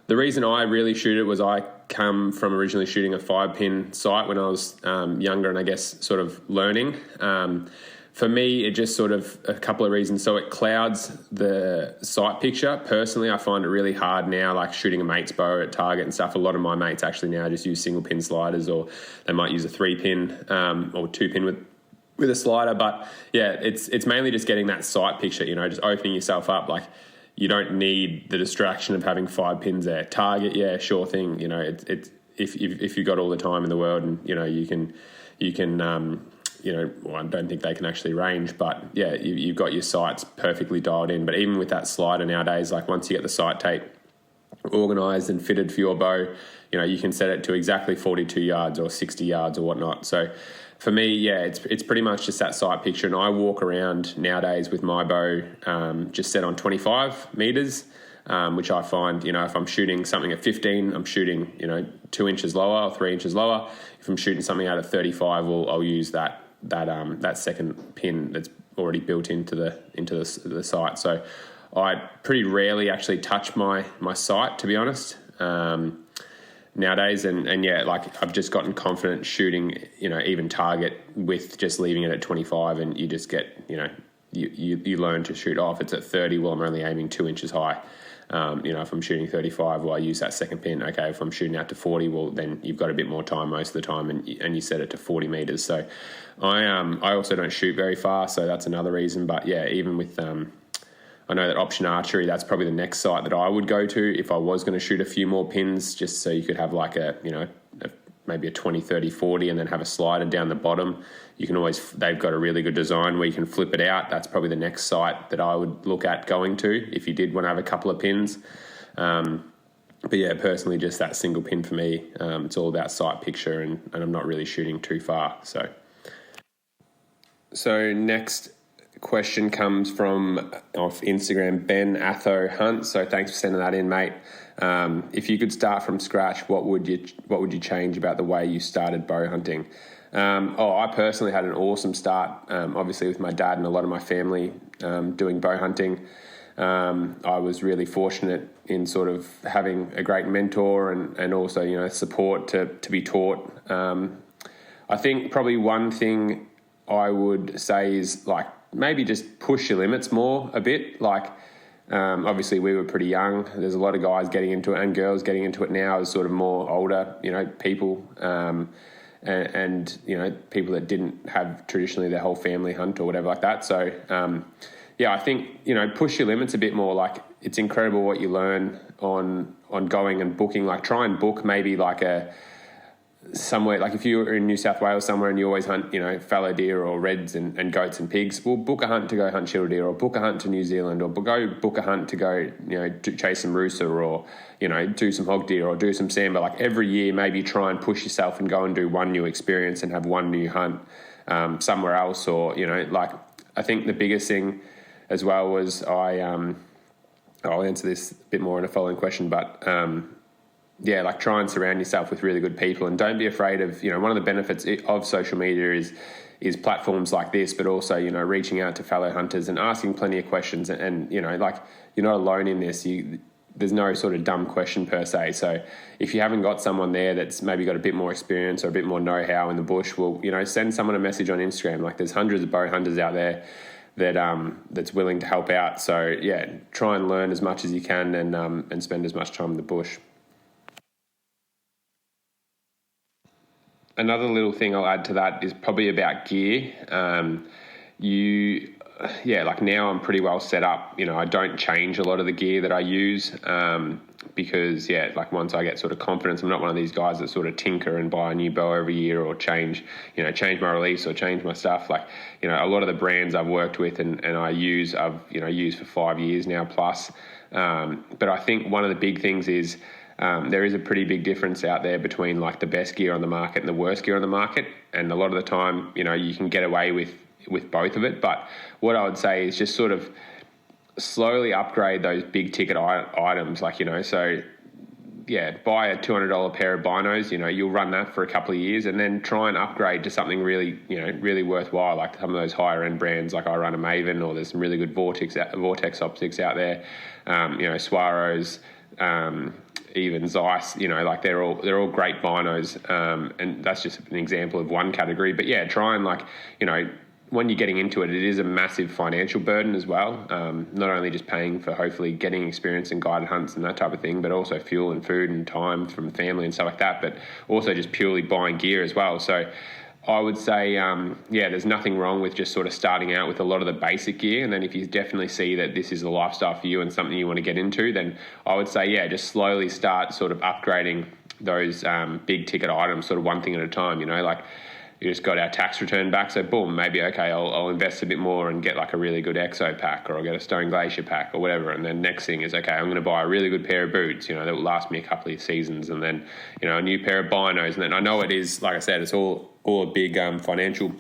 the reason I really shoot it was I come from originally shooting a 5-pin sight when I was younger and I guess sort of learning. For me, it just sort of a couple of reasons. So it clouds the sight picture. Personally, I find it really hard now, like shooting a mate's bow at target and stuff. A lot of my mates actually now just use single pin sliders, or they might use a 3-pin or 2-pin with a slider. But yeah, it's mainly just getting that sight picture, just opening yourself up. Like, you don't need the distraction of having 5 pins there. Target, yeah, sure thing. If you've got all the time in the world and, you can well, I don't think they can actually range, but yeah, you've got your sights perfectly dialed in. But even with that slider nowadays, like once you get the sight tape organised and fitted for your bow, you can set it to exactly 42 yards or 60 yards or whatnot. So for me, yeah, it's pretty much just that sight picture. And I walk around nowadays with my bow just set on 25 metres, which I find, if I'm shooting something at 15, I'm shooting, 2 inches lower or 3 inches lower. If I'm shooting something out at 35, I'll use that second pin that's already built into the sight. So I pretty rarely actually touch my sight, to be honest, nowadays. And yeah, like I've just gotten confident shooting, even target with just leaving it at 25, and you just get, you learn to shoot off. It's at 30, well, I'm only aiming 2 inches high. If I'm shooting 35, well, I use that second pin. Okay, if I'm shooting out to 40, well, then you've got a bit more time most of the time, and you set it to 40 metres. So I also don't shoot very far, so that's another reason. But yeah, even with I know that Option Archery, that's probably the next site that I would go to if I was going to shoot a few more pins, just so you could have like maybe a 20, 30, 40 and then have a slider down the bottom. You can always, they've got a really good design where you can flip it out. That's probably the next site that I would look at going to if you did want to have a couple of pins. But yeah, personally, just that single pin for me, it's all about sight picture and I'm not really shooting too far. So next question comes from off Instagram, Ben Atho Hunt. So thanks for sending that in, mate. If you could start from scratch, what would you change about the way you started bow hunting? I personally had an awesome start, obviously with my dad and a lot of my family doing bow hunting. I was really fortunate in sort of having a great mentor and also, support to be taught. I think probably one thing I would say is like maybe just push your limits more a bit. Like obviously we were pretty young. There's a lot of guys getting into it and girls getting into it now as sort of more older, people and people that didn't have traditionally their whole family hunt or whatever like that. So I think, push your limits a bit more. Like it's incredible what you learn on going and booking. Like try and book maybe like somewhere, like if you're in New South Wales somewhere and you always hunt, fallow deer or reds and goats and pigs, well, book a hunt to go hunt shield deer or book a hunt to New Zealand or go book a hunt to go, to chase some rooster or, do some hog deer or do some sambar. Like every year, maybe try and push yourself and go and do one new experience and have one new hunt somewhere else. Or, like I think the biggest thing as well was I'll answer this a bit more in a following question, but like try and surround yourself with really good people and don't be afraid of, one of the benefits of social media is platforms like this, but also, reaching out to fellow hunters and asking plenty of questions and like you're not alone in this. There's no sort of dumb question per se. So if you haven't got someone there that's maybe got a bit more experience or a bit more know-how in the bush, well, send someone a message on Instagram. Like there's hundreds of bow hunters out there that's willing to help out. So yeah, try and learn as much as you can and spend as much time in the bush. Another little thing I'll add to that is probably about gear. Like now I'm pretty well set up. I don't change a lot of the gear that I use because, like once I get sort of confidence, I'm not one of these guys that sort of tinker and buy a new bow every year or change my release or change my stuff. Like, a lot of the brands I've worked with and I've used for 5 years now plus. But I think one of the big things is there is a pretty big difference out there between like the best gear on the market and the worst gear on the market. And a lot of the time, you can get away with both of it. But what I would say is just sort of slowly upgrade those big ticket items. Like, so yeah, buy a $200 pair of binos, you'll run that for a couple of years and then try and upgrade to something really, really worthwhile. Like some of those higher end brands, like I run a Maven or there's some really good Vortex optics out there. Swaros, even Zeiss, like they're all great binos, and that's just an example of one category. But yeah, try and like, when you're getting into it, it is a massive financial burden as well. Not only just paying for hopefully getting experience in guided hunts and that type of thing, but also fuel and food and time from family and stuff like that, but also just purely buying gear as well. So I would say, there's nothing wrong with just sort of starting out with a lot of the basic gear. And then if you definitely see that this is a lifestyle for you and something you want to get into, then I would say, just slowly start sort of upgrading those big ticket items, sort of one thing at a time, like you just got our tax return back. So boom, maybe, okay, I'll invest a bit more and get like a really good Exo pack or I'll get a Stone Glacier pack or whatever. And then next thing is, okay, I'm going to buy a really good pair of boots, that will last me a couple of seasons. And then, a new pair of binos. And then I know it is, like I said, it's all a big financial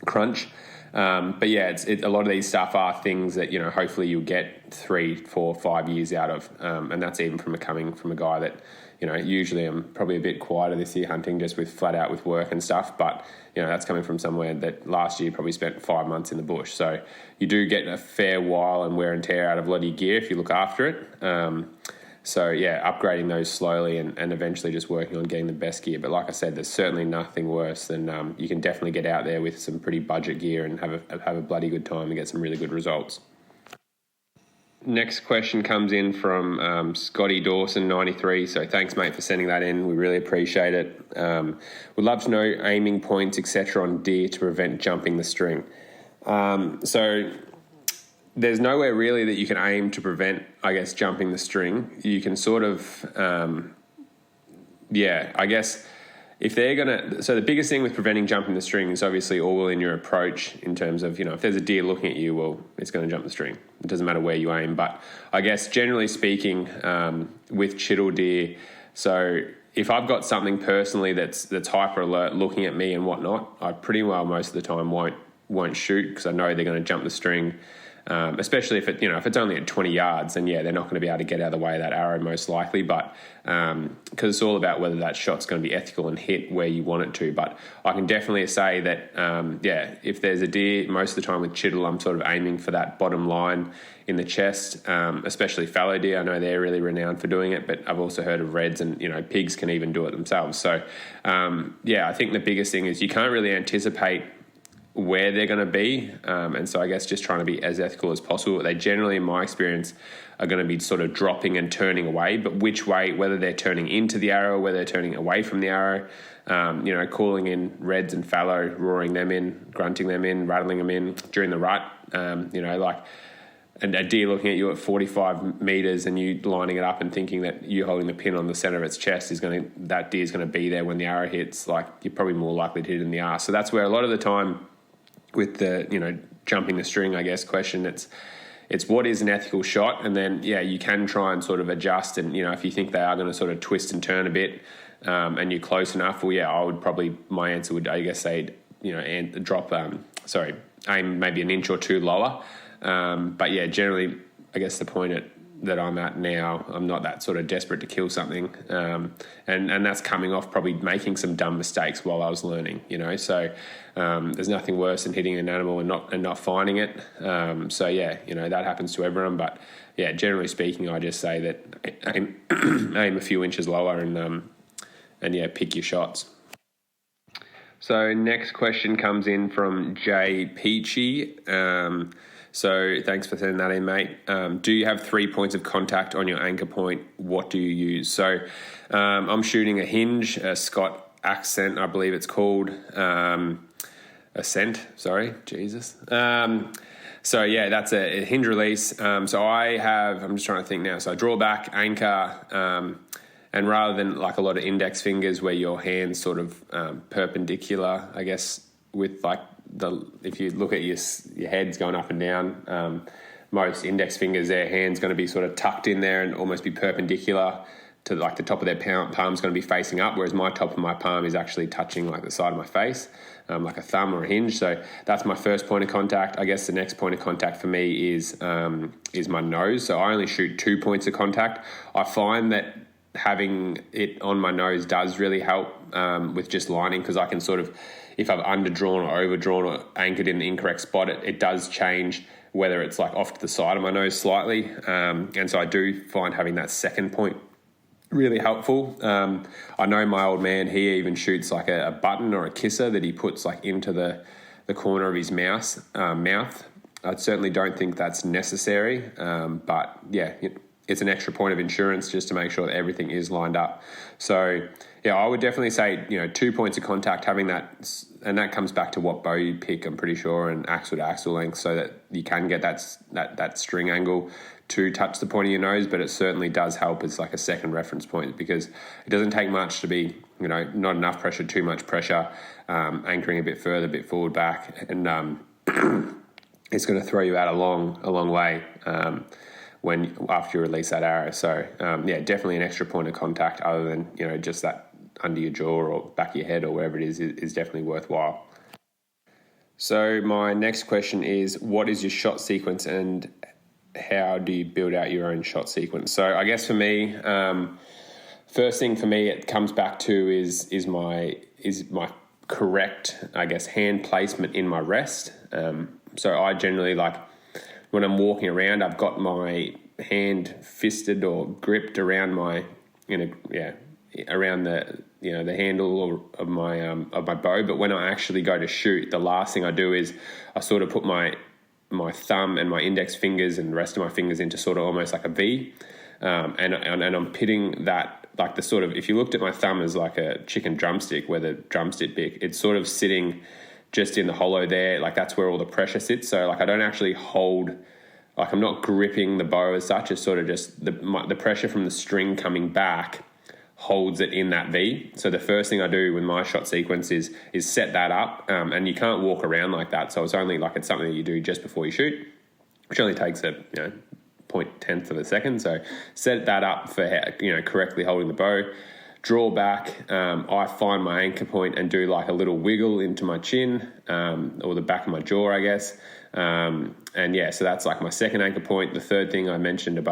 crunch. But yeah, it's a lot of these stuff are things that, hopefully you'll get 3, 4, 5 years out of. And that's even coming from a guy that, usually I'm probably a bit quieter this year hunting just with flat out with work and stuff. But, that's coming from somewhere that last year probably spent 5 months in the bush. So you do get a fair while and wear and tear out of a lot of your gear if you look after it. So yeah, upgrading those slowly and eventually just working on getting the best gear. But like I said, there's certainly nothing worse than you can definitely get out there with some pretty budget gear and have a bloody good time and get some really good results. Next question comes in from Scotty Dawson 93. So thanks, mate, for sending that in. We really appreciate it. We'd love to know aiming points, etc., on deer to prevent jumping the string. So there's nowhere really that you can aim to prevent, I guess, jumping the string. You can sort of, I guess if they're going to, so the biggest thing with preventing jumping the string is obviously all in your approach in terms of, if there's a deer looking at you, well, it's going to jump the string. It doesn't matter where you aim. But I guess generally speaking, with chittle deer, so if I've got something personally that's hyper alert looking at me and whatnot, I pretty well most of the time won't shoot because I know they're going to jump the string. Especially if if it's only at 20 yards, then they're not going to be able to get out of the way of that arrow most likely. But because it's all about whether that shot's going to be ethical and hit where you want it to. But I can definitely say that if there's a deer, most of the time with chittle, I'm sort of aiming for that bottom line in the chest, especially fallow deer. I know they're really renowned for doing it, but I've also heard of reds and pigs can even do it themselves. So I think the biggest thing is you can't really anticipate where they're going to be, and so I guess just trying to be as ethical as possible. They generally, in my experience, are going to be sort of dropping and turning away, but which way, whether they're turning into the arrow, whether they're turning away from the arrow, calling in reds and fallow, roaring them in, grunting them in, rattling them in during the rut, and a deer looking at you at 45 meters and you lining it up and thinking that you holding the pin on the center of its chest that deer's going to be there when the arrow hits. Like, you're probably more likely to hit it in the arse. So that's where a lot of the time with the jumping the string, I guess, question, it's what is an ethical shot, and then you can try and sort of adjust, and if you think they are going to sort of twist and turn a bit, and you're close enough, I would probably, my answer would, I guess, say and drop aim maybe an inch or two lower, but generally I guess the point that I'm at now, I'm not that sort of desperate to kill something, and that's coming off probably making some dumb mistakes while I was learning, so there's nothing worse than hitting an animal and not finding it, that happens to everyone, but generally speaking, I just say that aim a few inches lower and pick your shots. So next question comes in from Jay Peachy. So thanks for sending that in, mate. Do you have 3 points of contact on your anchor point? What do you use? So I'm shooting a hinge, a Scott Accent, I believe it's called. Ascent, sorry, Jesus. That's a hinge release. So I'm just trying to think now. So I draw back, anchor, and rather than like a lot of index fingers where your hand's sort of perpendicular, I guess, with like if you look at your head's going up and down, most index fingers, their hand's going to be sort of tucked in there and almost be perpendicular to like the top of their palm's going to be facing up, whereas my top of my palm is actually touching like the side of my face, like a thumb or a hinge. So that's my first point of contact. I guess the next point of contact for me is my nose. So I only shoot 2 points of contact. I find that having it on my nose does really help with just lining, because I can sort of, if I've underdrawn or overdrawn or anchored in the incorrect spot, it does change whether it's like off to the side of my nose slightly. And so I do find having that second point really helpful. I know my old man, he even shoots like a button or a kisser that he puts like into the corner of his mouth. I certainly don't think that's necessary, but it's an extra point of insurance just to make sure that everything is lined up. So I would definitely say 2 points of contact, having that, and that comes back to what bow you pick, I'm pretty sure, and axle to axle length, so that you can get that string angle to touch the point of your nose. But it certainly does help as like a second reference point, because it doesn't take much to be not enough pressure, too much pressure, anchoring a bit further, a bit forward, back, and it's going to throw you out a long way after you release that arrow. So definitely an extra point of contact other than just that under your jaw or back of your head or wherever it is definitely worthwhile. So my next question is, what is your shot sequence and how do you build out your own shot sequence? So I guess for me, first thing for me it comes back to is my correct, I guess, hand placement in my rest. So I generally, like, when I'm walking around, I've got my hand fisted or gripped around my, around the handle of my bow. But when I actually go to shoot, the last thing I do is I sort of put my thumb and my index fingers and the rest of my fingers into sort of almost like a V, and I'm pitting that, like the sort of, if you looked at my thumb as like a chicken drumstick, where the drumstick bit, it's sort of sitting just in the hollow there, like that's where all the pressure sits. So like I don't actually hold, like I'm not gripping the bow as such. It's sort of just the pressure from the string coming back holds it in that V. So the first thing I do with my shot sequence is set that up, and you can't walk around like that. So it's only like it's something that you do just before you shoot, which only takes a 0.1 of a second. So set that up for correctly holding the bow. Draw back. I find my anchor point and do like a little wiggle into my chin or the back of my jaw, I guess. So that's like my second anchor point. The third thing I mentioned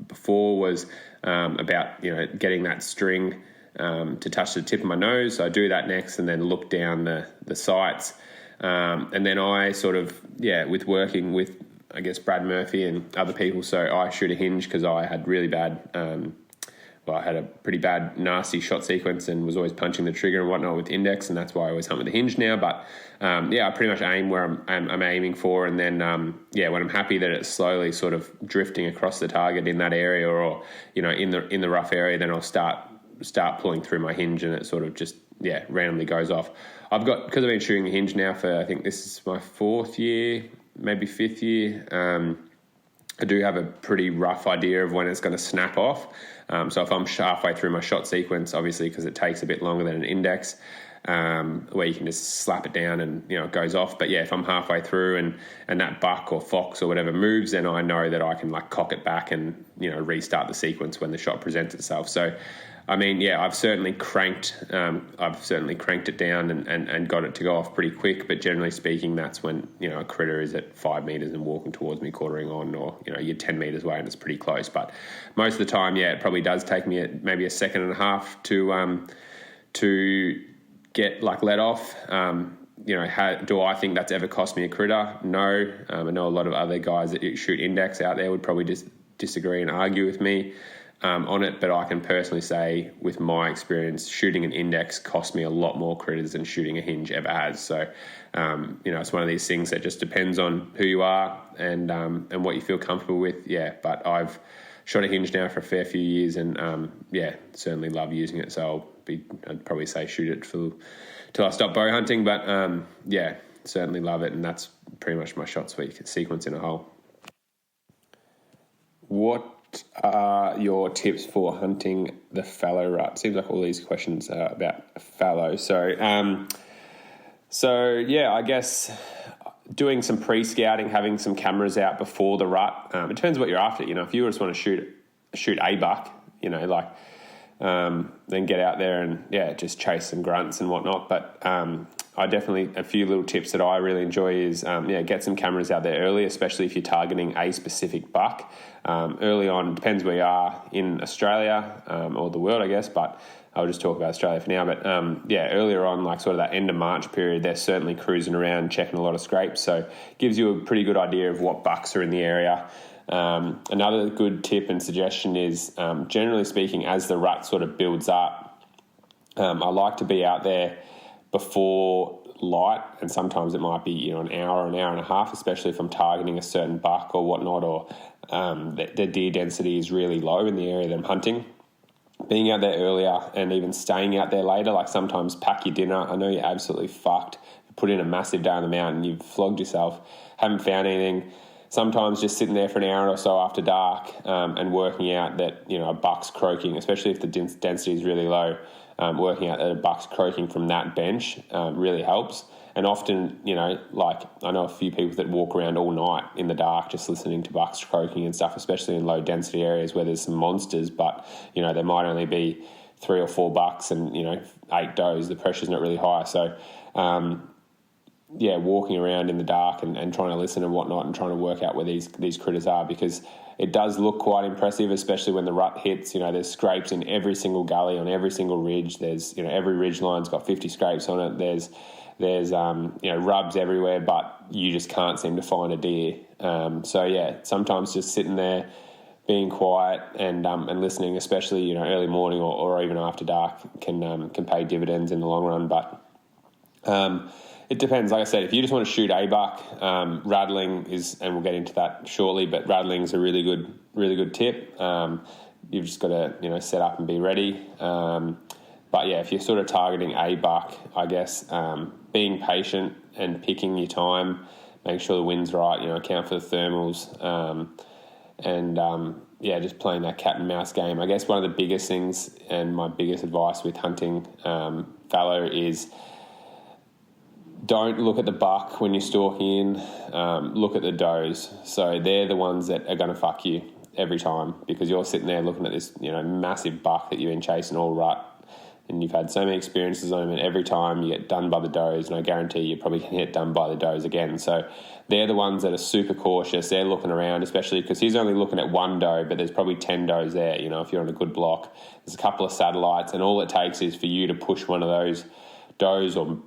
before was about getting that string to touch the tip of my nose. So I do that next, and then look down the sights, and then I sort of with working with I guess Brad Murphy and other people. So I shoot a hinge because I had really bad. I had a pretty bad, nasty shot sequence and was always punching the trigger and whatnot with index, and that's why I always hunt with the hinge now. But I pretty much aim where I'm aiming for, and then when I'm happy that it's slowly sort of drifting across the target in that area, or in the rough area, then I'll start pulling through my hinge, and it sort of just randomly goes off. Because I've been shooting a hinge now for I think this is my 4th year, maybe 5th year. I do have a pretty rough idea of when it's going to snap off. So if I'm halfway through my shot sequence, obviously because it takes a bit longer than an index, where you can just slap it down and it goes off. But if I'm halfway through and that buck or fox or whatever moves, then I know that I can like cock it back and restart the sequence when the shot presents itself. So I mean, I've certainly cranked it down and got it to go off pretty quick. But generally speaking, that's when a critter is at 5 meters and walking towards me, quartering on, or you're 10 meters away and it's pretty close. But most of the time, it probably does take me maybe a second and a half to get like let off. Do I think that's ever cost me a critter? No. I know a lot of other guys that shoot index out there would probably just disagree and argue with me on it, but I can personally say with my experience, shooting an index cost me a lot more critters than shooting a hinge ever has. So, it's one of these things that just depends on who you are and what you feel comfortable with. But I've shot a hinge now for a fair few years and, certainly love using it. So I'd probably say shoot it till I stop bow hunting, but, certainly love it. And that's pretty much my shot sequence in a whole. What are your tips for hunting the fallow rut? Seems like all these questions are about fallow. So, I guess doing some pre-scouting, having some cameras out before the rut. It depends what you're after. If you just want to shoot a buck, then get out there and just chase some grunts and whatnot. But I definitely, a few little tips that I really enjoy is get some cameras out there early, especially if you're targeting a specific buck. Early on, depends where you are in Australia or the world, I guess, but I'll just talk about Australia for now. But earlier on, like sort of that end of March period, they're certainly cruising around, checking a lot of scrapes. So gives you a pretty good idea of what bucks are in the area. Another good tip and suggestion is, generally speaking, as the rut sort of builds up, I like to be out there before light, and sometimes it might be an hour and a half, especially if I'm targeting a certain buck or whatnot, or the deer density is really low in the area that I'm hunting. Being out there earlier and even staying out there later, like sometimes pack your dinner. I know you're absolutely fucked. Put in a massive day on the mountain, you've flogged yourself, haven't found anything. Sometimes just sitting there for an hour or so after dark and working out that a buck's croaking, especially if the density is really low. Working out that a buck's croaking from that bench really helps. And often, like I know a few people that walk around all night in the dark just listening to bucks croaking and stuff, especially in low density areas where there's some monsters, but, there might only be 3 or 4 bucks and, 8 does. The pressure's not really high. So, walking around in the dark and trying to listen and whatnot and trying to work out where these critters are, because it does look quite impressive, especially when the rut hits. There's scrapes in every single gully, on every single ridge. There's, every ridge line's got 50 scrapes on it. There's rubs everywhere, but you just can't seem to find a deer. Sometimes just sitting there, being quiet and listening, especially, early morning or even after dark can pay dividends in the long run. But, it depends. Like I said, if you just want to shoot a buck, rattling is, and we'll get into that shortly, but rattling is a really good tip. You've just got to, set up and be ready. If you're sort of targeting a buck, I guess, being patient and picking your time, make sure the wind's right, account for the thermals, just playing that cat and mouse game. I guess one of the biggest things and my biggest advice with hunting fallow is don't look at the buck when you're stalking in, look at the does. So they're the ones that are going to fuck you every time, because you're sitting there looking at this, massive buck that you've been chasing all rut, and you've had so many experiences on him, and every time you get done by the does, and I guarantee you're probably going to get done by the does again. So they're the ones that are super cautious. They're looking around, especially because he's only looking at one doe, but there's probably 10 does there, if you're on a good block. There's a couple of satellites, and all it takes is for you to push one of those does or,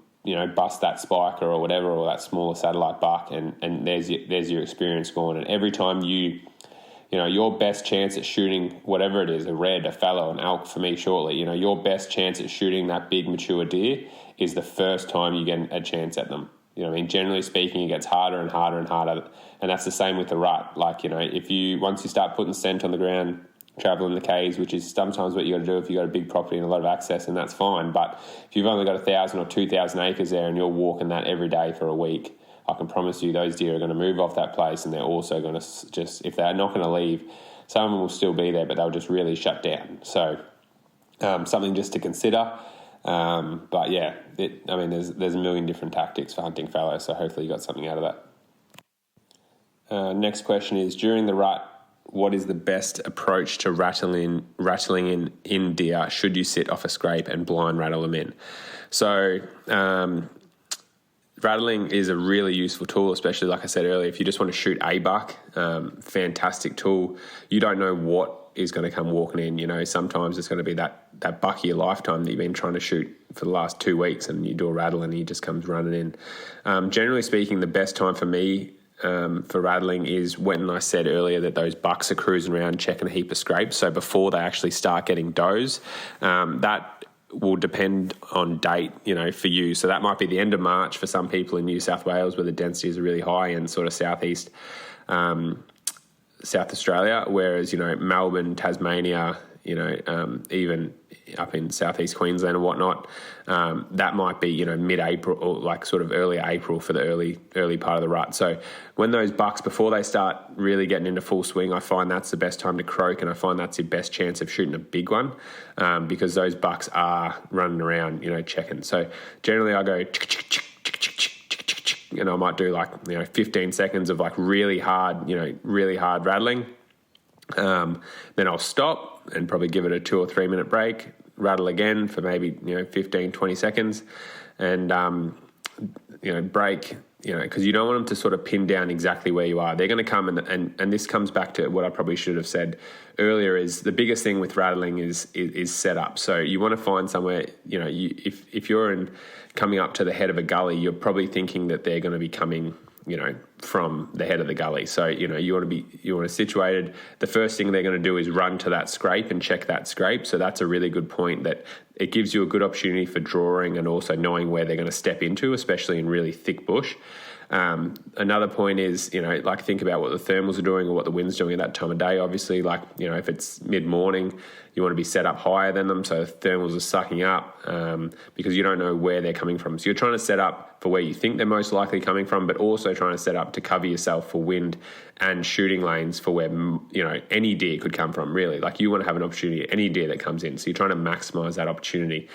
bust that spiker or whatever, or that smaller satellite buck, and there's your experience gone. And every time your best chance at shooting whatever it is, a red, a fallow, an elk for me shortly, your best chance at shooting that big mature deer is the first time you get a chance at them. Generally speaking, it gets harder and harder and harder. And that's the same with the rut. Like, once you start putting scent on the ground, traveling the caves, which is sometimes what you got to do if you've got a big property and a lot of access, and that's fine. But if you've only got 1,000 or 2,000 acres there and you're walking that every day for a week, I can promise you those deer are going to move off that place, and they're also going to just, if they're not going to leave, some of them will still be there, but they'll just really shut down. So something just to consider. But yeah, there's a million different tactics for hunting fallow, so hopefully you got something out of that. Next question is, during the rut, what is the best approach to rattling in deer? Should you sit off a scrape and blind rattle them in? So rattling is a really useful tool, especially like I said earlier, if you just want to shoot a buck, fantastic tool. You don't know what is going to come walking in. Sometimes it's going to be that buck of your lifetime that you've been trying to shoot for the last 2 weeks, and you do a rattle and he just comes running in. Generally speaking, the best time for me for rattling is when I said earlier that those bucks are cruising around checking a heap of scrapes. So before they actually start getting does, that will depend on date, for you. So that might be the end of March for some people in New South Wales, where the densities are really high, and sort of southeast South Australia, whereas, Melbourne, Tasmania, even up in southeast Queensland and whatnot, that might be, mid-April or like sort of early April for the early part of the rut. So when those bucks, before they start really getting into full swing, I find that's the best time to croak, and I find that's your best chance of shooting a big one, because those bucks are running around, checking. So generally I go, and I might do 15 seconds of really hard rattling. Then I'll stop and probably give it a 2 or 3 minute break, rattle again for maybe 15, 20 seconds, and break, because you don't want them to sort of pin down exactly where you are. They're going to come, and this comes back to what I probably should have said earlier, is the biggest thing with rattling is setup. So you want to find somewhere, if you're coming up to the head of a gully, you're probably thinking that they're going to be coming from the head of the gully. So, you want to situated. The first thing they're going to do is run to that scrape and check that scrape. So that's a really good point, that it gives you a good opportunity for drawing and also knowing where they're going to step into, especially in really thick bush. Another point is, think about what the thermals are doing or what the wind's doing at that time of day. Obviously, if it's mid-morning, you want to be set up higher than them, so the thermals are sucking up, because you don't know where they're coming from. So you're trying to set up for where you think they're most likely coming from, but also trying to set up to cover yourself for wind and shooting lanes for where, any deer could come from, really. You want to have an opportunity at any deer that comes in, so you're trying to maximise that opportunity.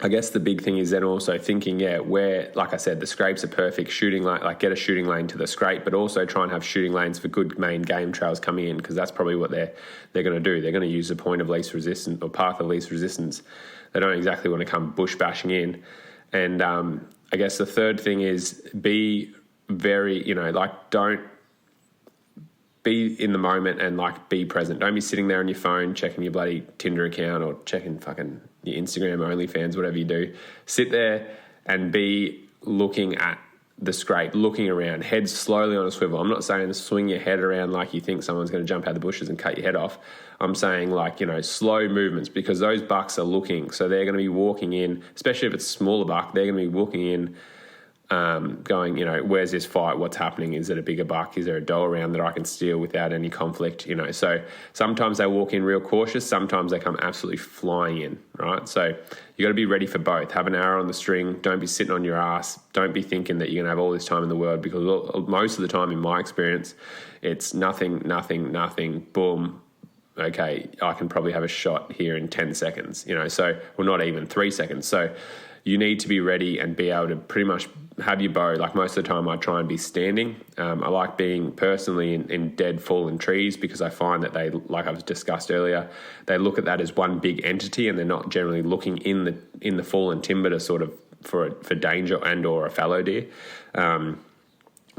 I guess the big thing is then also thinking, where, like I said, the scrapes are perfect, shooting get a shooting lane to the scrape, but also try and have shooting lanes for good main game trails coming in, because that's probably what they're going to do. They're going to use the point of least resistance or path of least resistance. They don't exactly want to come bush bashing in. And I guess the third thing is be very, don't be in the moment and be present. Don't be sitting there on your phone checking your bloody Tinder account or checking fucking your Instagram, OnlyFans, whatever you do. Sit there and be looking at the scrape, looking around, head slowly on a swivel. I'm not saying swing your head around like you think someone's going to jump out of the bushes and cut your head off. I'm saying slow movements, because those bucks are looking. So they're going to be walking in, especially if it's a smaller buck, they're going to be walking in going, where's this fight? What's happening? Is it a bigger buck? Is there a doe around that I can steal without any conflict? So sometimes they walk in real cautious. Sometimes they come absolutely flying in, right? So you got to be ready for both. Have an arrow on the string. Don't be sitting on your ass. Don't be thinking that you're going to have all this time in the world, because most of the time, in my experience, it's nothing, boom. Okay, I can probably have a shot here in 10 seconds, so, well, not even 3 seconds. So you need to be ready and be able to pretty much have your bow. Like, most of the time I try and be standing. I like being personally in dead fallen trees, because I find that they, like I've discussed earlier, they look at that as one big entity, and they're not generally looking in the fallen timber to sort of for danger and or a fallow deer.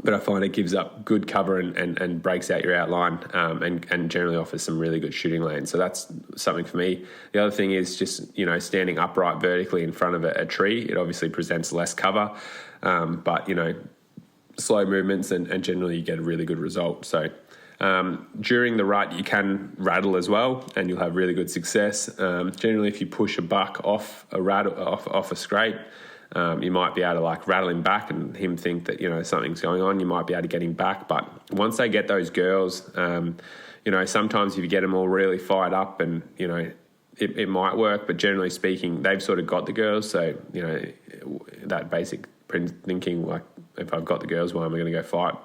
But I find it gives up good cover and breaks out your outline, and generally offers some really good shooting lanes. So that's something for me. The other thing is just, standing upright vertically in front of a tree. It obviously presents less cover, but, slow movements and generally you get a really good result. So during the rut, you can rattle as well, and you'll have really good success. Generally, if you push a buck off a scrape, you might be able to like rattle him back and him think that, something's going on. You might be able to get him back. But once they get those girls, sometimes if you get them all really fired up and, it might work. But generally speaking, they've sort of got the girls. So, that basic thinking, like, if I've got the girls, why am I going to go fight?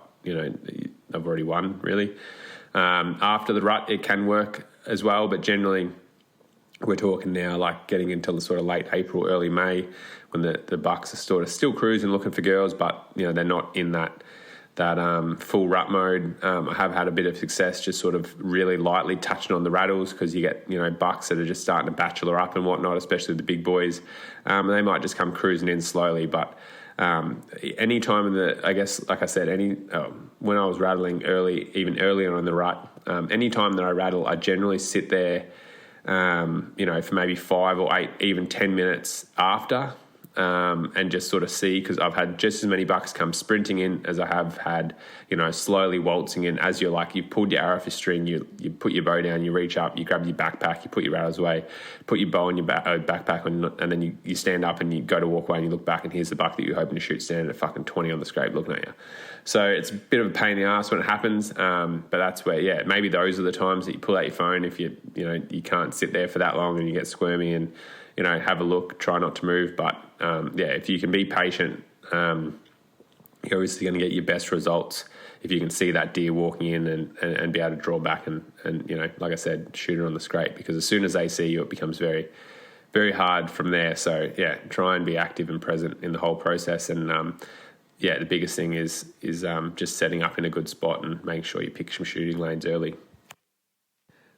I've already won, really. After the rut, it can work as well. But generally, we're talking now like getting into the sort of late April, early May, when the bucks are sort of still cruising, looking for girls, but they're not in that full rut mode. I have had a bit of success just sort of really lightly touching on the rattles, because you get bucks that are just starting to bachelor up and whatnot, especially the big boys. They might just come cruising in slowly, but any time in the, I guess, like I said, when I was rattling even earlier on the rut, any time that I rattle, I generally sit there, for maybe 5 or 8, even 10 minutes after, and just sort of see, because I've had just as many bucks come sprinting in as I have had, slowly waltzing in. As you've pulled your arrow off your string, you put your bow down, you reach up, you grab your backpack, you put your arrows away, put your bow in your backpack, and then you stand up and you go to walk away and you look back, and here's the buck that you're hoping to shoot standing at fucking 20 on the scrape looking at you. So it's a bit of a pain in the ass when it happens, but that's where, maybe those are the times that you pull out your phone if you can't sit there for that long and you get squirmy, and have a look, try not to move. But if you can be patient, you're obviously going to get your best results if you can see that deer walking in and be able to draw back and like I said, shoot it on the scrape, because as soon as they see you, it becomes very, very hard from there. So try and be active and present in the whole process. And the biggest thing is just setting up in a good spot and making sure you pick some shooting lanes early.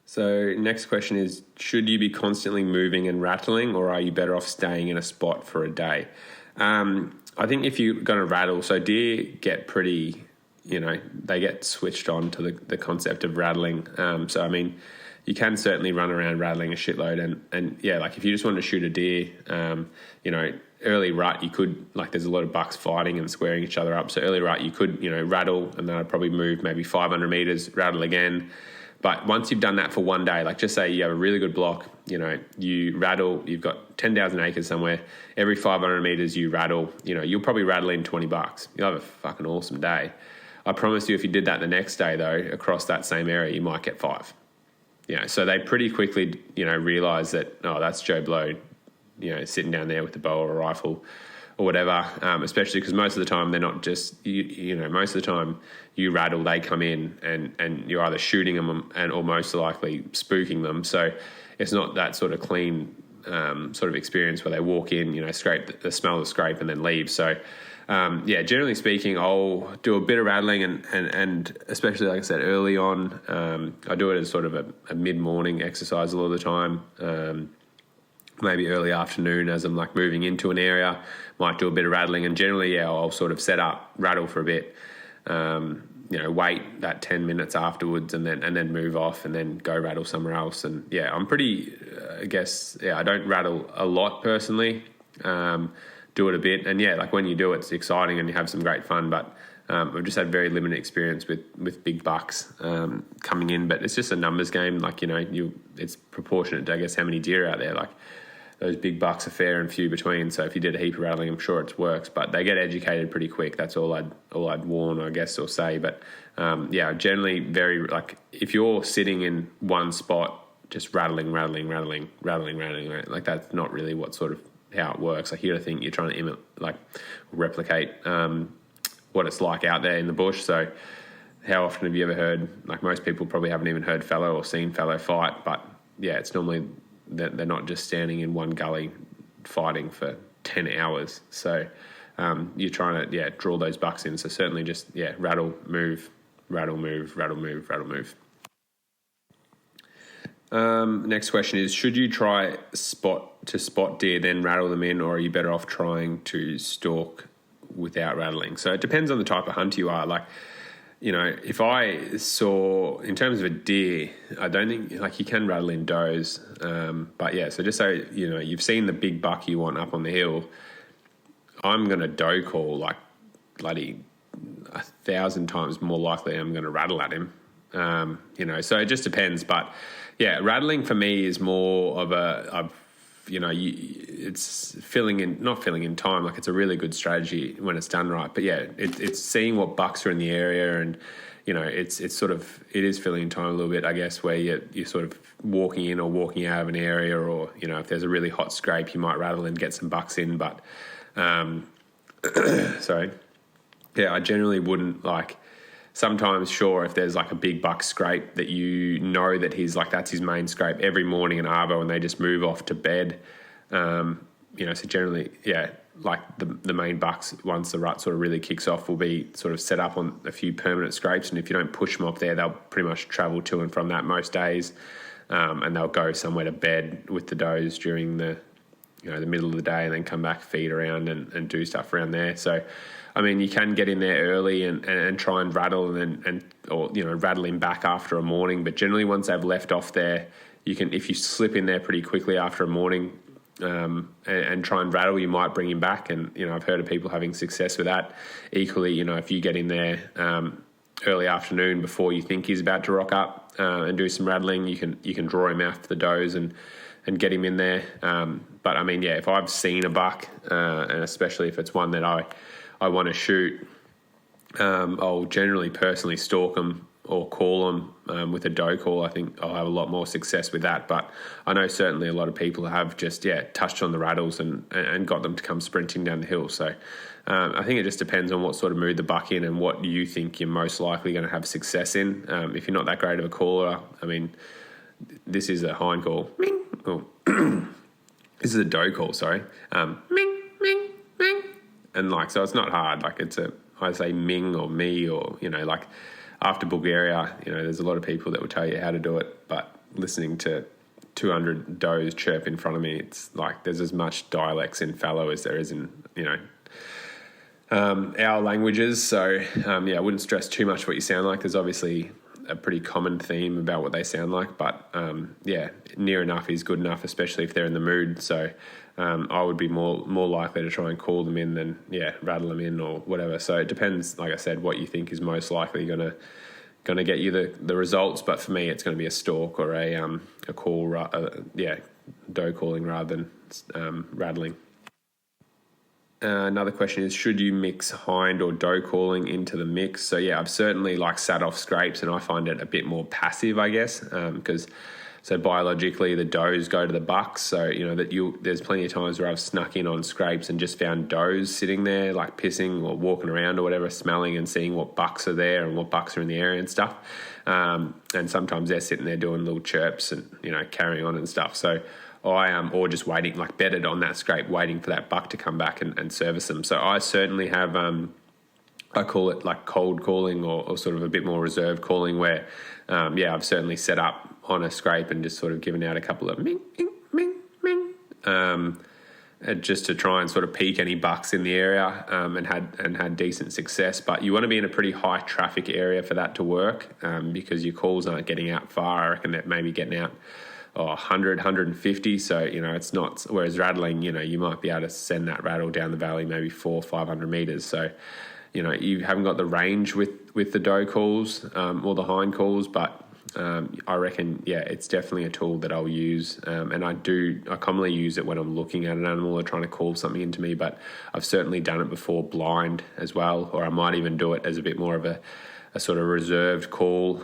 So next question is, should you be constantly moving and rattling, or are you better off staying in a spot for a day? I think if you're going to rattle, so deer get pretty, they get switched on to the concept of rattling. So, I mean, you can certainly run around rattling a shitload. And like if you just want to shoot a deer, early rut, you could, like there's a lot of bucks fighting and squaring each other up. So early rut, you could, rattle, and then I'd probably move maybe 500 meters, rattle again. But once you've done that for one day, like just say you have a really good block, you rattle, you've got 10,000 acres somewhere, every 500 meters you rattle, you'll probably rattle in 20 bucks. You'll have a fucking awesome day. I promise you, if you did that the next day though, across that same area, you might get 5. So they pretty quickly, realize that, oh, that's Joe Blow, sitting down there with the bow or a rifle or whatever, especially because most of the time they're not just, most of the time you rattle, they come in and you're either shooting them or most likely spooking them. So it's not that sort of clean sort of experience where they walk in, scrape the smell of the scrape and then leave. So, generally speaking, I'll do a bit of rattling and especially, like I said, early on, I do it as sort of a mid-morning exercise a lot of the time. Maybe early afternoon as I'm like moving into an area, might do a bit of rattling, and generally, I'll sort of set up, rattle for a bit, wait that 10 minutes afterwards, and then move off, and then go rattle somewhere else. And I'm pretty, I don't rattle a lot personally, do it a bit, and like when you do it, it's exciting and you have some great fun. But I've just had very limited experience with big bucks coming in, but it's just a numbers game. Like it's proportionate to, I guess, how many deer are out there. Like those big bucks are fair and few between. So if you did a heap of rattling, I'm sure it works. But they get educated pretty quick. That's all I'd warn, I guess, or say. But generally very like if you're sitting in one spot, just rattling, right? Like that's not really what sort of how it works. Like you got to think you're trying to replicate what it's like out there in the bush. So how often have you ever heard? Like most people probably haven't even heard Fallow or seen Fallow fight, but yeah, it's normally they're not just standing in one gully fighting for 10 hours. So you're trying to, draw those bucks in. So certainly just, rattle, move. Next question is, should you try spot deer, then rattle them in, or are you better off trying to stalk without rattling? So it depends on the type of hunter you are. Like, if I saw, in terms of a deer, I don't think, you can rattle in does. So just so, you've seen the big buck you want up on the hill, I'm going to doe call like bloody 1,000 times more likely I'm going to rattle at him. So it just depends. But, rattling for me is more of it's not filling in time. Like it's a really good strategy when it's done right. But it's seeing what bucks are in the area, and it is filling in time a little bit, I guess, where you're sort of walking in or walking out of an area, or if there's a really hot scrape, you might rattle and get some bucks in. But sorry, I generally wouldn't like. Sometimes, sure, if there's like a big buck scrape that that he's like, that's his main scrape every morning in arvo, and they just move off to bed. So generally, like the main bucks, once the rut sort of really kicks off, will be sort of set up on a few permanent scrapes. And if you don't push them off there, they'll pretty much travel to and from that most days. And they'll go somewhere to bed with the does during the middle of the day, and then come back, feed around and do stuff around there. So, I mean, you can get in there early and try and rattle or rattle him back after a morning. But generally, once they've left off there, you can, if you slip in there pretty quickly after a morning and try and rattle, you might bring him back. And, I've heard of people having success with that. Equally, if you get in there early afternoon before you think he's about to rock up and do some rattling, you can draw him off the does and get him in there. But I mean, if I've seen a buck, and especially if it's one that I want to shoot, I'll generally personally stalk them or call them with a doe call. I think I'll have a lot more success with that. But I know certainly a lot of people have just, touched on the rattles and got them to come sprinting down the hill. So I think it just depends on what sort of mood the buck in and what you think you're most likely going to have success in. If you're not that great of a caller, I mean, this is a hind call. Ming. Oh. This is a doe call, sorry. Ming, ming, ming. And so it's not hard. I say ming or me, or, after Bulgaria, there's a lot of people that will tell you how to do it, but listening to 200 does chirp in front of me, it's like there's as much dialects in fallow as there is in, our languages. So, I wouldn't stress too much what you sound like. There's obviously a pretty common theme about what they sound like, but near enough is good enough, especially if they're in the mood. So I would be more likely to try and call them in than rattle them in or whatever. So it depends, like I said, what you think is most likely gonna get you the results. But for me, it's going to be a stalk or a call, doe calling rather than rattling. Another question is, should you mix hind or doe calling into the mix? So I've certainly sat off scrapes, and I find it a bit more passive, I guess, because so biologically the does go to the bucks. So there's plenty of times where I've snuck in on scrapes and just found does sitting there pissing or walking around or whatever, smelling and seeing what bucks are there and what bucks are in the area and stuff. And sometimes they're sitting there doing little chirps and carrying on and stuff. So I am, or just waiting, bedded on that scrape, waiting for that buck to come back and service them. So I certainly have, I call it cold calling or sort of a bit more reserved calling, where, I've certainly set up on a scrape and just sort of given out a couple of ming, ming, ming, ming, just to try and sort of peak any bucks in the area, and had decent success. But you want to be in a pretty high traffic area for that to work, because your calls aren't getting out far. I reckon that maybe getting out 100, 150. So, it's not, whereas rattling, you might be able to send that rattle down the valley maybe 400, 500 meters. So, you haven't got the range with the doe calls, or the hind calls, but I reckon, it's definitely a tool that I'll use. And I commonly use it when I'm looking at an animal or trying to call something into me, but I've certainly done it before blind as well, or I might even do it as a bit more of a sort of reserved call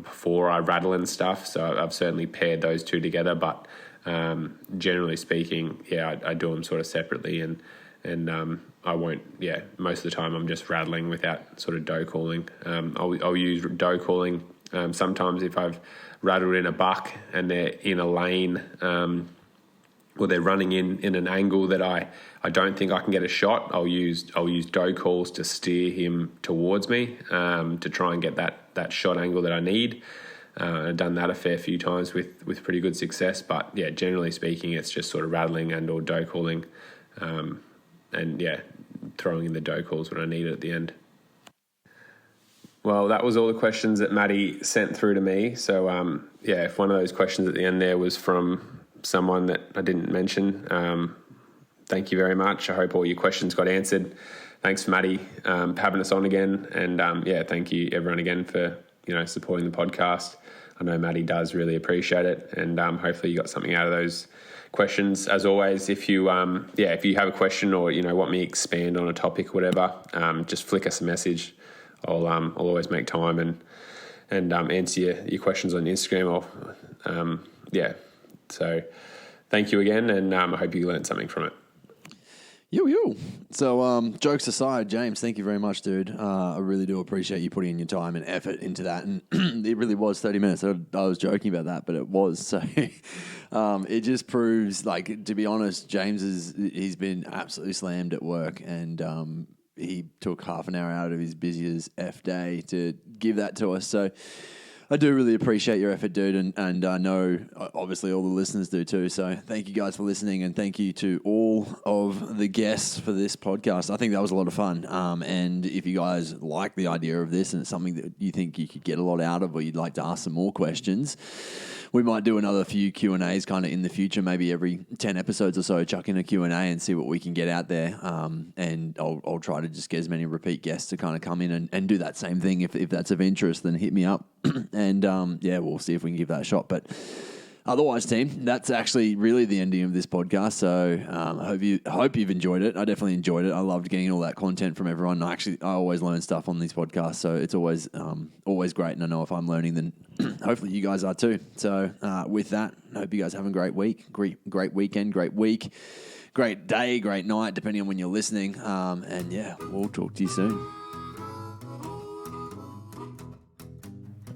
before I rattle and stuff. So I've certainly paired those two together, but generally speaking, I do them sort of separately, and I won't, most of the time I'm just rattling without sort of doe calling. I'll use doe calling sometimes if I've rattled in a buck and they're in a lane or they're running in an angle that I don't think I can get a shot. I'll use doe calls to steer him towards me to try and get that shot angle that I need. I've done that a fair few times with pretty good success, but generally speaking, it's just sort of rattling and or doe calling, and throwing in the doe calls when I need it at the end. Well, that was all the questions that Matty sent through to me. So if one of those questions at the end there was from someone that I didn't mention, thank you very much. I hope all your questions got answered. Thanks, Matty, for having us on again, and thank you everyone again for supporting the podcast. I know Matty does really appreciate it, and hopefully you got something out of those questions. As always, if you have a question or want me to expand on a topic or whatever, just flick us a message. I'll always make time and answer your questions on Instagram or So thank you again, and I hope you learned something from it. Yo. So, jokes aside, James, thank you very much, dude. I really do appreciate you putting in your time and effort into that. And it really was 30 minutes. I was joking about that, but it was. So, it just proves, like, to be honest, he's been absolutely slammed at work, and he took half an hour out of his busiest day to give that to us. So, I do really appreciate your effort, dude, and I know obviously all the listeners do too. So thank you guys for listening, and thank you to all of the guests for this podcast. I think that was a lot of fun. And if you guys like the idea of this and it's something that you think you could get a lot out of, or you'd like to ask some more questions, we might do another few Q&As kind of in the future, maybe every 10 episodes or so, chuck in a Q&A and see what we can get out there. And I'll try to just get as many repeat guests to kind of come in and do that same thing. If that's of interest, then hit me up. And we'll see if we can give that a shot. But otherwise, team, that's actually really the ending of this podcast. So I hope you've enjoyed it. I definitely enjoyed it. I loved getting all that content from everyone. I always learn stuff on these podcasts, so it's always great. And I know if I'm learning, then hopefully you guys are too. So with that, I hope you guys have a great week, great weekend, great week, great day, great night, depending on when you're listening. We'll talk to you soon.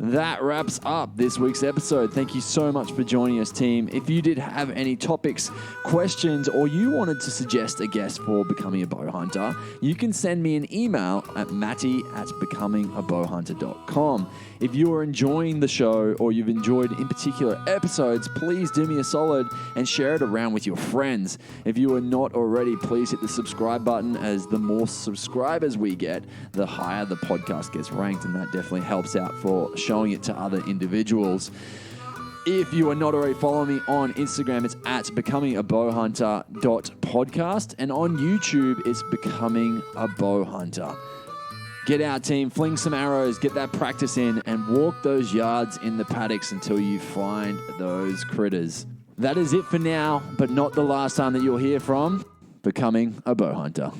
That wraps up this week's episode. Thank you so much for joining us, team. If you did have any topics, questions, or you wanted to suggest a guest for Becoming a Bowhunter, you can send me an email at matty@becomingabowhunter.com. If you are enjoying the show or you've enjoyed in particular episodes, please do me a solid and share it around with your friends. If you are not already, please hit the subscribe button, as the more subscribers we get, the higher the podcast gets ranked, and that definitely helps out for showing it to other individuals. If you are not already following me on Instagram, it's at becomingabowhunter.podcast, and on YouTube, it's Becoming a Bowhunter. Get out, team, fling some arrows, get that practice in, and walk those yards in the paddocks until you find those critters. That is it for now, but not the last time that you'll hear from Becoming a Bowhunter.